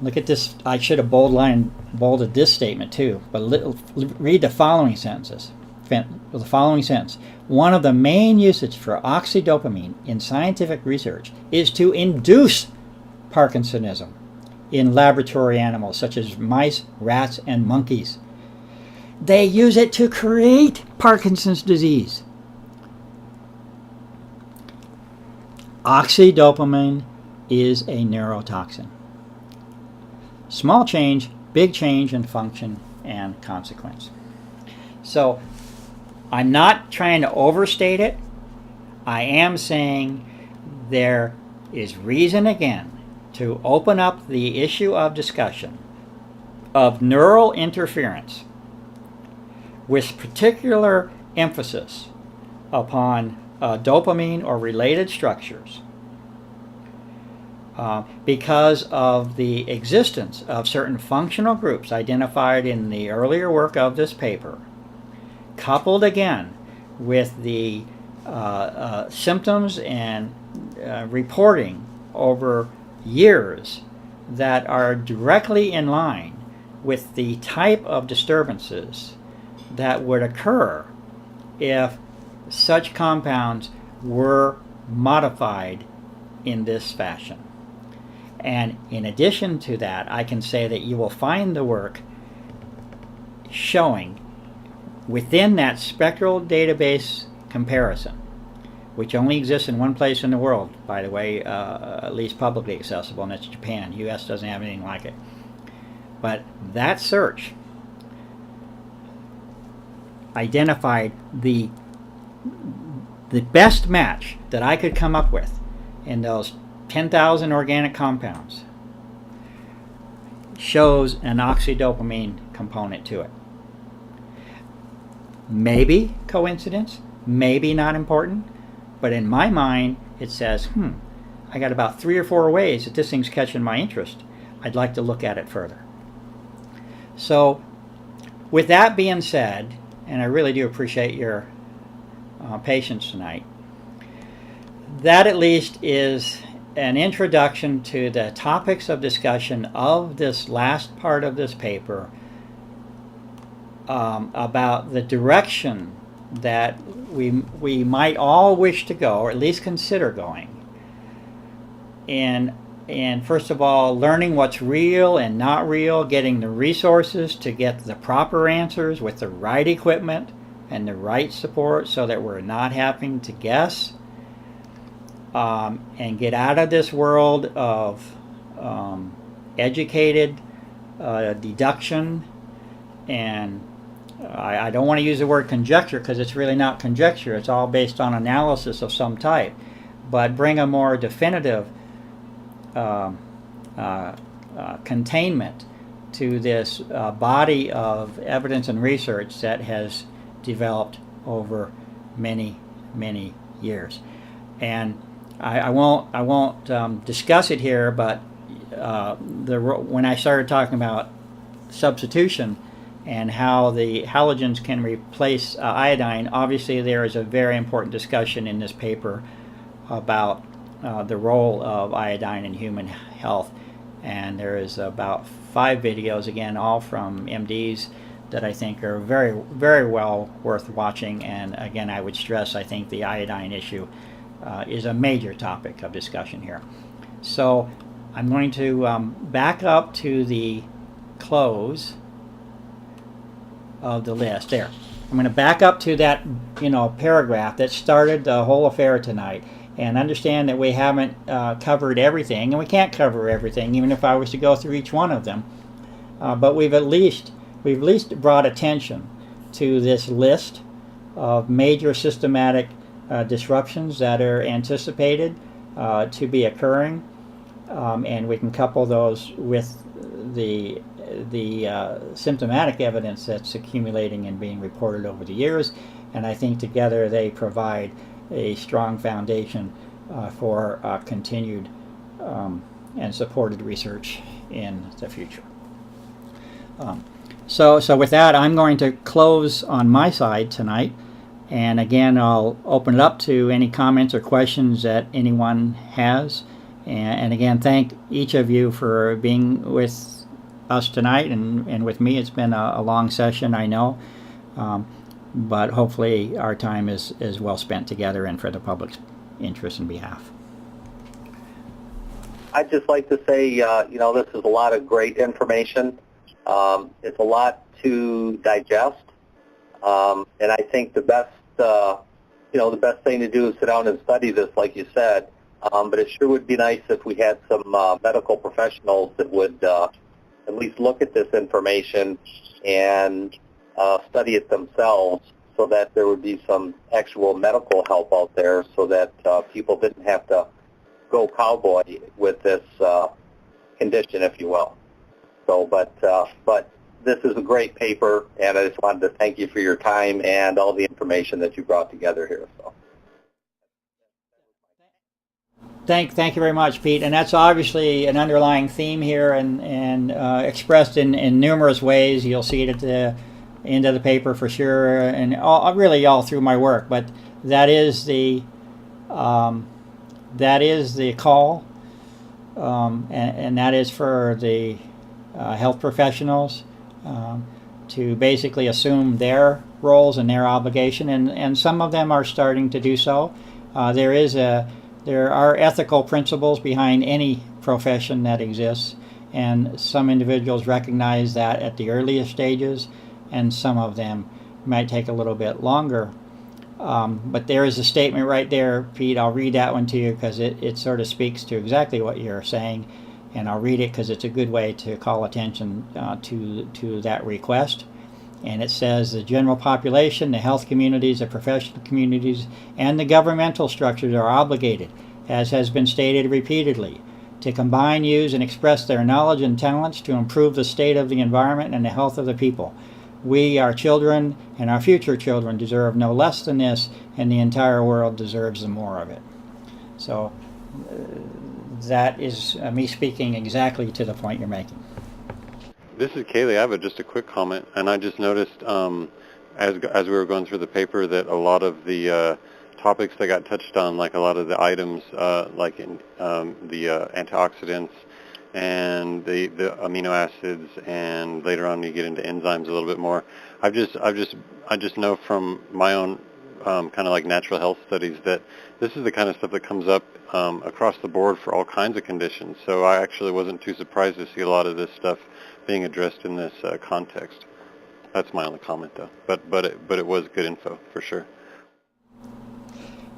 Look at this. I should have bolded this statement too, but read the following sentences. The following sentence. One of the main usages for oxydopamine in scientific research is to induce Parkinsonism in laboratory animals such as mice, rats, and monkeys. They use it to create Parkinson's disease. Oxydopamine is a neurotoxin. Small change, big change in function and consequence. So, I'm not trying to overstate it. I am saying there is reason again to open up the issue of discussion of neural interference with particular emphasis upon dopamine or related structures because of the existence of certain functional groups identified in the earlier work of this paper, coupled again with the symptoms and reporting over years that are directly in line with the type of disturbances that would occur if such compounds were modified in this fashion. And in addition to that, I can say that you will find the work showing within that spectral database comparison, which only exists in one place in the world, by the way, at least publicly accessible, and that's Japan. U.S. doesn't have anything like it. But that search identified the best match that I could come up with in those 10,000 organic compounds shows an oxydopamine component to it. Maybe coincidence, maybe not important, but in my mind it says, I got about 3 or 4 ways that this thing's catching my interest. I'd like to look at it further. So with that being said, and I really do appreciate your patience tonight, that at least is an introduction to the topics of discussion of this last part of this paper, about the direction that we might all wish to go, or at least consider going. And first of all, learning what's real and not real, getting the resources to get the proper answers with the right equipment and the right support so that we're not having to guess, and get out of this world of educated deduction. And I don't want to use the word conjecture, because it's really not conjecture. It's all based on analysis of some type. But bring a more definitive containment to this body of evidence and research that has developed over many, many years. And I won't discuss it here, but when I started talking about substitution and how the halogens can replace iodine, obviously there is a very important discussion in this paper about the role of iodine in human health. And there is about 5 videos, again, all from MDs, that I think are very, very well worth watching. And again, I would stress, I think the iodine issue is a major topic of discussion here. So I'm going to back up to the close of the list. There. I'm going to back up to that, paragraph that started the whole affair tonight, and understand that we haven't covered everything, and we can't cover everything, even if I was to go through each one of them. But we've at least brought attention to this list of major systematic disruptions that are anticipated to be occurring, and we can couple those with the symptomatic evidence that's accumulating and being reported over the years, and I think together they provide a strong foundation for continued and supported research in the future. So with that, I'm going to close on my side tonight, and again I'll open it up to any comments or questions that anyone has, and again thank each of you for being with us tonight and with me. It's been a long session, I know, but hopefully our time is well spent together and for the public's interest and behalf. I'd just like to say, this is a lot of great information. It's a lot to digest, and I think the best thing to do is sit down and study this, like you said. But it sure would be nice if we had some medical professionals that would at least look at this information and study it themselves, so that there would be some actual medical help out there, so that people didn't have to go cowboy with this condition, if you will. So, but this is a great paper, and I just wanted to thank you for your time and all the information that you brought together here. So. Thank you very much, Pete. And that's obviously an underlying theme here, and expressed in numerous ways. You'll see it at the end of the paper for sure, and really all through my work. But that is the call, and that is for the health professionals to basically assume their roles and their obligation, and some of them are starting to do so. There are ethical principles behind any profession that exists, and some individuals recognize that at the earliest stages, and some of them might take a little bit longer. But there is a statement right there, Pete. I'll read that one to you because it sort of speaks to exactly what you're saying, and I'll read it because it's a good way to call attention to that request. And it says, the general population, the health communities, the professional communities, and the governmental structures are obligated, as has been stated repeatedly, to combine, use, and express their knowledge and talents to improve the state of the environment and the health of the people. We, our children, and our future children deserve no less than this, and the entire world deserves more of it. So that is me speaking exactly to the point you're making. This is Kaylee. I have just a quick comment, and I just noticed as we were going through the paper that a lot of the topics that got touched on, like a lot of the items, like in the antioxidants and the amino acids, and later on you get into enzymes a little bit more. I just know from my own kind of like natural health studies that this is the kind of stuff that comes up across the board for all kinds of conditions. So I actually wasn't too surprised to see a lot of this stuff being addressed in this context. That's my only comment, though. But it was good info for sure.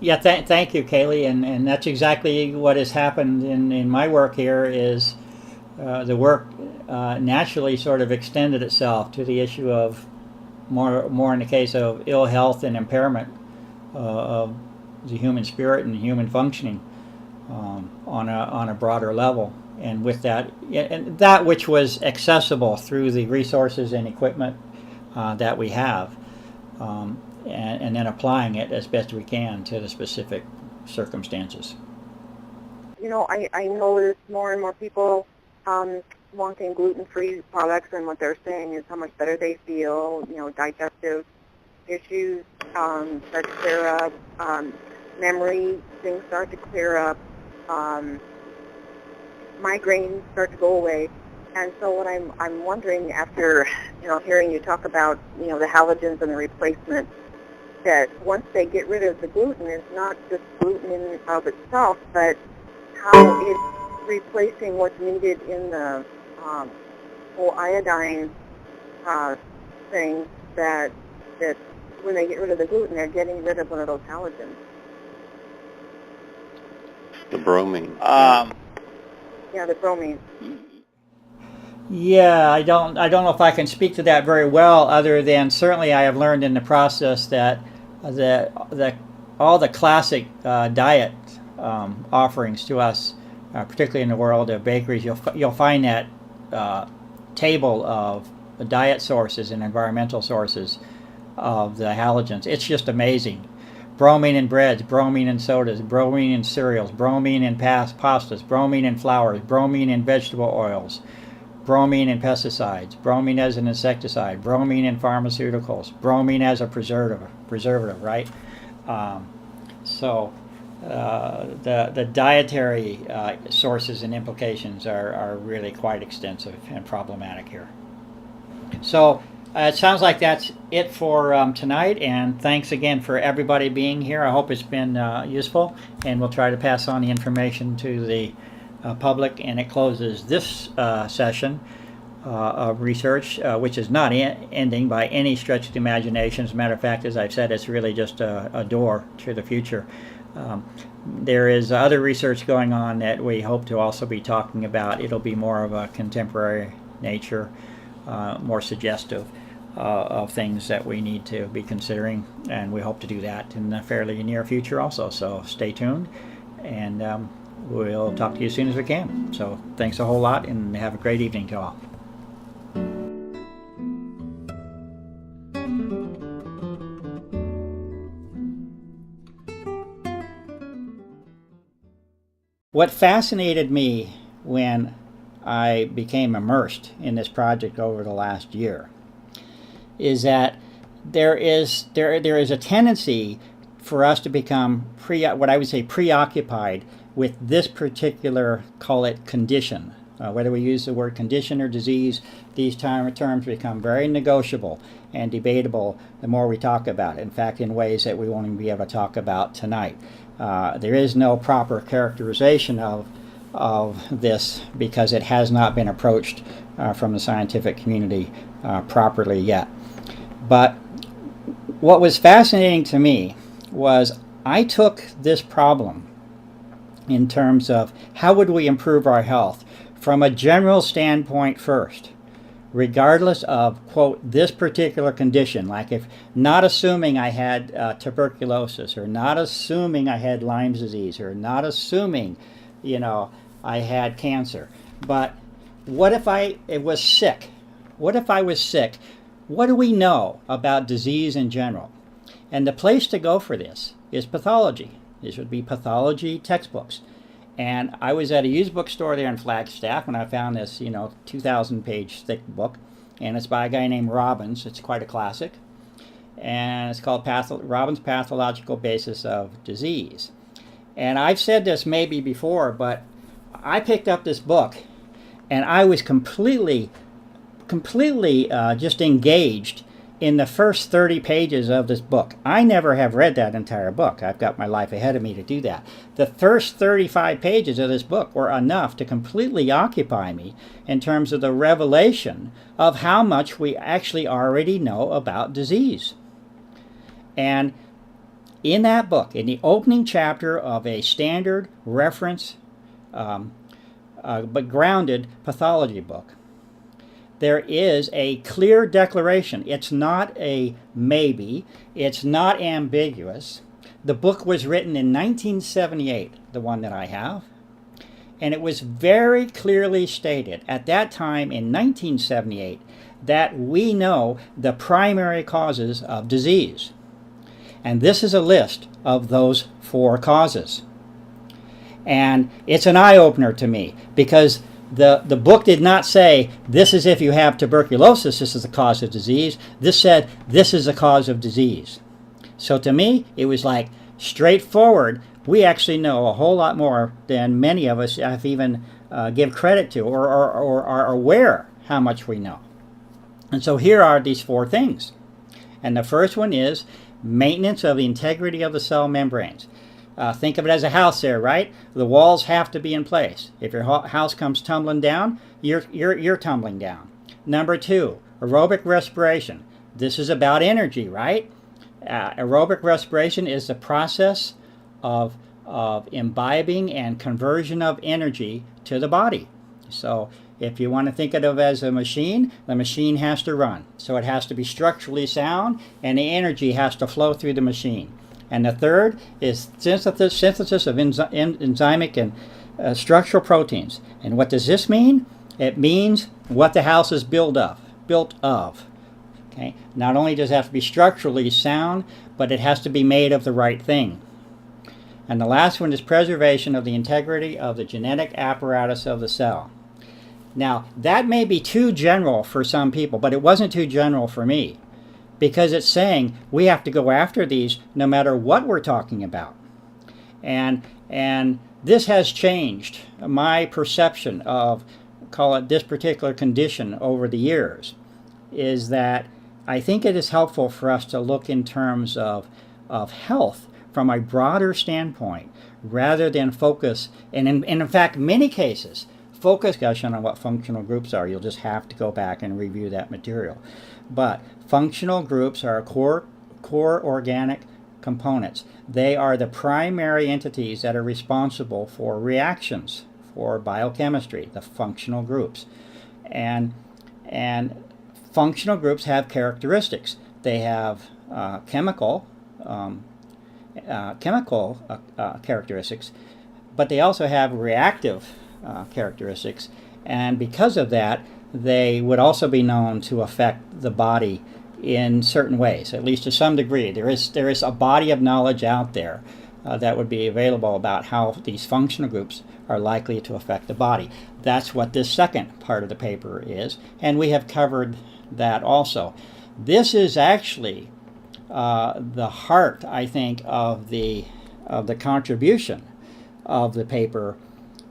Yeah, thank you, Kaylee, and that's exactly what has happened in my work here. Is the work naturally sort of extended itself to the issue of more in the case of ill health and impairment of the human spirit and human functioning on a broader level. And with that, and that which was accessible through the resources and equipment that we have, and then applying it as best we can to the specific circumstances. You know, I notice more and more people wanting gluten-free products, and what they're saying is how much better they feel. You know, digestive issues start to clear up, memory things start to clear up, migraines start to go away. And so what I'm wondering, after hearing you talk about the halogens and the replacement, that once they get rid of the gluten, it's not just gluten in and of itself, but how it's replacing what's needed in the whole iodine thing, that when they get rid of the gluten, they're getting rid of one of those halogens. The bromine. Yeah, the bromine. Yeah, I don't know if I can speak to that very well, other than certainly I have learned in the process that all the classic diet offerings to us, particularly in the world of bakeries, you'll find that table of the diet sources and environmental sources of the halogens. It's just amazing. Bromine in breads, bromine in sodas, bromine in cereals, bromine in pastas, bromine in flours, bromine in vegetable oils, bromine in pesticides, bromine as an insecticide, bromine in pharmaceuticals, bromine as a preservative, right? So the dietary sources and implications are really quite extensive and problematic here. So it sounds like that's it for tonight, and thanks again for everybody being here. I hope it's been useful, and we'll try to pass on the information to the public, and it closes this session of research, which is not ending by any stretch of the imagination. As a matter of fact, as I've said, it's really just a door to the future. There is other research going on that we hope to also be talking about. It'll be more of a contemporary nature, more suggestive of things that we need to be considering, and we hope to do that in the fairly near future also. So stay tuned, and we'll talk to you as soon as we can. So thanks a whole lot, and have a great evening to all. What fascinated me when I became immersed in this project over the last year is that there is a tendency for us to become what I would say preoccupied with this particular, call it condition. Whether we use the word condition or disease, these terms become very negotiable and debatable the more we talk about it. In fact, in ways that we won't even be able to talk about tonight. There is no proper characterization of this because it has not been approached from the scientific community properly yet. But what was fascinating to me was I took this problem in terms of how would we improve our health from a general standpoint first, regardless of, quote, this particular condition, like if not assuming I had tuberculosis, or not assuming I had Lyme's disease, or not assuming, I had cancer. But what if I was sick? What if I was sick? What do we know about disease in general? And the place to go for this is pathology. These would be pathology textbooks. And I was at a used bookstore there in Flagstaff when I found this, 2,000-page thick book, and it's by a guy named Robbins. It's quite a classic, and it's called Robbins' Pathological Basis of Disease. And I've said this maybe before, but I picked up this book, and I was completely just engaged in the first 30 pages of this book. I never have read that entire book. I've got my life ahead of me to do that. The first 35 pages of this book were enough to completely occupy me in terms of the revelation of how much we actually already know about disease. And in that book, in the opening chapter of a standard reference but grounded pathology book, there is a clear declaration. It's not a maybe. It's not ambiguous. The book was written in 1978, the one that I have, and it was very clearly stated at that time in 1978 that we know the primary causes of disease. And this is a list of those 4 causes. And it's an eye-opener to me, because the book did not say, this is if you have tuberculosis, this is the cause of disease. This said, this is the cause of disease. So to me, it was like straightforward. We actually know a whole lot more than many of us have even give credit to, or are aware how much we know. And so here are these 4 things. And the first one is maintenance of the integrity of the cell membranes. Think of it as a house there, right? The walls have to be in place. If your house comes tumbling down, you're tumbling down. Number 2, aerobic respiration. This is about energy, right? Aerobic respiration is the process of imbibing and conversion of energy to the body. So if you want to think of it as a machine, the machine has to run. So it has to be structurally sound, and the energy has to flow through the machine. And the third is synthesis of enzymic and structural proteins. And what does this mean? It means what the house is built of. Okay? Not only does it have to be structurally sound, but it has to be made of the right thing. And the last one is preservation of the integrity of the genetic apparatus of the cell. Now, that may be too general for some people, but it wasn't too general for me, because it's saying we have to go after these no matter what we're talking about. And this has changed my perception of, call it, this particular condition over the years, is that I think it is helpful for us to look in terms of health from a broader standpoint, rather than focus, and in fact, many cases, focus discussion on what functional groups are. You'll just have to go back and review that material. But functional groups are core organic components. They are the primary entities that are responsible for reactions, for biochemistry, the functional groups. And functional groups have characteristics. They have chemical characteristics, but they also have reactive characteristics. And because of that, they would also be known to affect the body in certain ways, at least to some degree. There is a body of knowledge out there that would be available about how these functional groups are likely to affect the body. That's what this second part of the paper is, and we have covered that also. This is actually the heart, I think, of the contribution of the paper,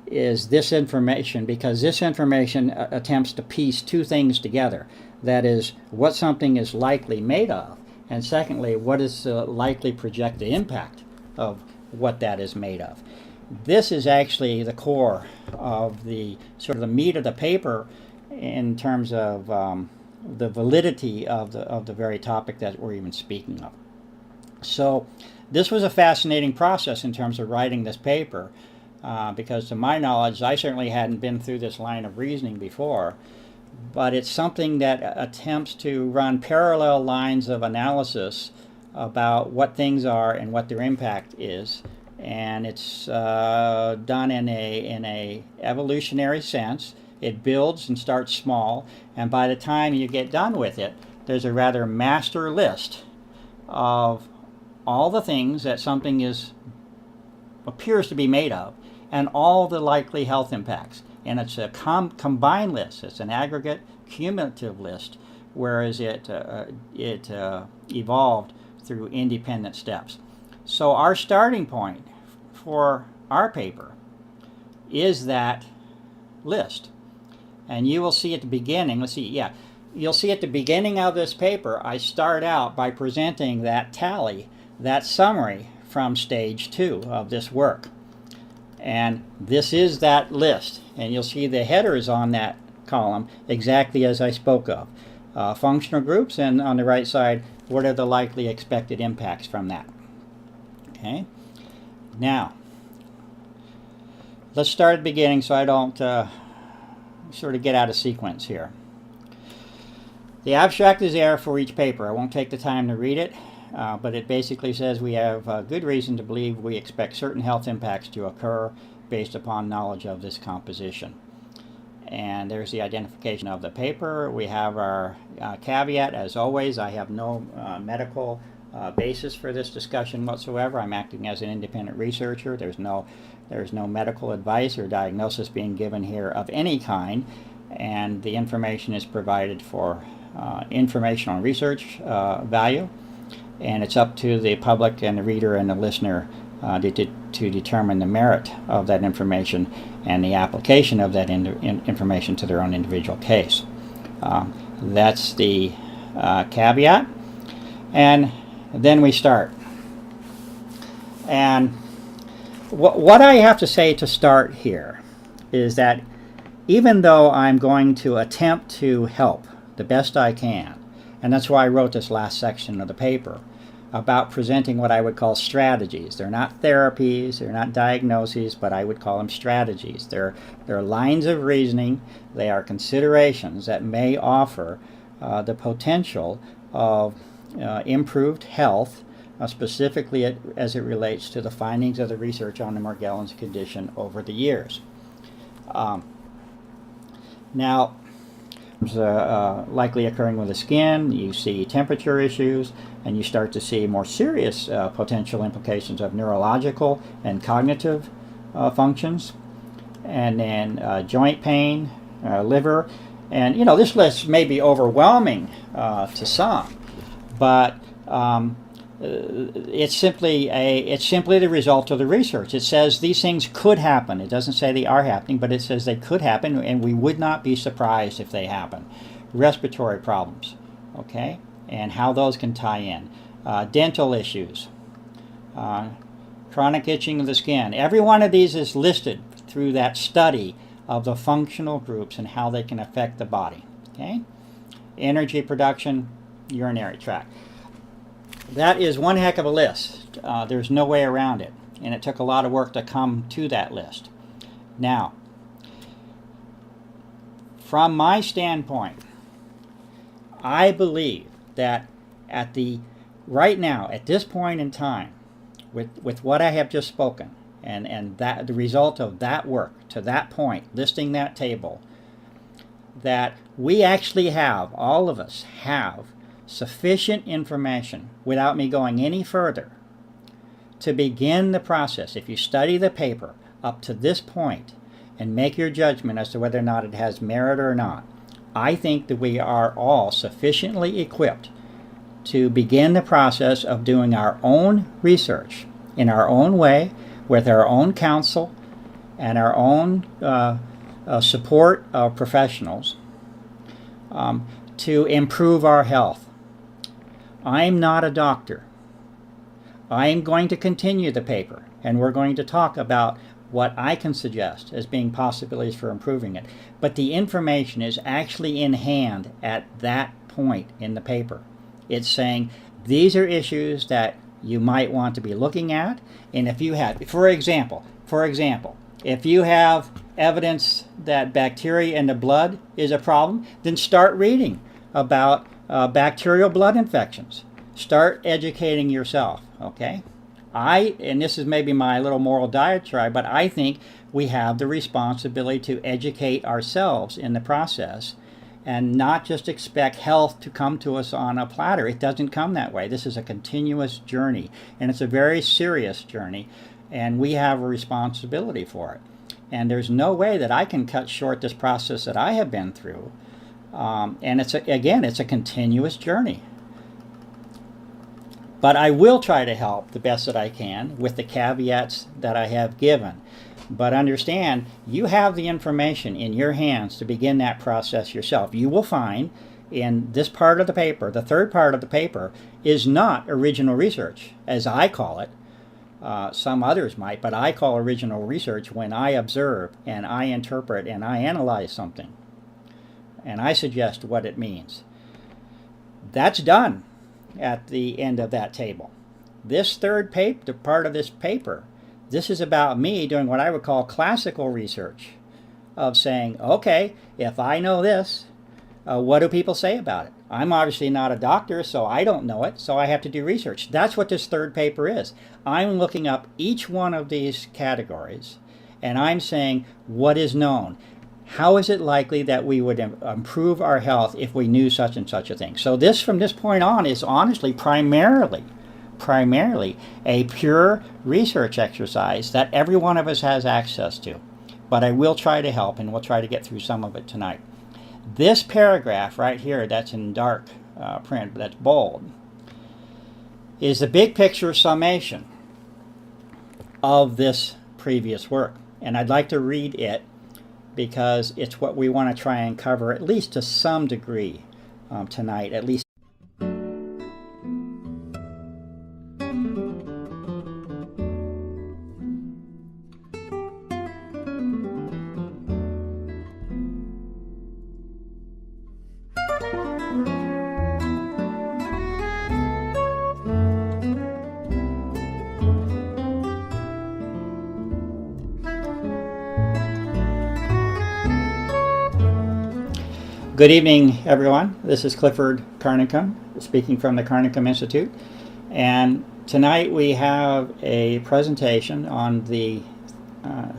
is this information, because this information attempts to piece 2 things together. That is, what something is likely made of, and secondly, what is likely projected impact of what that is made of. This is actually the core of the sort of the meat of the paper in terms of the validity of the very topic that we're even speaking of. So this was a fascinating process in terms of writing this paper. Because to my knowledge, I certainly hadn't been through this line of reasoning before, but it's something that attempts to run parallel lines of analysis about what things are and what their impact is, and it's done in a evolutionary sense. It builds and starts small, and by the time you get done with it, there's a rather master list of all the things that something appears to be made of, and all the likely health impacts. And it's a combined list. It's an aggregate cumulative list, whereas it evolved through independent steps. So our starting point for our paper is that list. And you will see at the beginning, you'll see at the beginning of this paper, I start out by presenting that tally, that summary from stage 2 of this work. And this is that list. And you'll see the headers on that column exactly as I spoke of. Functional groups, and on the right side, what are the likely expected impacts from that. Okay. Now, let's start at the beginning so I don't sort of get out of sequence here. The abstract is there for each paper. I won't take the time to read it, but it basically says we have good reason to believe we expect certain health impacts to occur based upon knowledge of this composition. And there's the identification of the paper. We have our caveat, as always. I have no medical basis for this discussion whatsoever. I'm acting as an independent researcher. There's no medical advice or diagnosis being given here of any kind, and the information is provided for informational and research value, and it's up to the public and the reader and the listener to determine the merit of that information and the application of that information to their own individual case. That's the caveat, and then we start. And what I have to say to start here is that even though I'm going to attempt to help the best I can, and that's why I wrote this last section of the paper about presenting what I would call strategies. They're not therapies, they're not diagnoses, but I would call them strategies. They're lines of reasoning, they are considerations that may offer the potential of improved health, specifically as it relates to the findings of the research on the Morgellons condition over the years. Now, likely occurring with the skin, you see temperature issues, and you start to see more serious potential implications of neurological and cognitive functions, and then joint pain, liver, and this list may be overwhelming to some, but it's simply the result of the research. It says these things could happen. It doesn't say they are happening, but it says they could happen, and we would not be surprised if they happen. Respiratory problems, okay, and how those can tie in. Dental issues, chronic itching of the skin. Every one of these is listed through that study of the functional groups and how they can affect the body. Okay, energy production, urinary tract. That is one heck of a list. There's no way around it, and it took a lot of work to come to that list. Now, from my standpoint, I believe that right now, at this point in time, with what I have just spoken, and that the result of that work to that point, listing that table, that we actually have, all of us have, sufficient information without me going any further to begin the process. If you study the paper up to this point and make your judgment as to whether or not it has merit or not, I think that we are all sufficiently equipped to begin the process of doing our own research in our own way, with our own counsel and our own support of professionals, to improve our health. I'm not a doctor. I am going to continue the paper, and we're going to talk about what I can suggest as being possibilities for improving it. But the information is actually in hand at that point in the paper. It's saying these are issues that you might want to be looking at, and if you have, for example, if you have evidence that bacteria in the blood is a problem, then start reading about bacterial blood infections. Start educating yourself, okay? And this is maybe my little moral diatribe, but I think we have the responsibility to educate ourselves in the process and not just expect health to come to us on a platter. It doesn't come that way. This is a continuous journey, and it's a very serious journey. and we have a responsibility for it. And there's no way that I can cut short this process that I have been through. And it's a continuous journey. But I will try to help the best that I can with the caveats that I have given. But understand, you have the information in your hands to begin that process yourself. You will find in this part of the paper, the third part of the paper, is not original research, as I call it. Some others might, but I call original research when I observe and I interpret and I analyze something. And I suggest what it means. That's done at the end of that table. This third paper, the part of this paper, this is about me doing what I would call classical research, of saying, okay, if I know this, what do people say about it? I'm obviously not a doctor, so I don't know it, so I have to do research. That's what this third paper is. I'm looking up each one of these categories, and I'm saying what is known. How is it likely that we would improve our health if we knew such and such a thing? So this, from this point on, is honestly primarily a pure research exercise that every one of us has access to. But I will try to help, and we'll try to get through some of it tonight. This paragraph right here, that's in dark print, but that's bold, is the big picture summation of this previous work. And I'd like to read it because it's what we want to try and cover, at least to some degree, tonight, at least. Good evening, everyone. This is Clifford Carnicom, speaking from the Carnicom Institute. And tonight we have a presentation on the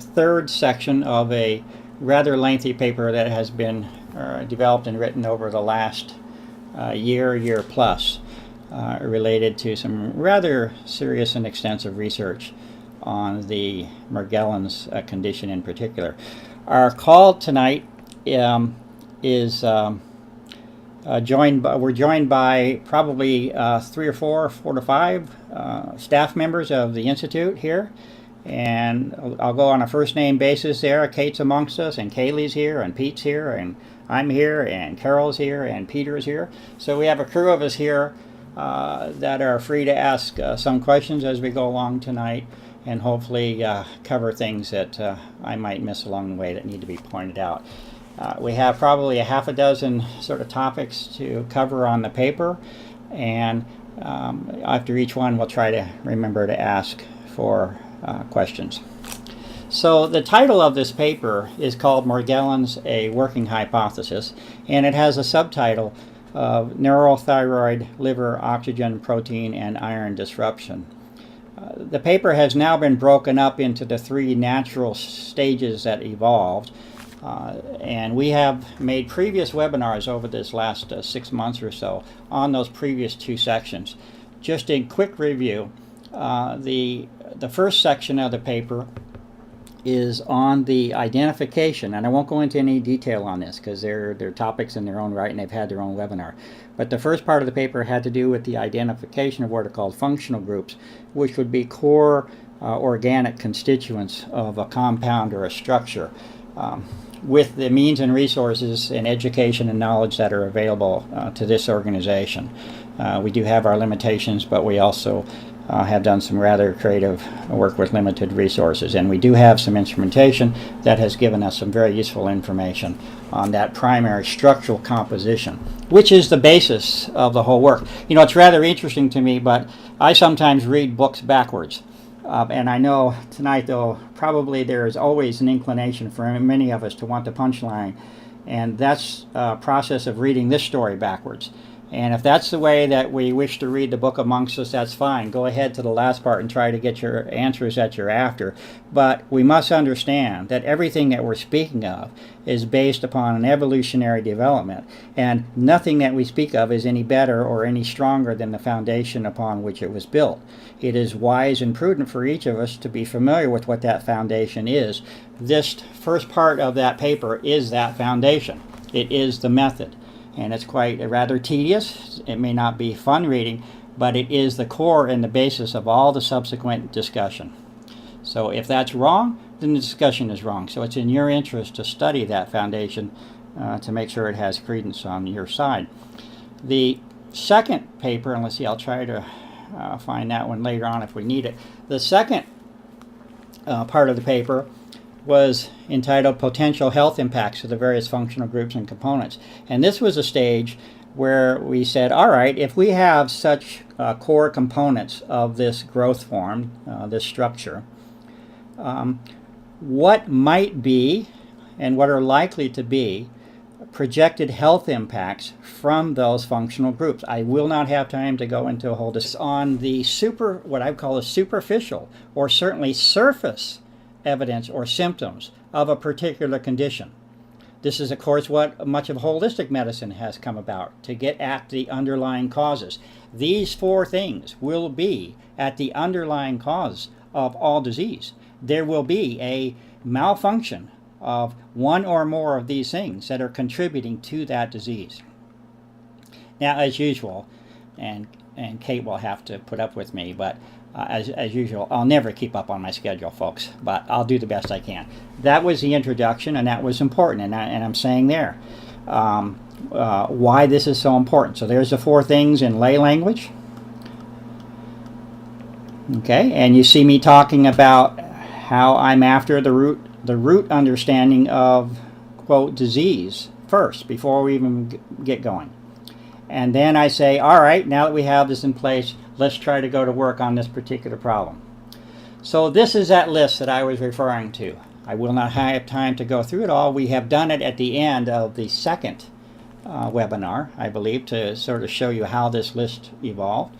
third section of a rather lengthy paper that has been developed and written over the last year plus, related to some rather serious and extensive research on the Morgellons condition in particular. Our call tonight is we're joined by probably 4 to 5 staff members of the Institute here, and I'll go on a first name basis there. Kate's amongst us, and Kaylee's here, and Pete's here, and I'm here, and Carol's here, and Peter's here. So we have a crew of us here that are free to ask some questions as we go along tonight, and hopefully cover things that I might miss along the way that need to be pointed out. We have probably a half a dozen sort of topics to cover on the paper, and after each one we'll try to remember to ask for questions. So the title of this paper is called Morgellons, a Working Hypothesis, and it has a subtitle of Neurothyroid, Liver, Oxygen, Protein, and Iron Disruption. The paper has now been broken up into the 3 natural stages that evolved. And we have made previous webinars over this last 6 months or so on those previous 2 sections. Just in quick review, the first section of the paper is on the identification, and I won't go into any detail on this because they're topics in their own right and they've had their own webinar. But the first part of the paper had to do with the identification of what are called functional groups, which would be core organic constituents of a compound or a structure. With the means and resources and education and knowledge that are available to this organization. We do have our limitations, but we also have done some rather creative work with limited resources, and we do have some instrumentation that has given us some very useful information on that primary structural composition, which is the basis of the whole work. You know, it's rather interesting to me, but I sometimes read books backwards. And I know tonight, though, probably there is always an inclination for many of us to want the punchline, and that's a process of reading this story backwards. And if that's the way that we wish to read the book amongst us, that's fine. Go ahead to the last part and try to get your answers that you're after. But we must understand that everything that we're speaking of is based upon an evolutionary development, and nothing that we speak of is any better or any stronger than the foundation upon which it was built. It is wise and prudent for each of us to be familiar with what that foundation is. This first part of that paper is that foundation. It is the method. And it's quite rather tedious. It may not be fun reading, but it is the core and the basis of all the subsequent discussion. So if that's wrong, then the discussion is wrong. So it's in your interest to study that foundation to make sure it has credence on your side. The second paper, and let's see, I'll try to find that one later on if we need it. The second part of the paper was entitled Potential Health Impacts of the Various Functional Groups and Components. And this was a stage where we said, all right, if we have such core components of this growth form, this structure, what might be and what are likely to be projected health impacts from those functional groups. I will not have time to go into a whole discussion on the what I call a superficial or certainly surface evidence or symptoms of a particular condition. This is, of course, what much of holistic medicine has come about, to get at the underlying causes. These four things will be at the underlying cause of all disease. There will be a malfunction of one or more of these things that are contributing to that disease. Now, as usual, and Kate will have to put up with me, but as usual, I'll never keep up on my schedule, folks, but I'll do the best I can. That was the introduction, and that was important, and I'm saying there why this is so important. So there's the four things in lay language. Okay, and you see me talking about how I'm after the root understanding of, quote, disease first, before we even get going. And then I say, all right, now that we have this in place, let's try to go to work on this particular problem. So this is that list that I was referring to. I will not have time to go through it all. We have done it at the end of the second webinar, I believe, to sort of show you how this list evolved.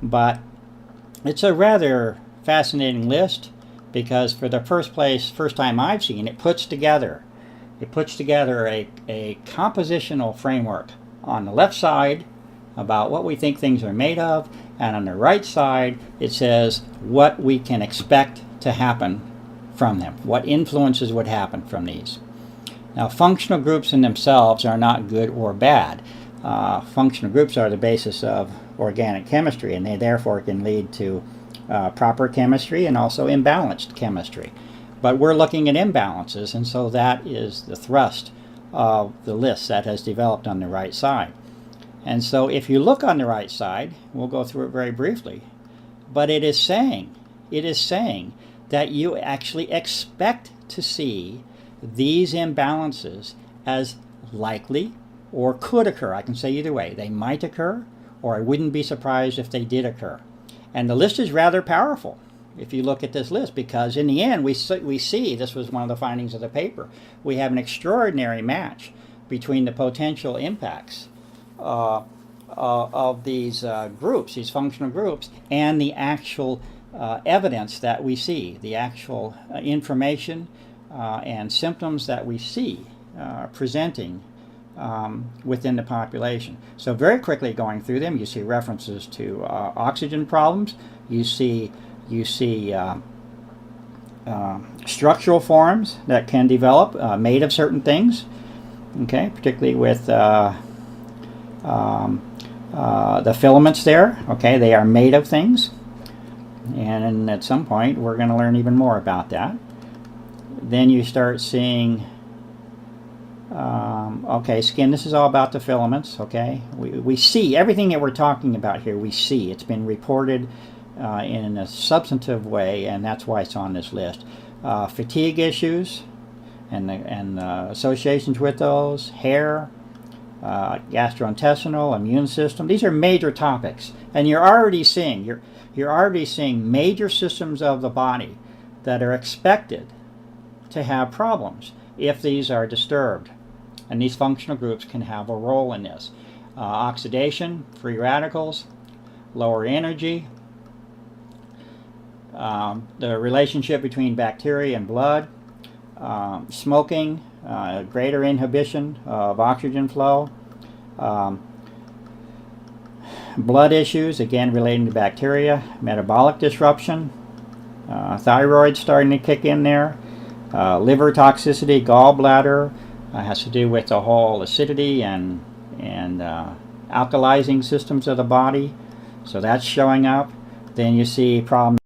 But it's a rather fascinating list because for the first time I've seen, it puts together a compositional framework on the left side about what we think things are made of, and on the right side it says what we can expect to happen from them, what influences would happen from these. Now, functional groups in themselves are not good or bad. Functional groups are the basis of organic chemistry, and they therefore can lead to proper chemistry and also imbalanced chemistry. But we're looking at imbalances, and so that is the thrust of the list that has developed on the right side. And so if you look on the right side, we'll go through it very briefly, but it is saying that you actually expect to see these imbalances as likely or could occur. I can say either way. They might occur, or I wouldn't be surprised if they did occur. And the list is rather powerful if you look at this list, because in the end we see, this was one of the findings of the paper, we have an extraordinary match between the potential impacts of these groups, these functional groups, and the actual evidence that we see, the actual information and symptoms that we see presenting within the population. So very quickly going through them, you see references to oxygen problems, you see structural forms that can develop made of certain things, okay, particularly with the filaments there, okay, they are made of things, and at some point we're going to learn even more about that. Then you start seeing okay, skin, this is all about the filaments, okay? We see everything that we're talking about here, we see. It's been reported in a substantive way, and that's why it's on this list. Fatigue issues and associations with those, hair, gastrointestinal, immune system. These are major topics, and you're already seeing major systems of the body that are expected to have problems if these are disturbed, and these functional groups can have a role in this. oxidation, free radicals, lower energy, the relationship between bacteria and blood, smoking, greater inhibition of oxygen flow, blood issues, again relating to bacteria, metabolic disruption, thyroid starting to kick in there, liver toxicity, gallbladder, has to do with the whole acidity and alkalizing systems of the body. So that's showing up. Then you see problems